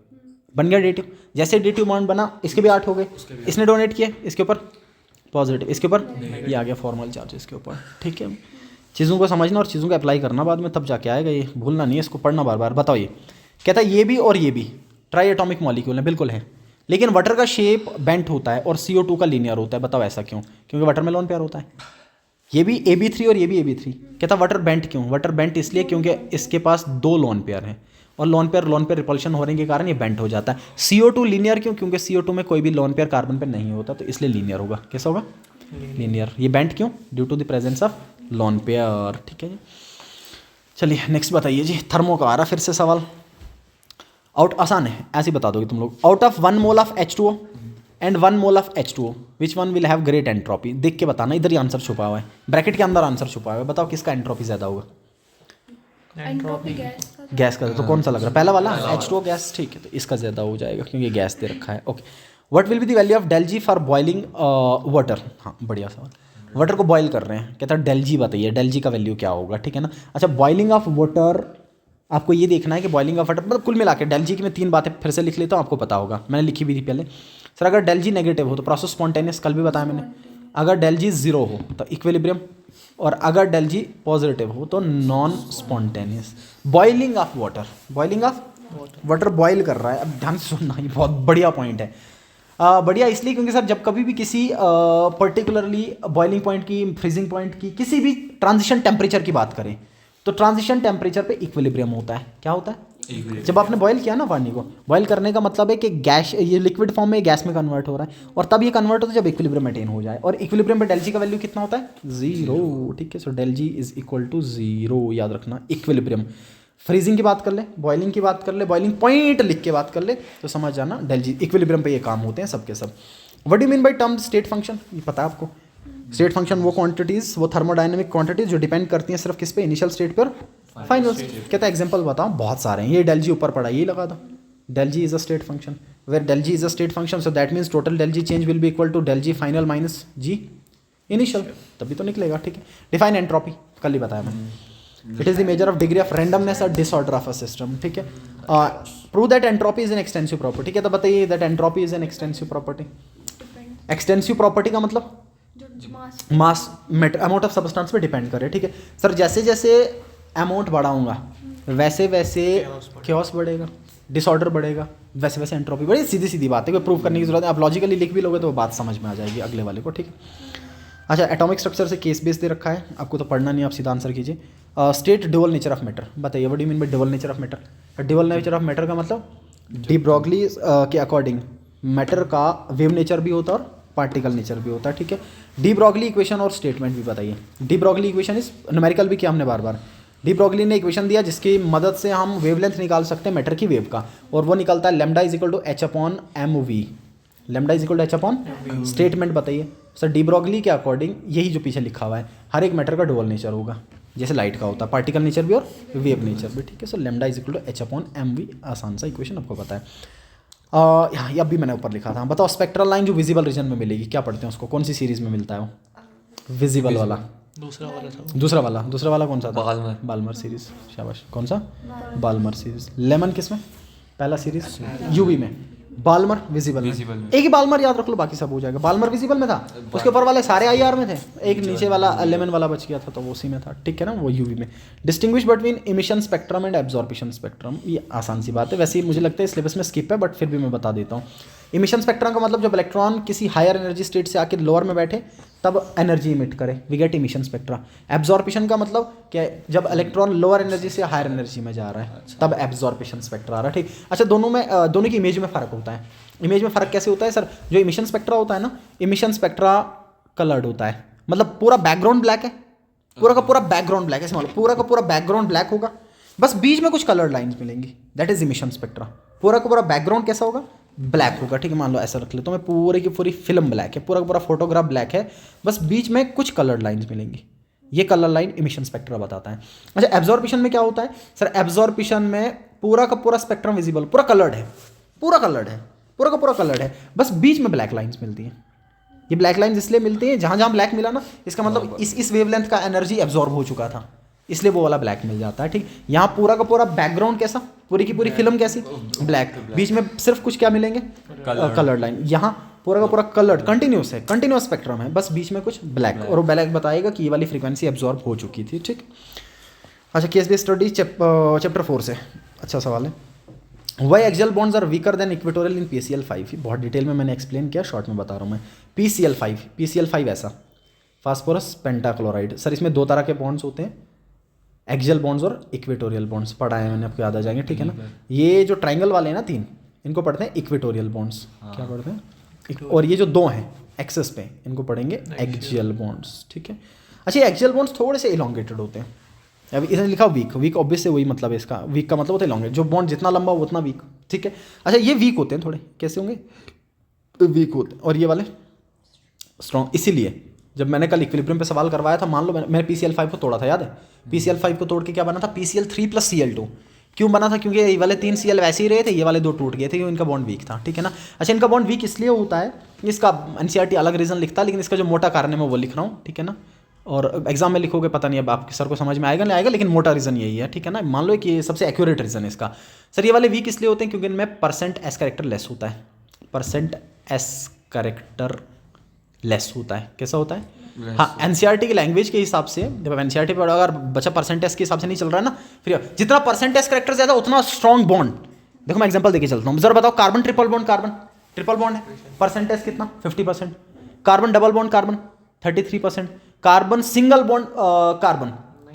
बन गया डेटिव। जैसे डेटिव बॉन्ड बना, इसके भी 8 हो गए, इसने डोनेट किए, इसके ऊपर पॉजिटिव, इसके ऊपर ये आ गया फॉर्मल चार्ज इसके ऊपर, ठीक है। चीज़ों को समझना और चीज़ों को अप्लाई करना बाद में, तब जाके आएगा, ये भूलना नहीं है, इसको पढ़ना बार बार। बताओ ये कहता है ये भी और ये भी ट्राई एटॉमिक मॉलिक्यूल है, बिल्कुल है, लेकिन वाटर का शेप बेंट होता है और CO2 का लीनियर होता है। बताओ ऐसा क्यों? क्योंकि वाटर में लोन पेयर होता है। ये भी AB3 और ये भी AB3। कहता वाटर बेंट क्यों? वाटर बेंट इसलिए क्योंकि इसके पास 2 लोन पेयर हैं और लोन पेयर रिपल्शन होने के कारण ये बेंट हो जाता है। CO2 लीनियर क्यों? क्योंकि CO2 में कोई भी लोन पेयर कार्बन पे नहीं होता, तो इसलिए लीनियर होगा। कैसा होगा? लीनियर। ये बेंट क्यों? Due to the presence of lone pair, ठीक है जी। चलिए नेक्स्ट बताइए जी। थर्मो का आ रहा फिर से सवाल। आसान है, ऐसे ही बता दोगे तुम लोग। Out of 1 mole of H2O and 1 mole of H2O which one will have great entropy? देख के बताना, इधर ही आंसर छुपा हुआ है, ब्रैकेट के अंदर आंसर छुपा हुआ है। बताओ किसका एंट्रोपी ज़्यादा होगा? गैस का। तो कौन सा लग रहा है? पहला वाला H2O गैस, ठीक है। तो इसका ज़्यादा हो जाएगा क्योंकि गैस दे रखा है। Okay, what will be the value of del G for boiling water? हाँ बढ़िया सवाल। वाटर को बॉयल कर रहे हैं, कहता है डेल जी बताइए, डेल जी का वैल्यू क्या होगा, ठीक है ना। अच्छा बॉइलिंग ऑफ वाटर, आपको ये देखना है कि बॉइलिंग ऑफ वाटर मतलब कुल मिला के डेल जी की मैं 3 बातें फिर से लिख लेता हूँ, आपको पता होगा, मैंने लिखी भी थी पहले। सर अगर डेल जी नेगेटिव हो तो प्रोसेस स्पॉन्टेनियस, कल भी बताया मैंने। अगर डेल जी 0 हो तो इक्विलिब्रियम, और अगर डेल जी पॉजिटिव हो तो non spontaneous. Boiling of water, boiling of water boil कर रहा है। अब ध्यान से सुनना, ये बहुत बढ़िया पॉइंट है। बढ़िया इसलिए क्योंकि सर जब कभी भी किसी पर्टिकुलरली बॉइलिंग पॉइंट की, फ्रीजिंग पॉइंट की, किसी भी ट्रांजिशन टेम्परेचर की बात करें तो ट्रांजिशन टेम्परेचर पे इक्विलिब्रियम होता है। क्या होता है? जब आपने बॉयल किया ना पानी को, बॉयल करने का मतलब है कि गैस, ये लिक्विड फॉर्म में गैस में कन्वर्ट हो रहा है, और तब ये कन्वर्ट होता है जब इक्विलिब्रियम मेंटेन हो जाए। और इक्विलिब्रियम पे डेल जी का वैल्यू कितना होता है? 0, ठीक है। So del G is equal to 0, याद रखना। इक्विलिब्रियम, फ्रीजिंग की बात कर ले, बॉइलिंग की बात कर ले, बॉइलिंग पॉइंट लिख के बात कर ले तो समझ जाना डेल जी इक्विलिब्रियम पे ये काम होते हैं सबके सब। What do you mean by term state function? ये पता है आपको? स्टेट फंक्शन वो क्वांटिटीज, वो थर्मोडायनेमिक क्वांटिटीज जो डिपेंड करती हैं सिर्फ किस पे, इनिशियल स्टेट पर, फाइनल। कहता है एग्जांपल बताओ, बहुत सारे हैं, ये डेल जी ऊपर पड़ा, यही लगा था, del G is a state function, where del G is a state function, so that means total del G change will be equal to del G final minus G initial, तभी तो निकलेगा। ठीक है, डिफाइन एंट्रोपी कल ही बताया मैंने, it is the measure of degree of randomness और डिसऑर्डर ऑफ अ सिस्टम। ठीक है, prove that entropy is an extensive property. ठीक है, तो बताइए that entropy is an extensive property. Extensive property का मतलब मास अमाउंट ऑफ सब्सटेंस पे डिपेंड करे। ठीक है सर, जैसे जैसे अमाउंट बढ़ाऊंगा वैसे वैसे क्योस बढ़ेगा, डिसऑर्डर बढ़ेगा, वैसे वैसे एंट्रोपी बढ़ेगी। सीधी सीधी बात है, कोई प्रूव करने की जरूरत है, आप लॉजिकली लिख भी लोगे तो वो बात समझ में आ जाएगी अगले वाले को। ठीक है, अच्छा एटॉमिक स्ट्रक्चर से केस बेस दे रखा है, आपको तो पढ़ना नहीं, आप सीधा आंसर कीजिए। State dual nature of matter, बताइए what do you mean by dual nature of matter. Dual nature of matter का मतलब डी ब्रॉगली के अकॉर्डिंग मैटर का वेव नेचर भी होता है और पार्टिकल नेचर भी होता है। ठीक है, डी ब्रॉगली इक्वेशन और स्टेटमेंट भी बताइए। डी ब्रॉगली इक्वेशन इस न्यूमेरिकल भी किया हमने बार बार। डी ब्रॉगली ने इक्वेशन दिया जिसकी मदद से हम वेवलेंथ निकाल सकते हैं मैटर की वेव का, और वो निकलता है lambda is equal to H upon M V. Lambda is equal to H upon, statement बताइए सर। डी ब्रॉगली के अकॉर्डिंग यही जो पीछे लिखा हुआ है, हर एक मैटर का डुअल नेचर होगा, जैसे लाइट का होता है, पार्टिकल नेचर भी और वेव नेचर भी। ठीक है, so lambda is equal to H upon M V, आसान सा इक्वेशन आपको पता है। यहाँ ये अभी मैंने ऊपर लिखा था। बताओ स्पेक्ट्रल लाइन जो विजिबल रीजन में मिलेगी, क्या पढ़ते हैं उसको, कौन सी सीरीज में मिलता है वो, विजिबल वाला, दूसरा वाला कौन सा था, बाल्मर सीरीज, शाबाश, कौन सा, बाल्मर सीरीज। लेमन किस में, पहला सीरीज यूवी में, बाल्मर विजिबल में। एक ही बाल्मर याद रख लो, बाकी सब हो जाएगा। बाल्मर विजिबल में था, उसके ऊपर वाले सारे आईआर में थे, एक नीचे वाला लेमन वाला बच गया था तो वो उसी में था। ठीक है ना, वो यूवी में। Distinguish between emission spectrum and absorption spectrum, ये आसान सी बात है, वैसे ही मुझे लगता है सिलेबस में स्किप है, बट फिर भी मैं बता देता हूँ। इमिशन स्पेक्ट्रम का मतलब जब इलेक्ट्रॉन किसी हायर एनर्जी स्टेट से आके लोअर में बैठे तब एनर्जी इमिट करे, we get emission spectra. Absorption का मतलब क्या, जब इलेक्ट्रॉन लोअर एनर्जी से हायर एनर्जी में जा रहा है तब एब्जॉर्प्शन स्पेक्ट्रा आ रहा है। ठीक, अच्छा दोनों की इमेज में फ़र्क होता है। इमेज में फ़र्क कैसे होता है सर, जो इमिशन स्पेक्ट्रा होता है ना, इमिशन स्पेक्ट्रा कलर्ड होता है, मतलब पूरा बैकग्राउंड ब्लैक है, पूरा का पूरा बैकग्राउंड ब्लैक है, ऐसे मान लो पूरा का पूरा बैकग्राउंड ब्लैक होगा, बस बीच में कुछ कलर्ड लाइंस मिलेंगी, दैट इज इमिशन स्पेक्ट्रा। पूरा का पूरा बैकग्राउंड कैसा होगा, ब्लैक होगा। ठीक है, मान लो ऐसा रख लेता हूँ मैं, पूरी की पूरी फिल्म ब्लैक है, पूरा का पूरा फोटोग्राफ ब्लैक है, बस बीच में कुछ कलर्ड लाइंस मिलेंगी, ये कलर लाइन इमिशन स्पेक्ट्रा बताता है। अच्छा एब्जॉर्प्शन में क्या होता है सर, एब्जॉर्प्शन में पूरा का पूरा स्पेक्ट्रम विजिबल, पूरा कलर्ड है, पूरा का पूरा कलर्ड है, बस बीच में ब्लैक लाइंस मिलती हैं। ये ब्लैक लाइंस इसलिए मिलती हैं, जहाँ जहाँ ब्लैक मिला ना, इसका मतलब इस वेवलेंथ का एनर्जी एब्जॉर्ब हो चुका था, इसलिए वो वाला ब्लैक मिल जाता है। ठीक, यहाँ पूरा का पूरा बैकग्राउंड कैसा, पूरी की पूरी फिल्म कैसी, ब्लैक, बीच में सिर्फ कुछ क्या मिलेंगे, कलर्ड लाइन। यहाँ पूरा का पूरा कलर्ड कंटिन्यूस है, कंटिन्यूस स्पेक्ट्रम है, बस बीच में कुछ ब्लैक, और वो ब्लैक बताएगा कि ये वाली फ्रीक्वेंसी एब्जॉर्ब हो चुकी थी। ठीक, अच्छा केस बेस्ड स्टडी चैप्टर 4 से अच्छा सवाल है। Why axial bonds are weaker than equatorial in PCl5, बहुत डिटेल में मैंने एक्सप्लेन किया, शॉर्ट में बता रहा हूँ मैं। PCl5 ऐसा, फास्फोरस पेंटाक्लोराइड। सर इसमें दो तरह के बॉन्ड्स होते हैं, एक्सियल बॉन्ड्स और इक्वेटोरियल बॉन्ड्स, पढ़ा है मैंने, आपको याद आ जाएंगे। ठीक है ना, ये जो ट्राइंगल वाले हैं ना 3, इनको पढ़ते हैं इक्वेटोरियल बॉन्ड्स। क्या पढ़ते हैं, और ये जो 2 हैं एक्सेस पे, इनको पढ़ेंगे एक्सियल बॉन्ड्स। ठीक है, अच्छा ये एक्सियल बॉन्ड्स थोड़े से इलॉन्गेटेड होते हैं, अभी इसने लिखा वीक ऑब्वियस से वही मतलब है इसका, वीक का मतलब होता है लॉन्ग, जो बॉन्ड जितना लंबा हो उतना वीक। ठीक है, अच्छा ये वीक होते हैं थोड़े, कैसे होंगे, वीक होते हैं, और ये वाले स्ट्रॉन्ग। इसीलिए जब मैंने कल इक्विलिब्रियम पे सवाल करवाया था, मान लो मैंने PCl5 को तोड़ा था, याद है, PCl5 को तोड़ के क्या बना था, PCl3 + Cl2। क्यों बना था, क्योंकि ये वाले 3 Cl वैसे ही रहे थे, ये वाले 2 टूट गए थे, क्योंकि इनका बॉन्ड वीक था। ठीक है ना, अच्छा इनका बॉन्ड वीक इसलिए होता है, इसका NCERT अलग रीज़न लिखता है, लेकिन इसका जो मोटा कारण है मैं वो लिख रहा हूँ। ठीक है ना, और एग्जाम में लिखोगे पता नहीं, अब आपके सर को समझ में आएगा नहीं आएगा, लेकिन मोटा रीज़न यही है। ठीक है ना, मान लो कि ये सबसे एक्यूरेट रीज़न है इसका। सर ये वाले वीक इसलिए होते हैं क्योंकि इनमें %s कैरेक्टर लेस होता है, %s कैरेक्टर लेस होता है। कैसा होता है, हाँ NCERT की लैंग्वेज के हिसाब से, जब NCERT पर अगर बच्चा % के हिसाब से नहीं चल रहा है ना, फिर जितना % कैरेक्टर ज़्यादा उतना स्ट्रॉन्ग बॉन्ड। देखो मैं एग्जांपल देके चलता हूँ, जरा बताओ, कार्बन ट्रिपल बॉन्ड है, % कितना, 50%, carbon double bond carbon 33%, carbon single bond carbon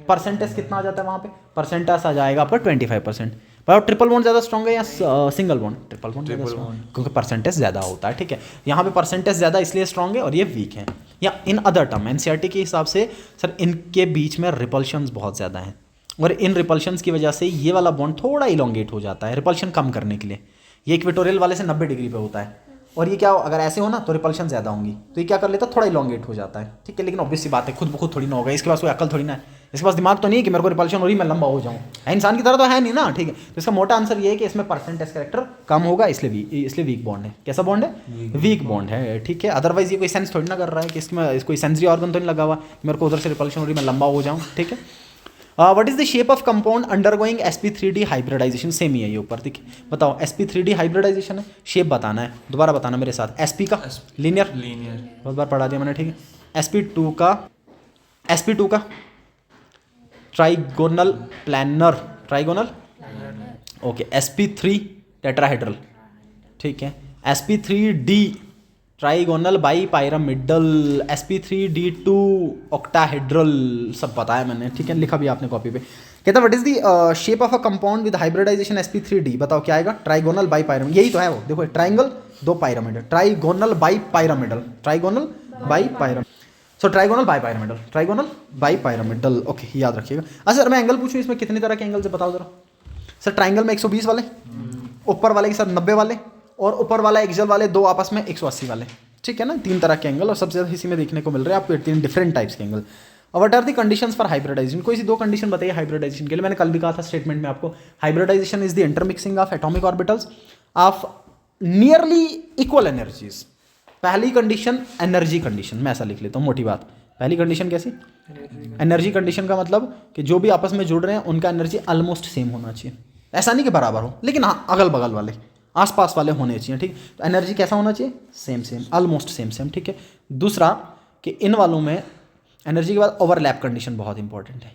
% कितना आ जाता है वहाँ पे, % आ जाएगा आपका 25%। पर ट्रिपल बॉन्ड ज़्यादा स्ट्रॉन्ग है या सिंगल बॉन्ड, ट्रिपल बॉन्ड क्योंकि % ज़्यादा होता है। ठीक है, यहाँ पे % ज़्यादा इसलिए स्ट्रॉन्ग है और ये वीक है। या इन अदर टर्म NCERT के हिसाब से सर इनके बीच में रिपल्शंस बहुत ज़्यादा हैं, और इन रिपल्शंस की वजह से ये वाला बॉन्ड थोड़ा इलोंगेट हो जाता है, रिपल्शन कम करने के लिए। ये इक्वेटोरियल वाले से 90 डिग्री पे होता है, और ये क्या अगर ऐसे हो ना तो रिपल्शन ज़्यादा होंगी, तो ये क्या कर लेता है थोड़ा इलॉन्गेट हो जाता है, ठीक है। लेकिन ऑब्वियस सी बात है खुद ब खुद थोड़ी ना होगा, इसके पास कोई अकल थोड़ी ना है, इसके पास दिमाग तो नहीं है कि मेरे को रिपल्शन हो रही मैं लंबा हो जाऊँ, है इंसान की तरह तो है नहीं ना, ठीक है। तो इसका मोटा आंसर ये है कि इसमें परसेंटेज कैरेक्टर कम होगा, इसलिए वीक बॉन्ड है। कैसा बॉन्ड है? वीक बॉन्ड है, ठीक है। अदरवाइज ये कोई सेंस थोड़ी ना कर रहा है कि इसमें कोई सेंसरी ऑर्गन तो नहीं लगा हुआ मेरे को उधर से रिपल्शन हो रही मैं लंबा हो जाऊँ, ठीक है। What is the shape of compound undergoing sp3d hybridization? Same ही है ये ऊपर, ठीक है। बताओ sp3d हाइब्रिडाइजेशन है, शेप बताना है, दोबारा बताना मेरे साथ। sp का लीनियर, बहुत बार पढ़ा दिया मैंने, ठीक है। sp2 का trigonal planner, trigonal, okay. sp3 tetrahedral, ठीक है। sp3d trigonal by pyramidal, sp3d2 octahedral, सब बताया मैंने, ठीक है, लिखा भी आपने कॉपी पे। कहता what is the shape of a compound with hybridization sp3d? बताओ क्या आएगा? ट्राइगोनल बाई पायरामिडल, यही तो है वो, देखो ट्राइंगल दो pyramidal, trigonal by pyramidal, trigonal by pyramidal, so trigonal by pyramidal, trigonal by pyramidal, okay, याद रखिएगा। अच्छा सर मैं एंगल पूछूं इसमें कितने तरह के एंगल से बताओ जरा। सर ट्राइंगल में 120 वाले, ऊपर वाले के साथ 90 वाले, और ऊपर वाला एक्सियल वाले दो आपस में 180 वाले, ठीक है ना। 3 तरह के एंगल और सबसे ज़्यादा इसी में देखने को मिल रहे हैं आपको 3 डिफरेंट टाइप्स के एंगल। और what are the conditions for hybridization? कोई सी 2 कंडीशन बताइए हाइब्रिडाइजेशन के लिए। मैंने कल भी कहा था स्टेटमेंट में आपको, hybridization is the intermixing of atomic orbitals of nearly equal energies. पहली कंडीशन एनर्जी कंडीशन, मैं ऐसा लिख लेता हूँ मोटी बात। पहली कंडीशन कैसी? एनर्जी कंडीशन का मतलब कि जो भी आपस में जुड़ रहे हैं उनका एनर्जी ऑलमोस्ट सेम होना चाहिए, ऐसा नहीं कि बराबर हो, लेकिन हाँ अगल बगल वाले आसपास वाले होने चाहिए, ठीक। तो एनर्जी कैसा होना चाहिए? सेम, ऑलमोस्ट सेम, ठीक है। दूसरा कि इन वालों में एनर्जी के बाद ओवरलैप कंडीशन बहुत इंपॉर्टेंट है।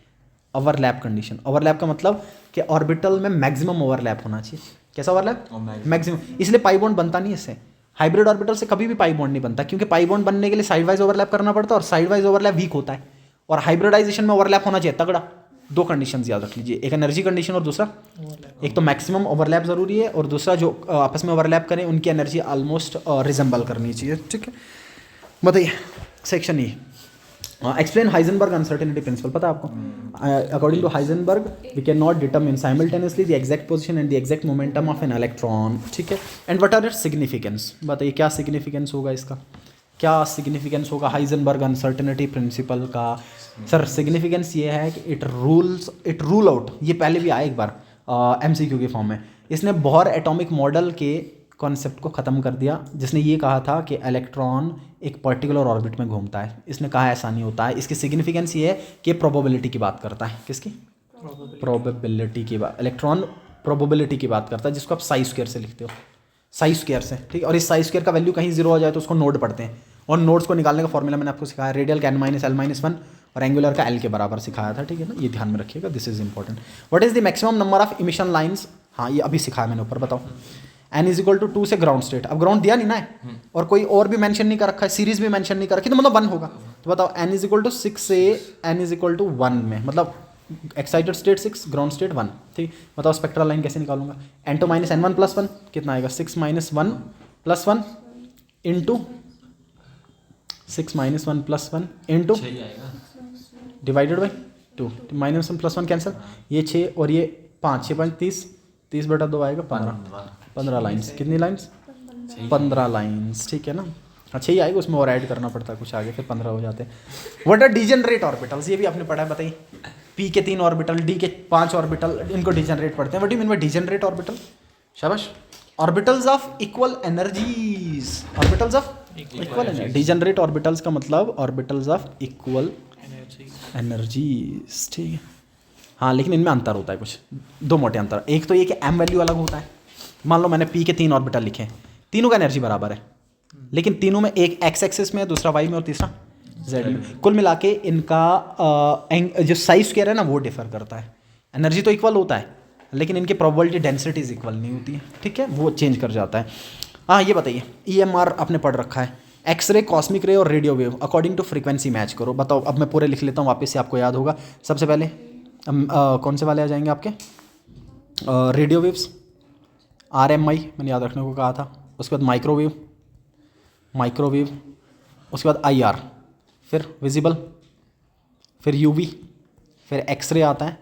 ओवरलैप कंडीशन, ओवरलैप का मतलब कि ऑर्बिटल में मैक्सिमम ओवरलैप होना चाहिए। कैसा ओवरलैप? मैक्सिमम। इसलिए पाई बॉन्ड बनता नहीं इससे, हाइब्रिड ऑर्बिटल से कभी भी पाई बॉन्ड नहीं बनता, क्योंकि पाई बॉन्ड बनने के लिए साइड वाइज ओवरलैप करना पड़ता है, और साइड वाइज ओवरलैप वीक होता है। और हाइब्रिडाइजेशन में ओवरलैप होना चाहिए तगड़ा। 2 कंडीशन याद रख लीजिए, एक एनर्जी कंडीशन और दूसरा, एक तो मैक्सिमम ओवरलैप ज़रूरी है, और दूसरा जो आपस में ओवरलैप करें उनकी एनर्जी ऑलमोस्ट रिजेंबल करनी चाहिए, ठीक है। बताइए section E, explain Heisenberg uncertainty principle. पता है आपको? According to Heisenberg we can not determine simultaneously the exact position and the exact momentum of an electron, ठीक है। And what are its significance? बताइए क्या सिग्निफिकेंस होगा इसका, क्या सिग्निफिकेंस होगा हाइजेनबर्ग अनसर्टेनिटी प्रिंसिपल का? सर सिग्निफिकेंस ये है कि इट रूल आउट, ये पहले भी आया एक बार MCQ के फॉर्म में, इसने बोहर एटॉमिक मॉडल के कॉन्सेप्ट को ख़त्म कर दिया, जिसने ये कहा था कि इलेक्ट्रॉन एक पर्टिकुलर ऑर्बिट में घूमता है। इसने कहा ऐसा नहीं होता है। इसकी सिग्निफिकेंस ये है कि प्रोबेबिलिटी की बात करता है। किसकी? प्रोबेबिलिटी की बात। इलेक्ट्रॉन प्रोबेबिलिटी की बात करता है, जिसको आप साई स्क्वायर से लिखते हो, साई स्क्वायर से, ठीक है। और इस साई स्क्वायर का वैल्यू कहीं 0 हो जाए तो उसको नोड पढ़ते हैं, और नोड्स को निकालने का फॉर्मूला मैंने आपको सिखाया, रेडियल का n-l-1 और एंगुलर का l के बराबर सिखाया था, ठीक है ना। ये ध्यान में रखिएगा, this is important. What is the maximum number of emission lines? हाँ ये अभी सिखाया मैंने ऊपर, बताओ। n = 2 से ग्राउंड स्टेट, अब ग्राउंड दिया नहीं ना है, और कोई और भी मेंशन नहीं कर रखा है, सीरीज भी मेंशन नहीं कर रखी, तो मतलब 1 होगा। तो बताओ n = 6 से n = 1 में, मतलब एक्साइटेड स्टेट 6, ग्राउंड स्टेट 1, ठीक। बताओ स्पेक्ट्रल लाइन कैसे निकालूंगा? n2 - n1 + 1 कितना आएगा? 6 - 1 + 1 into 6 - 1 + 1 into divided by 2, -1 + 1 cancel, ये 6 और ये 5, 6 × 5 = 30/2 आएगा 15 लाइन्स। कितनी लाइन्स? 15 लाइन्स, ठीक है ना। अच्छा ही आएगा, उसमें और ऐड करना पड़ता है कुछ आगे, फिर 15 हो जाते हैं। What are degenerate orbitals? ये भी आपने पढ़ा है, बताइए। P के 3 ऑर्बिटल, D के 5 ऑर्बिटल, इनको डिजेनरेट पढ़ते हैं। What do you mean by degenerate orbital? शाबाश। Orbitals of equal energies, orbitals of equal energy. Degenerate orbitals का मतलब ऑर्बिटल्स ऑफ इक्वल एनर्जीज, ठीक है। हाँ लेकिन इनमें अंतर होता है कुछ, 2 मोटे अंतर। एक तो ये कि m वैल्यू अलग होता है। मान लो मैंने P के 3 ऑर्बिटल लिखे हैं, तीनों का एनर्जी बराबर है, लेकिन तीनों में एक x एक्सिस में है, दूसरा y में और तीसरा z में। कुल मिला के इनका जो साइज स्क्वायर है ना वो डिफर करता है। एनर्जी तो इक्वल होता है, लेकिन इनकी प्रोबेबिलिटी डेंसिटीज इक्वल नहीं होती है, ठीक है, वो चेंज कर जाता है। हाँ ये बताइए, EMR आपने पढ़ रखा है, एक्सरे, कॉस्मिक रे और radio wave according to frequency match करो। बताओ, अब मैं पूरे लिख लेता हूँ वापस से, आपको याद होगा। सबसे पहले कौन से वाले आ जाएंगे आपके? रेडियो वेव्स, RMI मैंने याद रखने को कहा था। उसके बाद माइक्रोवेव, उसके बाद IR, फिर विजिबल, फिर UV, फिर एक्सरे आता है,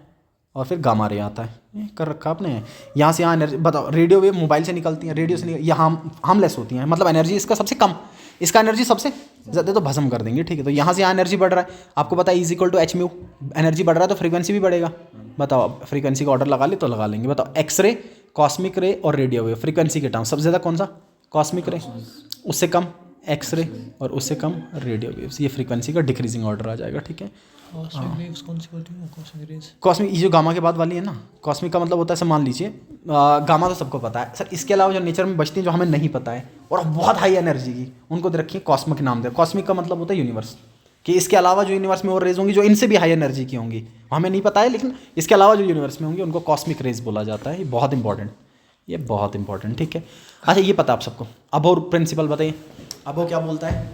और फिर गामा रे आता है। ये कर रखा आपने। यहाँ से यहाँ एनर्जी बताओ, रेडियो वेव मोबाइल से निकलती हैं, रेडियो से ये हार्मलेस होती हैं, मतलब एनर्जी इसका सबसे कम, इसका एनर्जी सबसे ज़्यादा, तो भस्म कर देंगे, ठीक है। तो यहाँ से यहाँ एनर्जी बढ़ रहा है, आपको पता है is equal to H mu, energy बढ़ रहा है तो फ्रीक्वेंसी भी बढ़ेगा। बताओ, फ्रीक्वेंसी का ऑर्डर लगा ले तो लगा लेंगे। बताओ, एक्सरे, कॉस्मिक रे और रेडियो वेव, फ्रीक्वेंसी के टर्म सबसे ज़्यादा कौन सा? कॉस्मिक रे, उससे कम एक्सरे और उससे कम रेडियो वेव्स। ये फ्रीक्वेंसी का डिक्रीजिंग ऑर्डर आ जाएगा, ठीक है। कॉस्मिक वेव्स कौन सी होती है? कॉस्मिक रेज, कॉस्मिक ये जो गामा के बाद वाली है ना, कॉस्मिक का मतलब होता है, सर मान लीजिए गामा तो सबको पता है सर, इसके अलावा जो नेचर में बचती हैं जो हमें नहीं पता है और बहुत हाई एनर्जी की, उनको दे रखिए कॉस्मिक नाम दे। कॉस्मिक का मतलब होता है यूनिवर्स, कि इसके अलावा जो यूनिवर्स में और रेज होंगी जो इनसे भी हाई एनर्जी की होंगी, हमें नहीं पता है, लेकिन इसके अलावा जो यूनिवर्स में होंगी उनको कॉस्मिक रेज बोला जाता है। ये बहुत इंपॉर्टेंट, ये बहुत इंपॉर्टेंट, ठीक है। अच्छा, ये पता आप सबको। अबो प्रिंसिपल बताइए, अबो क्या बोलता है?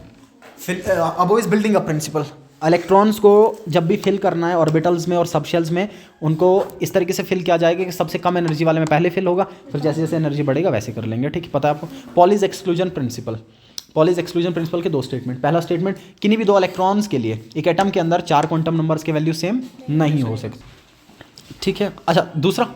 Aufbau is building a principle. Electrons को जब भी फिल करना है ऑर्बिटल्स में और सबशेल्स में, उनको इस तरीके से फिल किया जाएगा कि सबसे कम एनर्जी वाले में पहले फिल होगा, फिर जैसे जैसे एनर्जी बढ़ेगा वैसे कर लेंगे, ठीक है। पता है आपको? Pauli's exclusion principle. Pauli's exclusion principle के दो स्टेटमेंट। पहला स्टेटमेंट, किन्हीं भी दो इलेक्ट्रॉन्स के लिए एक एटम के अंदर 4 क्वांटम नंबर्स के वैल्यू सेम नहीं हो सकते, ठीक है। अच्छा, दूसरा,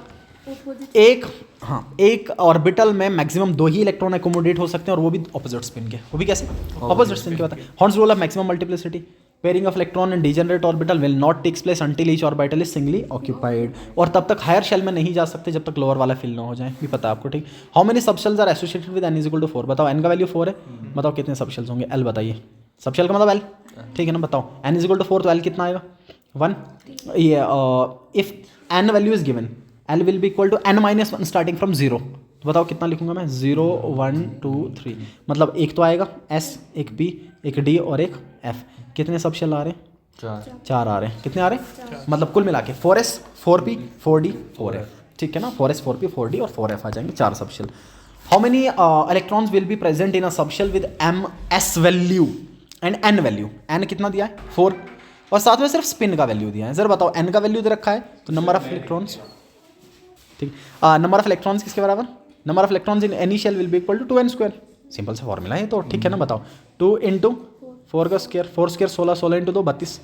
एक ऑर्बिटल में मैक्सिमम 2 ही इलेक्ट्रॉन एकोमोडेट हो सकते हैं, और वो भी ऑपोजिट स्पिन के। वो भी कैसे? ऑपोजिट स्पिन के। बताए हॉर्न्स rule of maximum multiplicity. Pairing of electron in degenerate orbital will not takes place until each orbital is singly occupied. और तब तक हायर शेल में नहीं जा सकते जब तक लोअर वाला फिल ना हो जाए, भी पता है आपको, ठीक। How many subshells are associated with n is equal to 4। बताओ, n का वैल्यू 4 है, बताओ कितने सबशेल्स होंगे? l बताइए। सबशेल का मतलब l, ठीक है ना। बताओ, n इज इक्वल टू 4 तो l कितना आएगा? 1। ये if n value is given, l will be equal to n minus 1 starting from 0। तो बताओ कितना लिखूंगा मैं? 0 1 2 3, मतलब एक तो आएगा s, एक p, एक d और एक f। कितने सबशेल आ रहे हैं? 4 आ रहे हैं। कितने आ रहे हैं? मतलब कुल मिला के 4s 4p 4d 4f, ठीक है ना। 4s 4p 4d और 4f आ जाएंगे, 4 subshell. How many electrons will be present in a subshell with ms value and n value? n कितना दिया है? 4, और साथ में सिर्फ स्पिन का वैल्यू दिया है। सर बताओ, n का वैल्यू दे रखा है तो नंबर ऑफ इलेक्ट्रॉन्स, ठीक। नंबर ऑफ इलेक्ट्रॉन्स किसके बराबर? Number of electrons in any shell will be equal to 2n square. Simple सा फॉर्मूला है तो, ठीक है ना। बताओ, 2 इंटू 4 का स्क्वायर, 4 स्क्वायर 16, 16 इंटू 2 32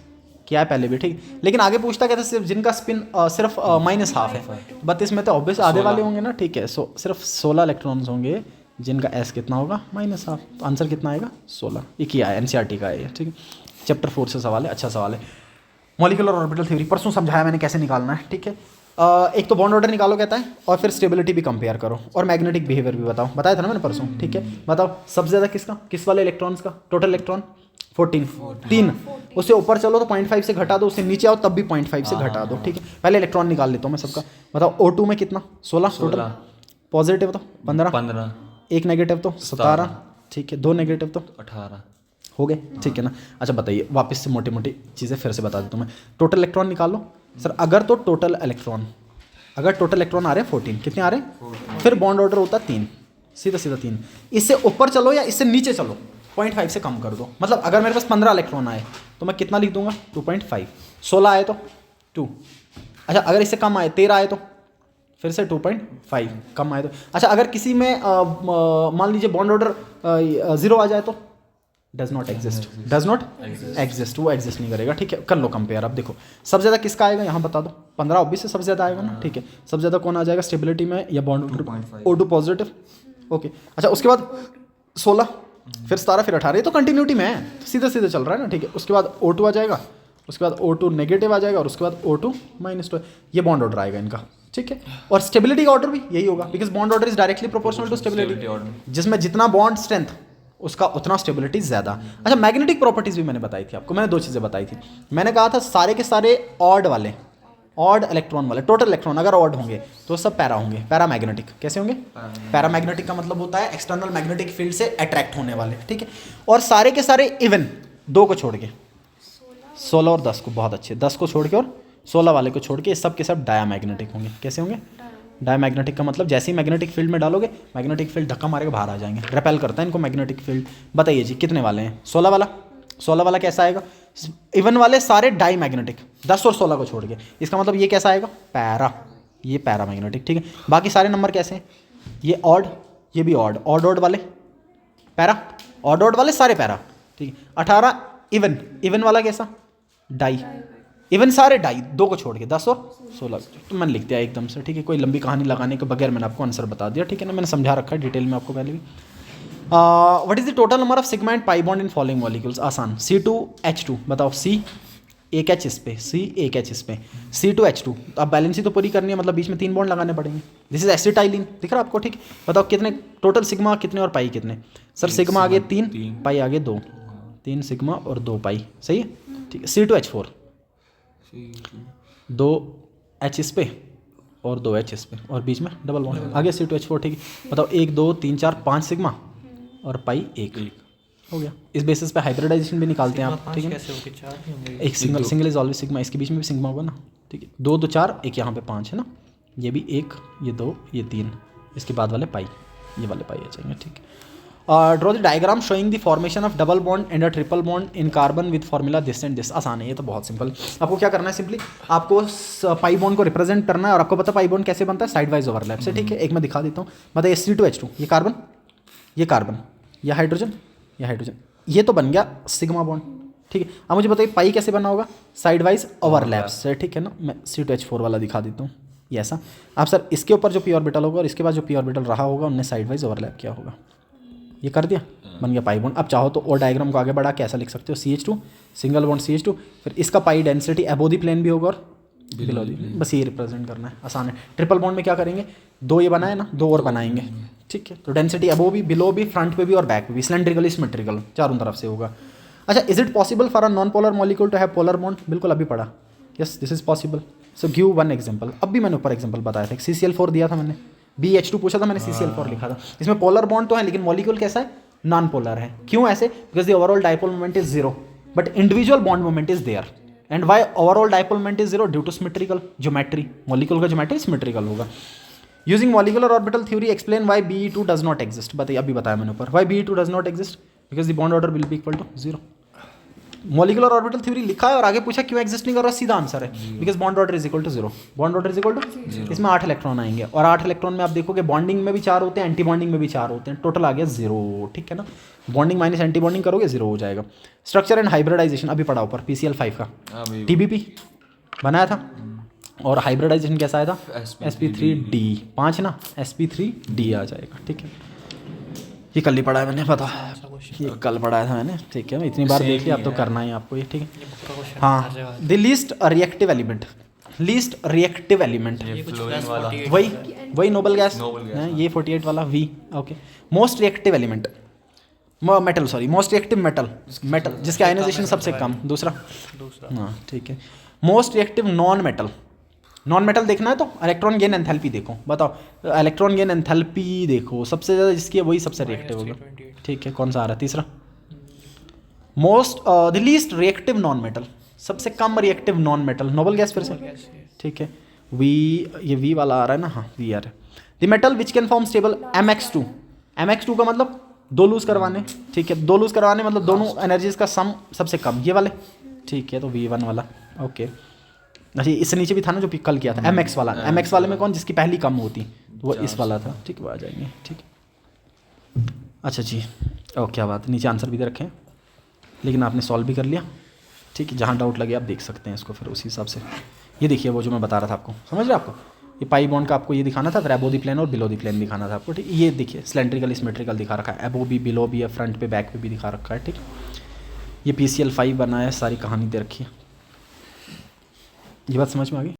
किया है पहले भी, ठीक। लेकिन आगे पूछता कहता सिर्फ जिनका स्पिन सिर्फ माइनस हाफ है, 32 में तो ऑब्वियस आधे वाले होंगे ना, ठीक है। सो सिर्फ 16 इलेक्ट्रॉन्स होंगे जिनका एस कितना होगा? Minus half. तो आंसर कितना आएगा? 16। ये किया है, एनसीईआरटी का है ये, ठीक है। चैप्टर 4 से सवाल है, अच्छा सवाल है। मॉलिक्यूलर ऑर्बिटल थ्योरी परसों समझाया मैंने कैसे निकालना है, ठीक है। एक तो बॉन्ड ऑर्डर निकालो कहता है, और फिर स्टेबिलिटी भी कंपेयर करो, और मैग्नेटिक बिहेवियर भी बताओ। बताया था ना मैंने परसों, ठीक है। बताओ, सबसे ज़्यादा किसका, किस वाले इलेक्ट्रॉन्स का? Total electron 14, 3। उससे ऊपर चलो तो 0.5 से घटा दो, उससे नीचे आओ तब भी 0.5 से घटा दो, ठीक है। पहले इलेक्ट्रॉन निकाल लेता हूँ मैं सबका। बताओ, O2 में कितना? 16 टोटल। पॉजिटिव तो 15, एक नेगेटिव तो 17, ठीक है। 2 नेगेटिव तो 18 हो गए, ठीक है ना। अच्छा बताइए, वापस से मोटी मोटी चीज़ें फिर से बता देता हूँ मैं। टोटल इलेक्ट्रॉन निकाल लो सर। अगर टोटल इलेक्ट्रॉन आ रहे हैं 14, कितने आ रहे हैं? फिर बॉन्ड ऑर्डर होता है 3, सीधा 3। इससे ऊपर चलो या इससे नीचे चलो, 0.5 से कम कर दो। मतलब अगर मेरे पास 15 इलेक्ट्रॉन आए तो मैं कितना लिख दूंगा? 2.5। 16 आए तो 2। अच्छा, अगर इससे कम आए, 13 आए तो फिर से 2.5 कम आए तो। अच्छा, अगर किसी में मान लीजिए बॉन्ड ऑर्डर 0 आ जाए तो डज नॉट एग्जिस्ट, वो एग्जिस्ट नहीं करेगा, ठीक है। कर लो कंपेयर। अब देखो, सबसे ज़्यादा किसका आएगा यहाँ बता दो? 15 ऑब्वियस से सबसे ज़्यादा आएगा ना, ठीक है। सबसे ज़्यादा कौन आ जाएगा स्टेबिलिटी में या bond order? O2 positive, okay. अच्छा, उसके बाद 16, फिर 17, फिर 18, ये तो कंटिन्यूटी में है, सीधे चल रहा है ना, ठीक है। उसके बाद O2 आ जाएगा, उसके बाद O2 नेगेटिव आ जाएगा, और उसके बाद O2 -2। ये बॉन्ड ऑर्डर आएगा इनका, ठीक है। और स्टेबिलिटी का ऑर्डर भी यही होगा, because bond order is directly proportional to stability. जिसमें जितना बॉन्ड स्ट्रेंथ उसका उतना स्टेबिलिटी ज़्यादा। अच्छा, मैग्नेटिक प्रॉपर्टीज़ भी मैंने बताई थी आपको। मैंने 2 चीज़ें बताई थी। मैंने कहा था सारे के सारे ऑड इलेक्ट्रॉन वाले, टोटल इलेक्ट्रॉन अगर ऑड होंगे तो सब पैरा होंगे, पैरामैग्नेटिक। कैसे होंगे? पैरामैग्नेटिक का मतलब होता है एक्सटर्नल मैग्नेटिक फील्ड से अट्रैक्ट होने वाले, ठीक है। और सारे के सारे इवन 2 को छोड़ के, 16 और 10 को, बहुत अच्छे, 10 को छोड़ के और 16 वाले को छोड़ के, सब के सब डायामैग्नेटिक होंगे। कैसे होंगे? डायमैग्नेटिक का मतलब जैसे ही मैग्नेटिक फील्ड में डालोगे, मैग्नेटिक फील्ड धक्का मारेगा, बाहर आ जाएंगे, रिपेल करता है इनको मैग्नेटिक फील्ड। बताइए जी, कितने वाले हैं? 16 वाला कैसा आएगा? इवन वाले सारे डाई मैग्नेटिक, 10 और 16 को छोड़ के। इसका मतलब ये कैसा आएगा? पैरा, ये पैरा मैग्नेटिक, ठीक है। बाकी सारे नंबर कैसे हैं? ये ऑड, ये भी ऑड, ऑड वाले पैरा, ऑड वाले सारे पैरा, ठीक है। 18 इवन वाला कैसा? डाई, इवन सारे डाई 2 को छोड़ के 10 और 16, तो मैंने लिख दिया एकदम से, ठीक है। कोई लंबी कहानी लगाने के बगैर मैंने आपको आंसर बता दिया, ठीक है ना। मैंने समझा रखा है डिटेल में आपको पहले भी। What is the total number of sigma and pi bond in following molecules? आसान, C2H2 बताओ। C एक H इस पे, C एक H इस पे, C2H2। अब बैलेंसी तो पूरी करनी है, मतलब बीच में 3 बॉन्ड लगाने पड़ेंगे। दिस इज एसिटाइलिन, दिख रहा है आपको, ठीक। बताओ कितने टोटल सिग्मा कितने और पाई कितने? सर सिग्मा आगे 3, पाई आगे 2, 3 सिग्मा और 2 पाई, सही है, ठीक है। C2H4 2 H इस पे और 2 H इस पे और बीच में डबल बॉन्ड आगे C2H4, ठीक है। बताओ 1 2 3 4 5 सिग्मा और पाई 1 हो गया। इस बेसिस पे हाइब्रिडाइजेशन भी निकालते हैं आप, ठीक है। एक सिंगल इज ऑलवेज सिग्मा, इसके बीच में भी सिग्मा होगा ना, ठीक है। 2 2 4 एक यहाँ पे 5 है ना, ये भी 1 ये 2 ये 3, इसके बाद वाले पाई, ये वाले पाई आ जाएंगे, ठीक है। Draw the diagram showing the formation of double bond and a triple bond in carbon with formula this and this. आसान है ये तो, बहुत सिंपल। आपको क्या करना है, सिंपली आपको पाई बॉन्ड को रिप्रेजेंट करना है, और आपको पता है पाई बॉन्ड कैसे बनता है, साइड वाइज ओवरलैप से, ठीक है। एक मैं दिखा देता हूँ, मतलब C2H2 ये कार्बन, ये हाइड्रोजन, ये हाइड्रोजन, ये तो बन गया सिग्मा बॉन्ड, ठीक है। अब मुझे बताइए पाई कैसे बना होगा, साइड वाइज ओवरलैप से, ठीक है ना। मैं C2H4 वाला दिखा देता हूँ, ये ऐसा। अब सर इसके ऊपर जो p ऑर्बिटल होगा और इसके बाद जो p ऑर्बिटल रहा होगा, उनने साइड वाइज ओवरलैप किया होगा, ये कर दिया, बन गया पाई बॉन्ड। अब चाहो तो और डायग्राम को आगे बढ़ा के ऐसा लिख सकते हो, CH2 सिंगल बॉन्ड CH2, फिर इसका पाई डेंसिटी अबोव द प्लेन भी होगा और बिलो दी, बस ये रिप्रेजेंट करना है, आसान है। ट्रिपल बॉन्ड में क्या करेंगे, 2 ये बनाए ना, 2 और बनाएंगे, ठीक है। तो डेंसिटी अबोव भी, बिलो भी, फ्रंट पे भी और बैक पे भी, सिलेंड्रिकल सिमेट्रिकल चारों तरफ से होगा। अच्छा, is it possible for a non polar molecule to have polar bond? बिल्कुल, अभी पढ़ा, yes this is possible. So give one example, अब भी मैंने ऊपर एग्जांपल बताया था, CCl4 दिया था मैंने, BH2 पूछा था मैंने, CCl4 लिखा था। इसमें पोलर बॉन्ड तो है, लेकिन मॉलिक्यूल कैसा है, नॉन पोलर है। क्यों ऐसे? Because the overall dipole moment is 0 but individual bond moment is there. And why overall dipole moment is 0? Due to symmetrical geometry, molecule का ज्योमेट्री सिमेट्रिकल होगा। Using molecular orbital theory explain why BE2 does not exist. बताइए, अभी बताया मैंने ऊपर, why BE2 does not exist, because the bond order will be equal to 0। Molecular orbital theory लिखा है और आगे पूछा क्यों एग्जिस्ट नहीं कर रहा, सीधा आंसर है because bond order is equal to 0। Bond order is equal to, इसमें 8 इलेक्ट्रॉन आएंगे, और 8 इलेक्ट्रॉन में आप देखोगे बॉन्डिंग में भी 4 होते हैं, एंटी बॉन्डिंग में भी 4 होते हैं, टोटल आ गया 0, ठीक है ना। बॉन्डिंग माइनस एंटी बॉन्डिंग करोगे 0 हो जाएगा। स्ट्रक्चर एंड हाइब्रिडाइजेशन अभी पढ़ा ऊपर, PCl5 का TBP बनाया था, और हाइब्रिडाइजेशन कैसा आया था, sp3d 5 ना, sp3d आ जाएगा, ठीक है। ये कल ही पढ़ा है मैंने, पता, ये कल पढ़ाया था मैंने, ठीक है। इतनी बार देख लिया, अब तो करना है आपको ये, ठीक है। हाँ, the least reactive element, least reactive element, वही नोबल गैस, ये 48 वाला V, okay. Most reactive element, metal, sorry, most reactive metal, metal जिसके आयनाइजेशन सबसे कम, दूसरा, हाँ ठीक है। Most reactive non metal, non metal देखना है तो इलेक्ट्रॉन गेन एंथैल्पी देखो, बताओ इलेक्ट्रॉन गेन एंथैल्पी देखो, सबसे ज़्यादा जिसकी है वही सबसे रिएक्टिव होगा, ठीक है। कौन सा आ रहा है तीसरा, most the least reactive non metal, सबसे कम reactive non metal, noble gas फिर से, ठीक है। वी, ये वी वाला आ रहा है ना, हाँ वी आ रहा है। The metal which can form stable MX2, MX2 का मतलब 2 लूज करवाने, ठीक है। 2 लूज करवाने मतलब दोनों एनर्जीज का सम सबसे कम, ये वाले, ठीक है। तो V1 वाला, ओके। अच्छा, इससे नीचे भी था ना जो कल किया था, MX वाला, MX वाले में कौन, जिसकी पहली कम होती, तो वो इस वाला था, ठीक है। वो आ जाएंगे, ठीक है। अच्छा जी, और क्या बात, नीचे आंसर भी दे रखे हैं, लेकिन आपने सॉल्व भी कर लिया, ठीक है। जहाँ डाउट लगे आप देख सकते हैं इसको, फिर उसी हिसाब से। ये देखिए वो जो मैं बता रहा था आपको, समझ रहे आपको, ये पाई बॉन्ड का आपको ये दिखाना था, फिर अबो दी प्लेन और बिलो दी प्लेन दिखाना था आपको, ठीक। ये देखिए सिलेंड्रिकल सिमेट्रिकल दिखा रखा है, अबो भी, बिलो भी है, फ्रंट पे बैक पे भी दिखा रखा है, ठीक। ये PCl5 बना है, सारी कहानी दे रखी है। ये बात समझ में आ गई।